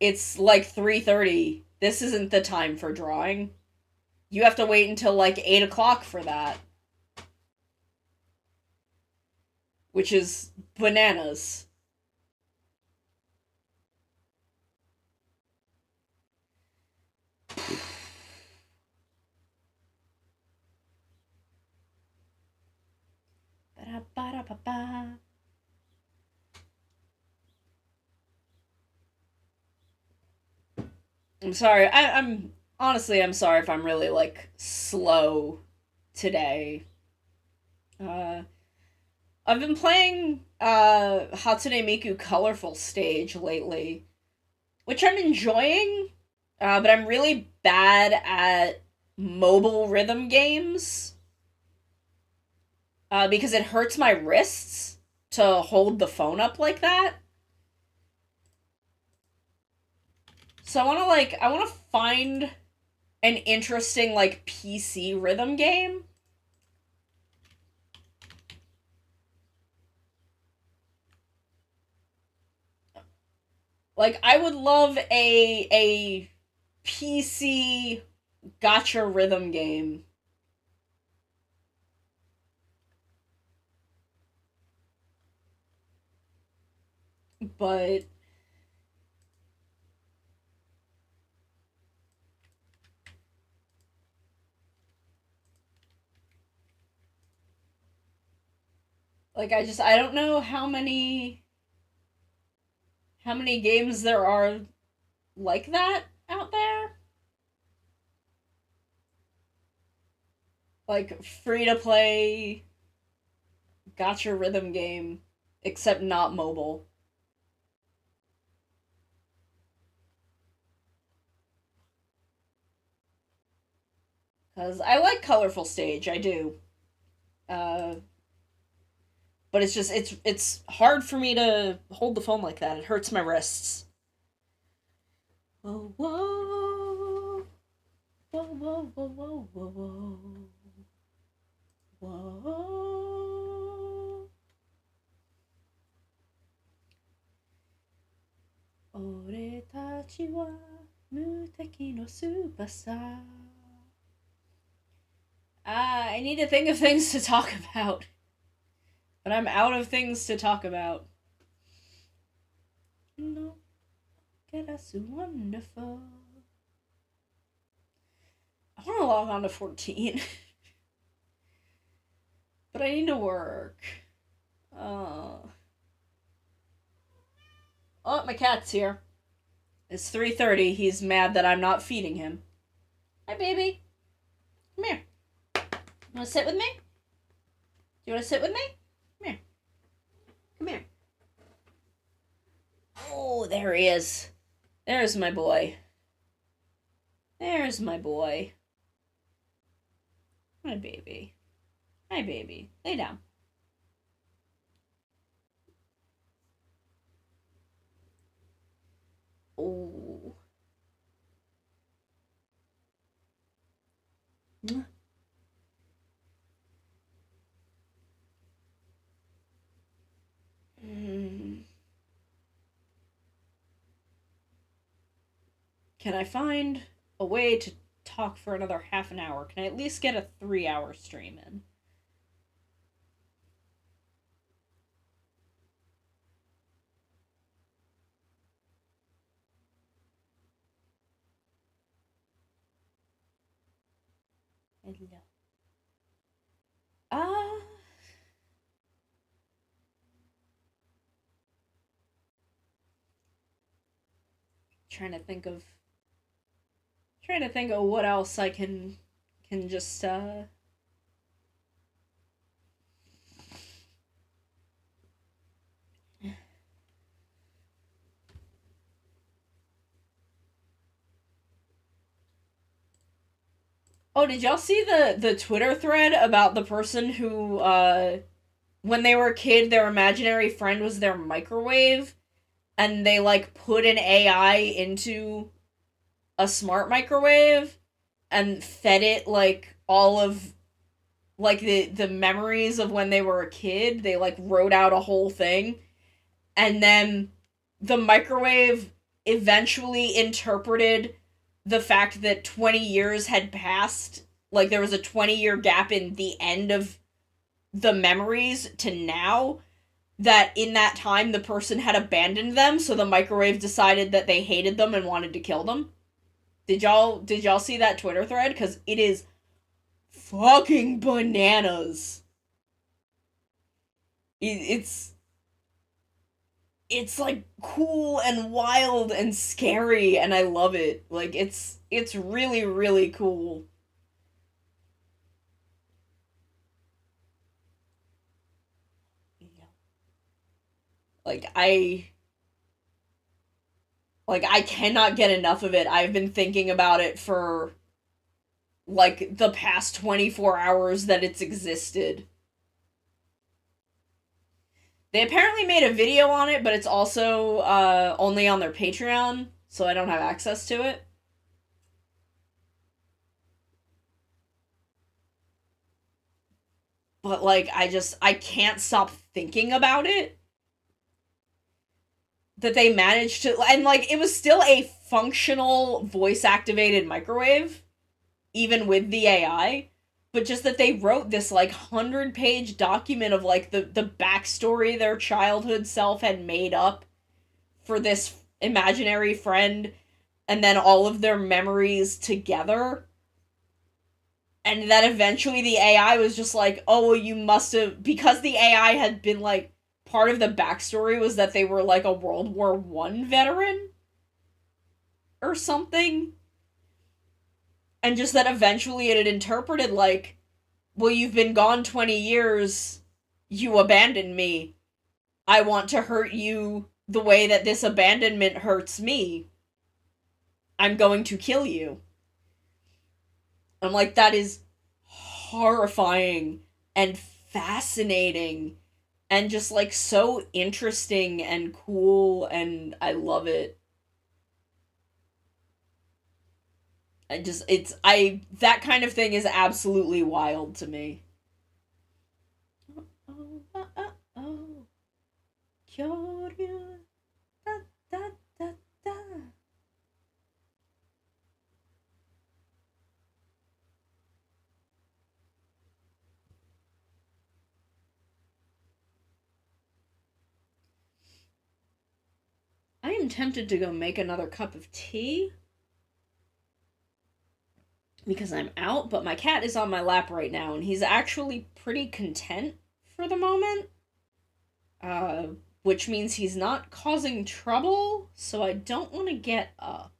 It's like 3:30. This isn't the time for drawing. You have to wait until like 8 o'clock for that. Which is bananas. Ba-da-ba-da-ba-ba. I'm sorry. I'm honestly, I'm sorry if I'm really like slow today. Uh, I've been playing Hatsune Miku Colorful Stage lately, which I'm enjoying. But I'm really bad at mobile rhythm games. Because it hurts my wrists to hold the phone up like that. So I want to find an interesting like PC rhythm game. Like I would love a PC gotcha rhythm game. But like I don't know how many games there are like that out there. Like free to play gotcha rhythm game, except not mobile. Because I like colorful stage, I do. Uh, but it's just, it's hard for me to hold the phone like that. It hurts my wrists. Whoa, whoa. Whoa, whoa, whoa, whoa, whoa, whoa. Whoa. 俺たちは無敵のスーパースター I need to think of things to talk about. But I'm out of things to talk about. No, get us wonderful. I want to log on to 14. But I need to work. Oh, my cat's here. It's 3:30. He's mad that I'm not feeding him. Hi, baby. Come here. You want to sit with me? Do you want to sit with me? Come here. Come here. Oh, there he is. There's my boy. There's my boy. My baby. Hi, baby. Lay down. Oh. Can I find a way to talk for another half an hour? Can I at least get a 3-hour stream in? Hello. Trying to think of what else I can just Oh, did y'all see the Twitter thread about the person who when they were a kid their imaginary friend was their microwave and they like put an AI into a smart microwave and fed it like all of like the memories of when they were a kid. They like wrote out a whole thing and then the microwave eventually interpreted the fact that 20 years had passed, like there was a 20-year gap in the end of the memories to now, that in that time the person had abandoned them, so the microwave decided that they hated them and wanted to kill them. Did y'all see that Twitter thread? Because it is fucking bananas. It's like cool and wild and scary and I love it. Like it's really really cool. Like I cannot get enough of it. I've been thinking about it for like the past 24 hours that it's existed. They apparently made a video on it, but it's also only on their Patreon, so I don't have access to it. But like I can't stop thinking about it. That they managed to, and like it was still a functional voice activated microwave even with the AI, but just that they wrote this like 100-page document of like the backstory their childhood self had made up for this imaginary friend and then all of their memories together. And then eventually the AI was just like, oh, well, you must have, because the AI had been like, part of the backstory was that they were like a World War I veteran or something. And just that eventually it had interpreted like, well, you've been gone 20 years, You abandoned me. I want to hurt you the way that this abandonment hurts me. I'm going to kill you. I'm like, that is horrifying and fascinating and just like so interesting and cool, and I love it. That kind of thing is absolutely wild to me. Oh, oh, oh, oh. Kyoryu. Da, da, da, da. I am tempted to go make another cup of tea because I'm out, but my cat is on my lap right now and he's actually pretty content for the moment. Uh, which means he's not causing trouble, so I don't want to get up.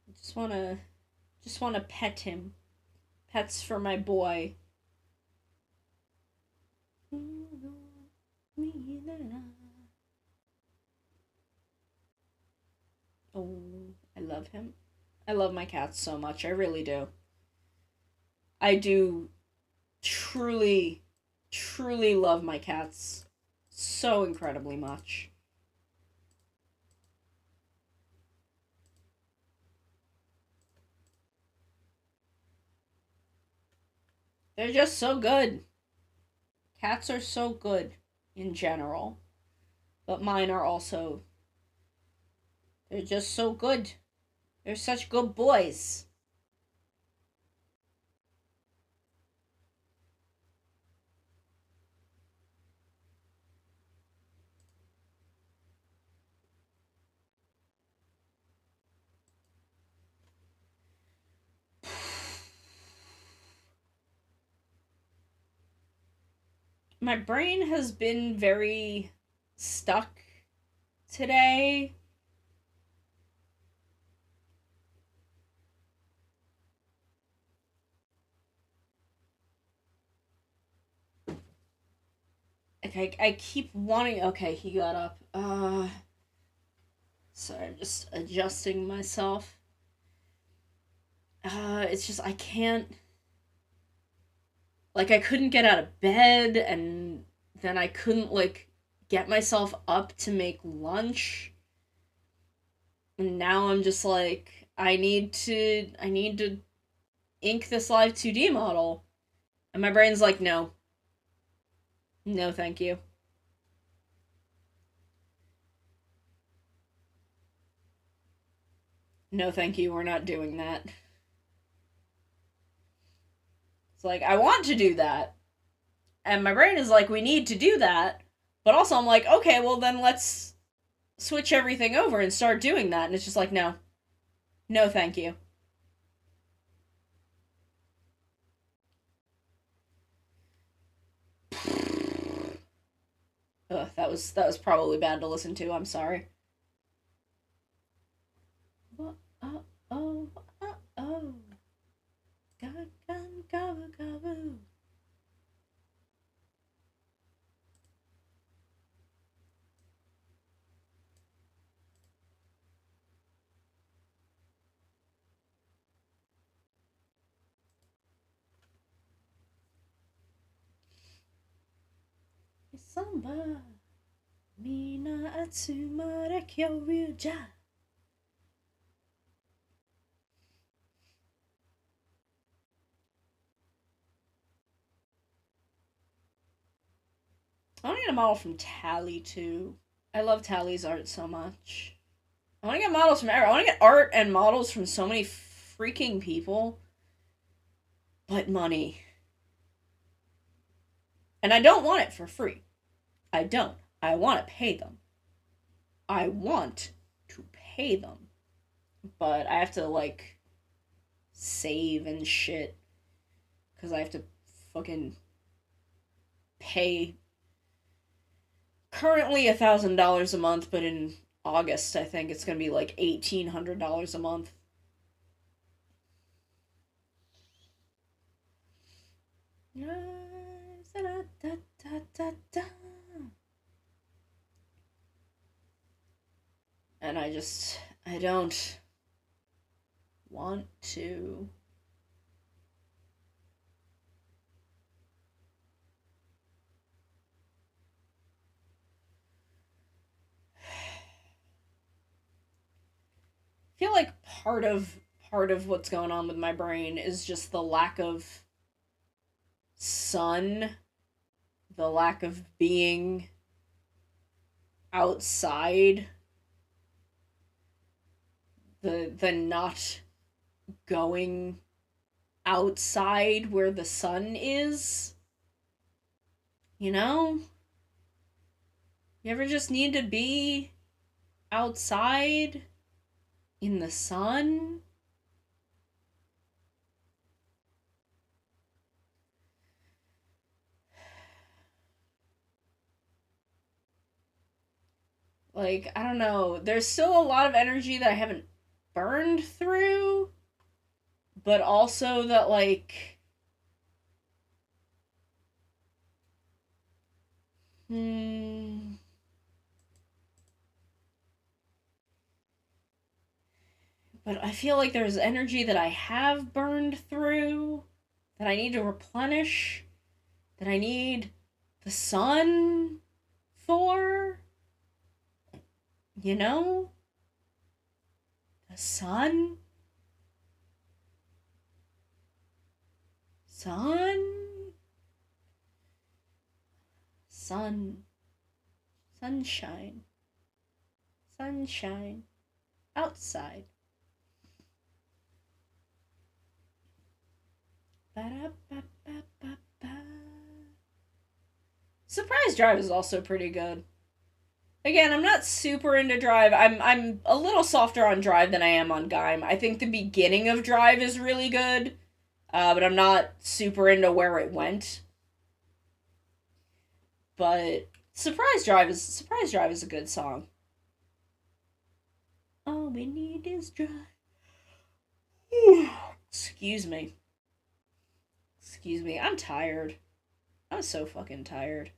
Just want to pet him. Pets for my boy. Oh, I love him. I love my cats so much. I really do. I do truly, truly love my cats so incredibly much. They're just so good. Cats are so good in general, but mine are also. They're just so good. They're such good boys. My brain has been very stuck today. Like, I keep wanting. Okay, he got up. Sorry, I'm just adjusting myself. It's just, I can't. Like, I couldn't get out of bed, and then I couldn't, like, get myself up to make lunch. And now I'm just like, I need to ink this live 2D model. And my brain's like, no. No, thank you. No, thank you, we're not doing that. It's like, I want to do that. And my brain is like, we need to do that. But also, I'm like, okay, well, then let's switch everything over and start doing that. And it's just like, no. No, thank you. Ugh, that was probably bad to listen to. I'm sorry. Oh, oh, oh, oh. Ga, ga, ga, ga, ga. Samba. Mina atsumare kyoryu ja. I want to get a model from Tally too. I love Tally's art so much. I want to get models from everywhere. I want to get art and models from so many freaking people. But money. And I don't want it for free. I don't. I want to pay them. I want to pay them. But I have to, like, save and shit. Because I have to fucking pay currently $1,000 a month, but in August I think it's gonna be like $1,800 a month. and I don't want to. I feel like part of what's going on with my brain is just the lack of sun, the lack of being outside, the not going outside where the sun is. You know? You ever just need to be outside in the sun? Like, I don't know. There's still a lot of energy that I haven't burned through, but also that, like, hmm. But I feel like there's energy that I have burned through that I need to replenish, that I need the sun for. You know? The sun? Sun? Sun. Sunshine. Sunshine. Outside. Ba-da-ba-ba-ba-ba. Surprise Drive is also pretty good. Again, I'm not super into Drive. I'm a little softer on Drive than I am on Gaim. I think the beginning of Drive is really good, but I'm not super into where it went. But Surprise Drive is a good song. All we need is Drive. Excuse me. Excuse me. I'm tired. I'm so fucking tired.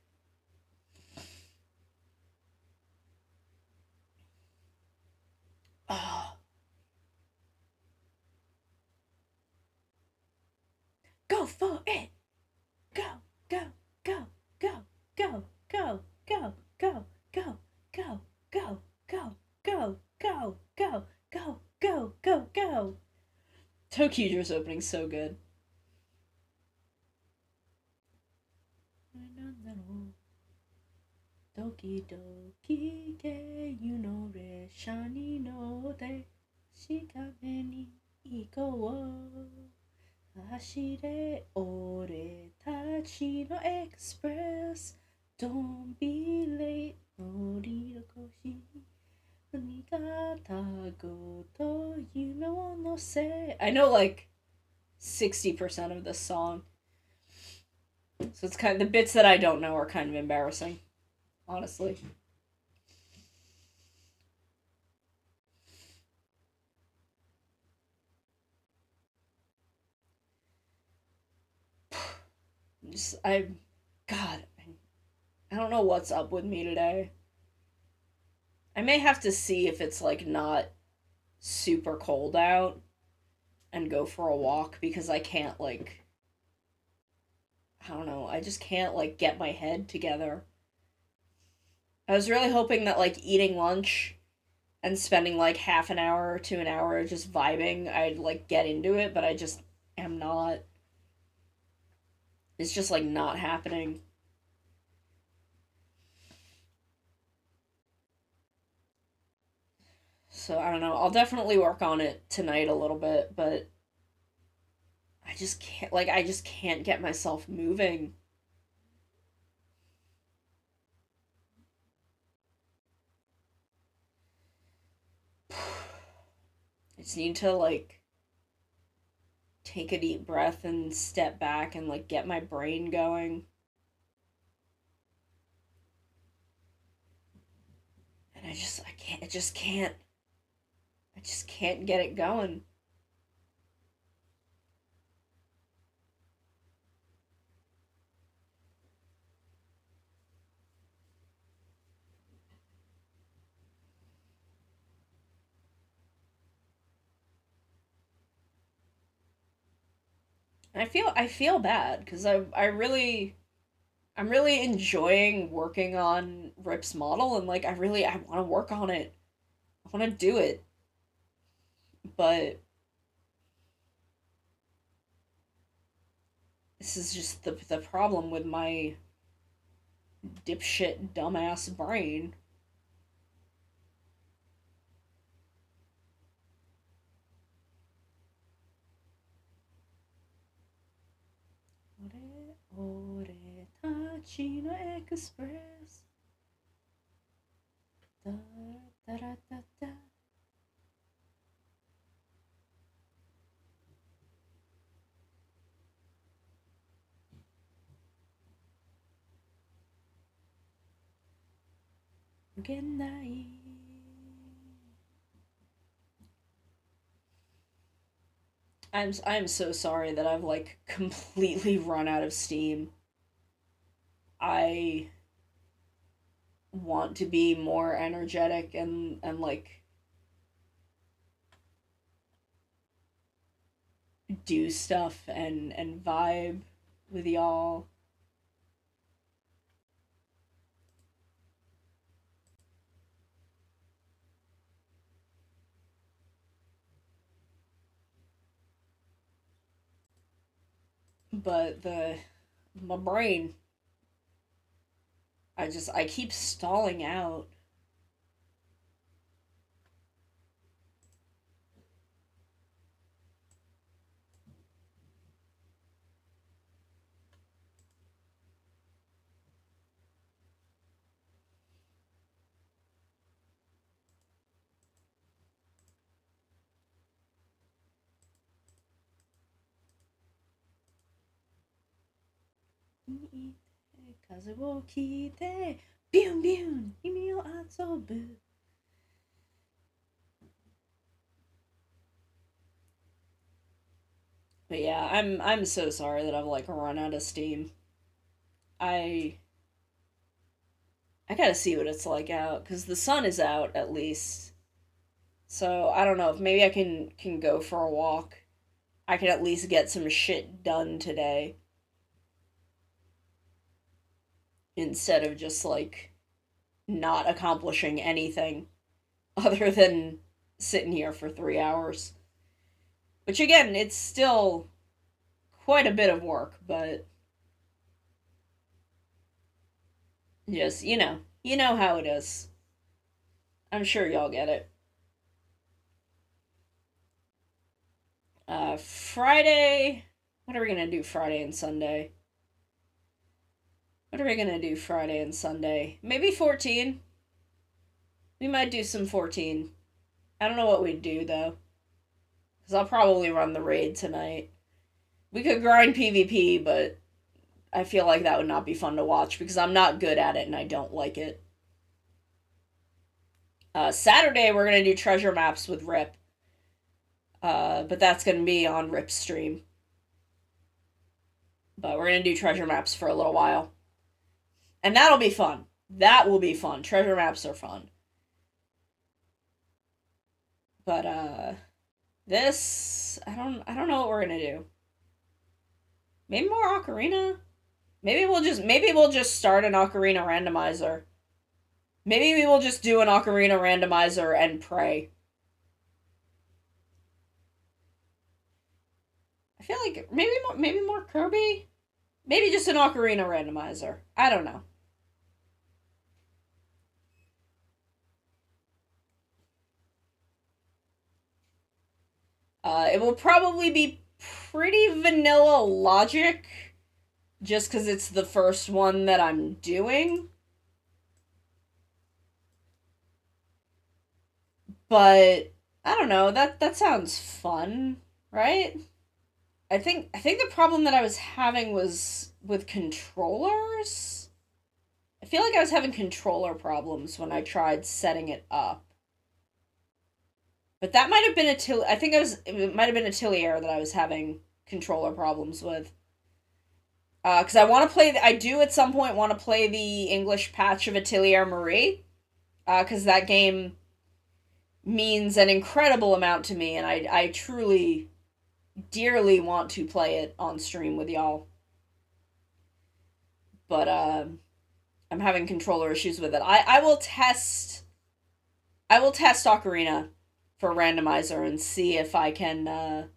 Oh. Go for it. Go, go, go, go, go, go, go, go, go, go, go, go, go, go, go, go, go, go, go. Tokyudra's opening's so good. Doki doki ge yunore shani no de shikame ni ikou. 走れ俺たちのエクスプレス Don't be late 乗り残し何方ごと夢を乗せ I know like 60% of this song, so it's kind of the bits that I don't know are kind of embarrassing, honestly. God, I don't know what's up with me today. I may have to see if it's like not super cold out and go for a walk because I can't like I don't know, I just can't like get my head together. I was really hoping that like eating lunch and spending like half an hour to an hour just vibing, I'd like get into it, but I just am not. It's just like not happening. So I don't know. I'll definitely work on it tonight a little bit, but I just can't get myself moving. I just need to like take a deep breath and step back and like get my brain going. And I just can't get it going. I feel bad because I'm really enjoying working on Rip's model, and like I want to work on it. I want to do it, but this is just the problem with my dipshit dumbass brain. Ore tachi no express. Da, da, da, da, da. Genai. I'm so sorry that I've like completely run out of steam. I want to be more energetic and like do stuff and vibe with y'all. But the my brain, I keep stalling out. Kaze wo kite biun biun himi o atsobu. But yeah, I'm so sorry that I've like run out of steam. I I gotta see what it's like out because the sun is out at least. So I don't know if maybe I can go for a walk. I can at least get some shit done today instead of just like not accomplishing anything other than sitting here for 3 hours. Which again, it's still quite a bit of work, but just you know how it is. I'm sure y'all get it. Friday. What are we gonna do Friday and Sunday? What are we gonna do Friday and Sunday? Maybe 14. We might do some 14. I don't know what we'd do though. Because I'll probably run the raid tonight. We could grind PvP, but I feel like that would not be fun to watch because I'm not good at it and I don't like it. Saturday, we're going to do treasure maps with Rip. But that's going to be on Rip's stream. But we're going to do treasure maps for a little while. And that'll be fun. That will be fun. Treasure maps are fun. But, this, I don't know what we're going to do. Maybe more Ocarina? Maybe we'll just start an Ocarina randomizer. Maybe we will just do an Ocarina randomizer and pray. I feel like maybe more Kirby? Maybe just an Ocarina randomizer. I don't know. It will probably be pretty vanilla logic just because it's the first one that I'm doing. But I don't know, that sounds fun, right? I think the problem that I was having was with controllers. I feel like I was having controller problems when I tried setting it up. But that might have been I think it might have been Atelier that I was having controller problems with. Because I want to play, I do at some point want to play the English patch of Atelier Marie. Because that game means an incredible amount to me, and I truly dearly want to play it on stream with y'all. But I'm having controller issues with it. I will test Ocarina for randomizer and see if I can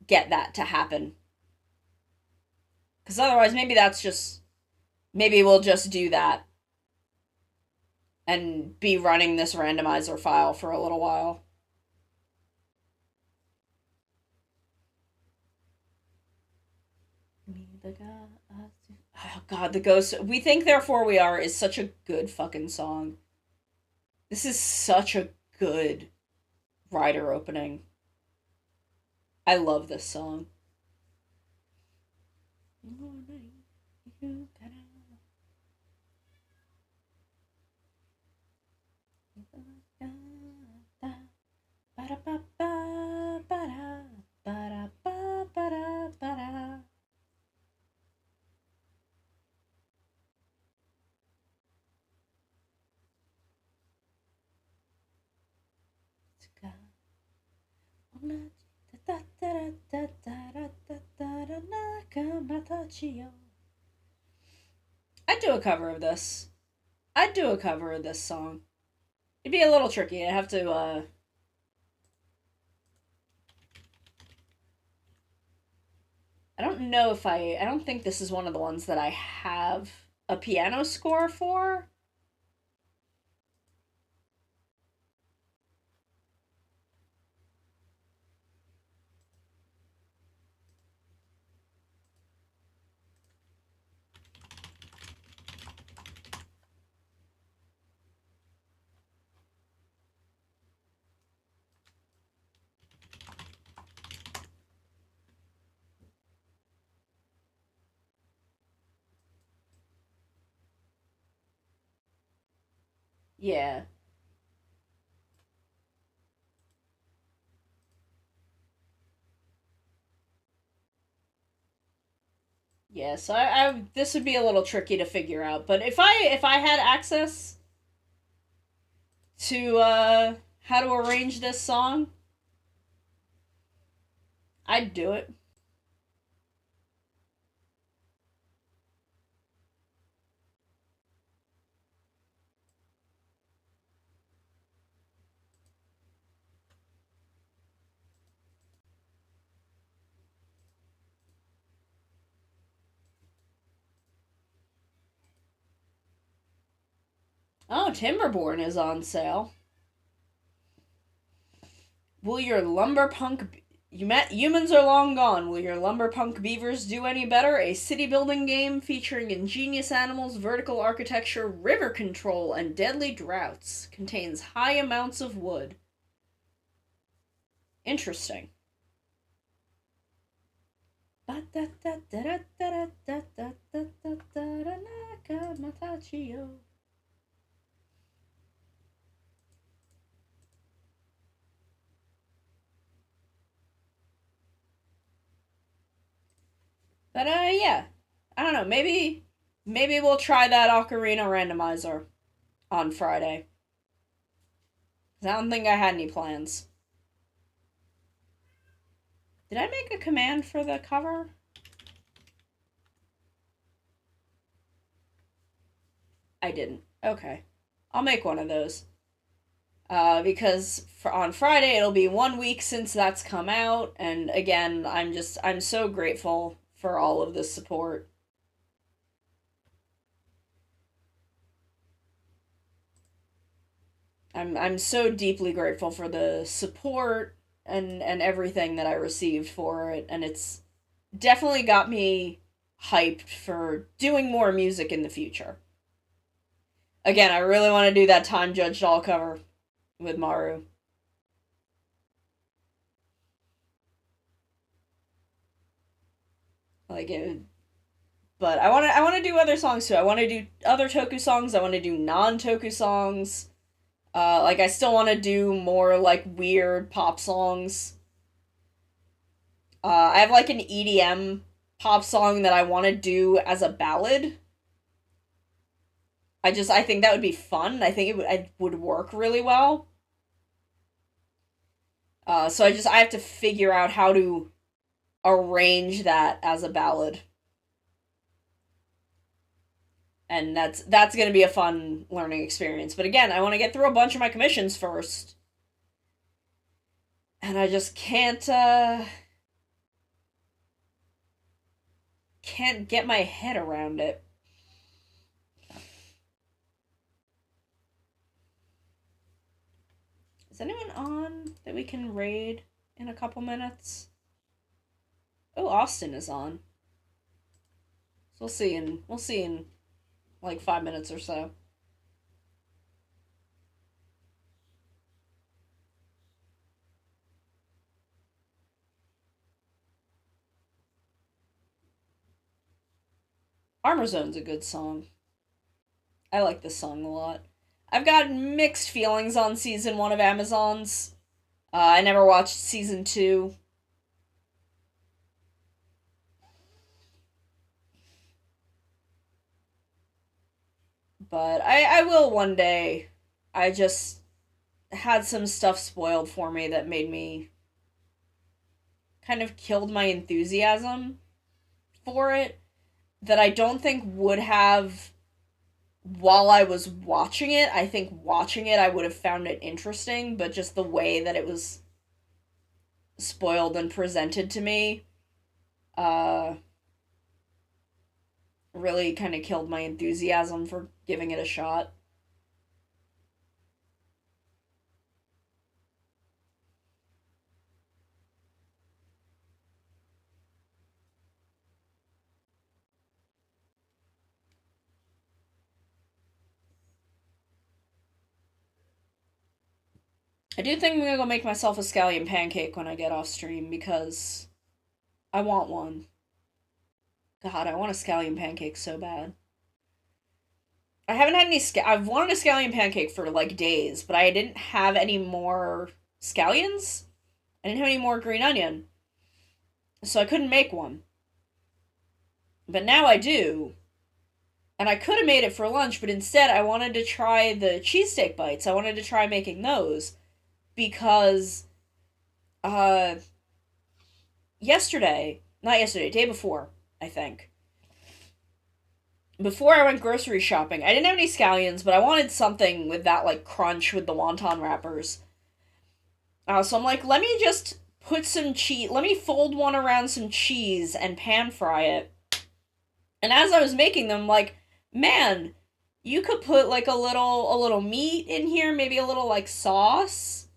get that to happen. Because otherwise, maybe we'll just do that and be running this randomizer file for a little while. Oh god, the Ghost. We Think Therefore We Are is such a good fucking song. This is such a good Rider opening. I love this song. I'd do a cover of this. I'd do a cover of this song. It'd be a little tricky. I'd have to, I don't know if I don't think this is one of the ones that I have a piano score for. Yeah. Yeah, so this would be a little tricky to figure out, but if I had access to how to arrange this song, I'd do it. Oh, Timberborn is on sale. Will your lumberpunk humans are long gone. Will your lumberpunk beavers do any better? A city building game featuring ingenious animals, vertical architecture, river control, and deadly droughts. Contains high amounts of wood. Interesting. But yeah, I don't know. Maybe we'll try that Ocarina randomizer on Friday. I don't think I had any plans. Did I make a command for the cover? I didn't. Okay, I'll make one of those. Because on Friday it'll be 1 week since that's come out, and again, I'm so grateful for all of the support. I'm so deeply grateful for the support and everything that I received for it, and it's definitely got me hyped for doing more music in the future. Again, I really want to do that Time Judge Doll cover with Maru. Like it, but I want to do other songs too. I want to do other Toku songs. I want to do non-Toku songs. Like I still want to do more like weird pop songs. I have like an EDM pop song that I want to do as a ballad. I think that would be fun. I think it would work really well. So I have to figure out how to arrange that as a ballad. And that's going to be a fun learning experience. But again, I want to get through a bunch of my commissions first. And I just can't get my head around it. Is anyone on that we can raid in a couple minutes? Oh, Austin is on. So we'll see in like 5 minutes or so. Armor Zone's a good song. I like this song a lot. I've got mixed feelings on season 1 of Amazons. I never watched season 2. But I will one day. I just had some stuff spoiled for me that made me kind of killed my enthusiasm for it that I don't think would have while I was watching it. I think watching it I would have found it interesting, but just the way that it was spoiled and presented to me uh really kind of killed my enthusiasm for giving it a shot. I do think I'm gonna go make myself a scallion pancake when I get off stream because I want one. God, I want a scallion pancake so bad. I haven't had any. I've wanted a scallion pancake for like days, but I didn't have any more scallions. I didn't have any more green onion, so I couldn't make one. But now I do, and I could have made it for lunch, but instead I wanted to try the cheesesteak bites. I wanted to try making those because, uh, not yesterday, day before, I think. Before I went grocery shopping, I didn't have any scallions, but I wanted something with that like crunch with the wonton wrappers. So I'm like, let me just put some cheese. Let me fold one around some cheese and pan fry it. And as I was making them, like, man, you could put like a little meat in here, maybe a little like sauce,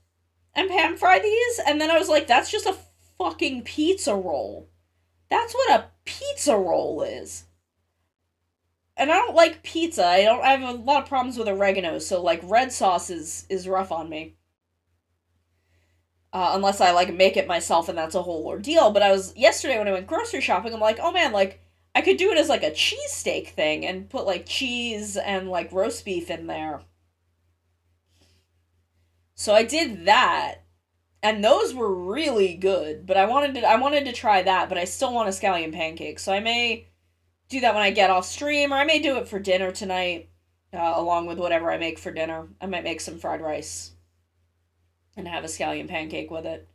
and pan fry these. And then I was like, that's just a fucking pizza roll. That's what a pizza roll is. And I don't like pizza. I have a lot of problems with oregano, so like red sauce is rough on me. Unless I like make it myself and that's a whole ordeal. But I was yesterday when I went grocery shopping, I'm like, oh man, like I could do it as like a cheesesteak thing and put like cheese and like roast beef in there. So I did that, and those were really good. But I wanted to try that, but I still want a scallion pancake. So I may do that when I get off stream, or I may do it for dinner tonight, along with whatever I make for dinner. I might make some fried rice and have a scallion pancake with it.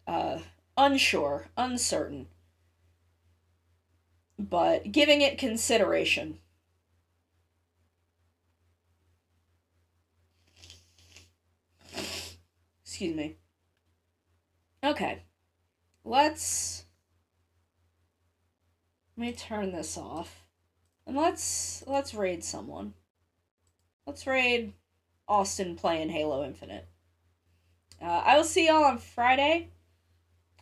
Uh, Unsure, uncertain, but giving it consideration. Excuse me. Okay, let me turn this off, and let's raid someone. Let's raid Austin playing Halo Infinite. I will see y'all on Friday.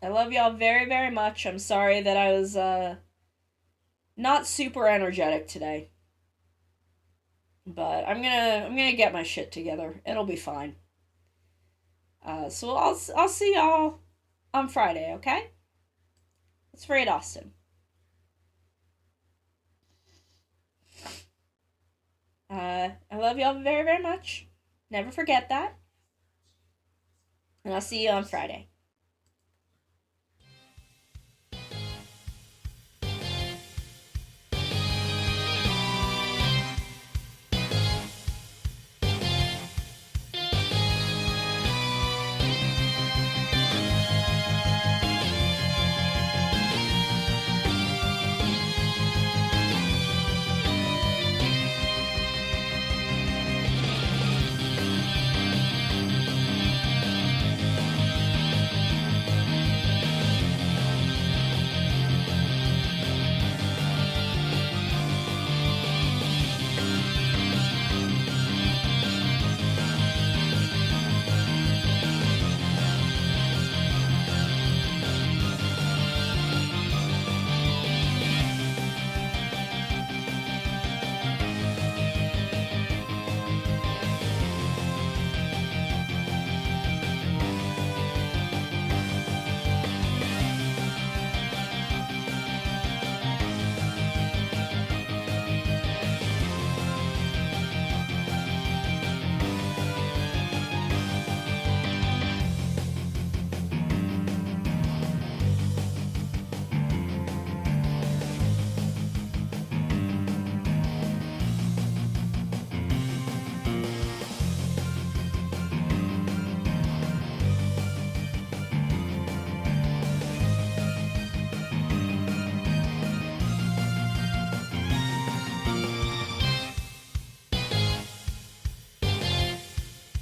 I love y'all very, very much. I'm sorry that I was not super energetic today. But I'm gonna get my shit together. It'll be fine. So I'll see y'all on Friday, okay? Let's raid Austin. I love y'all very, very much. Never forget that. And I'll see you on Friday.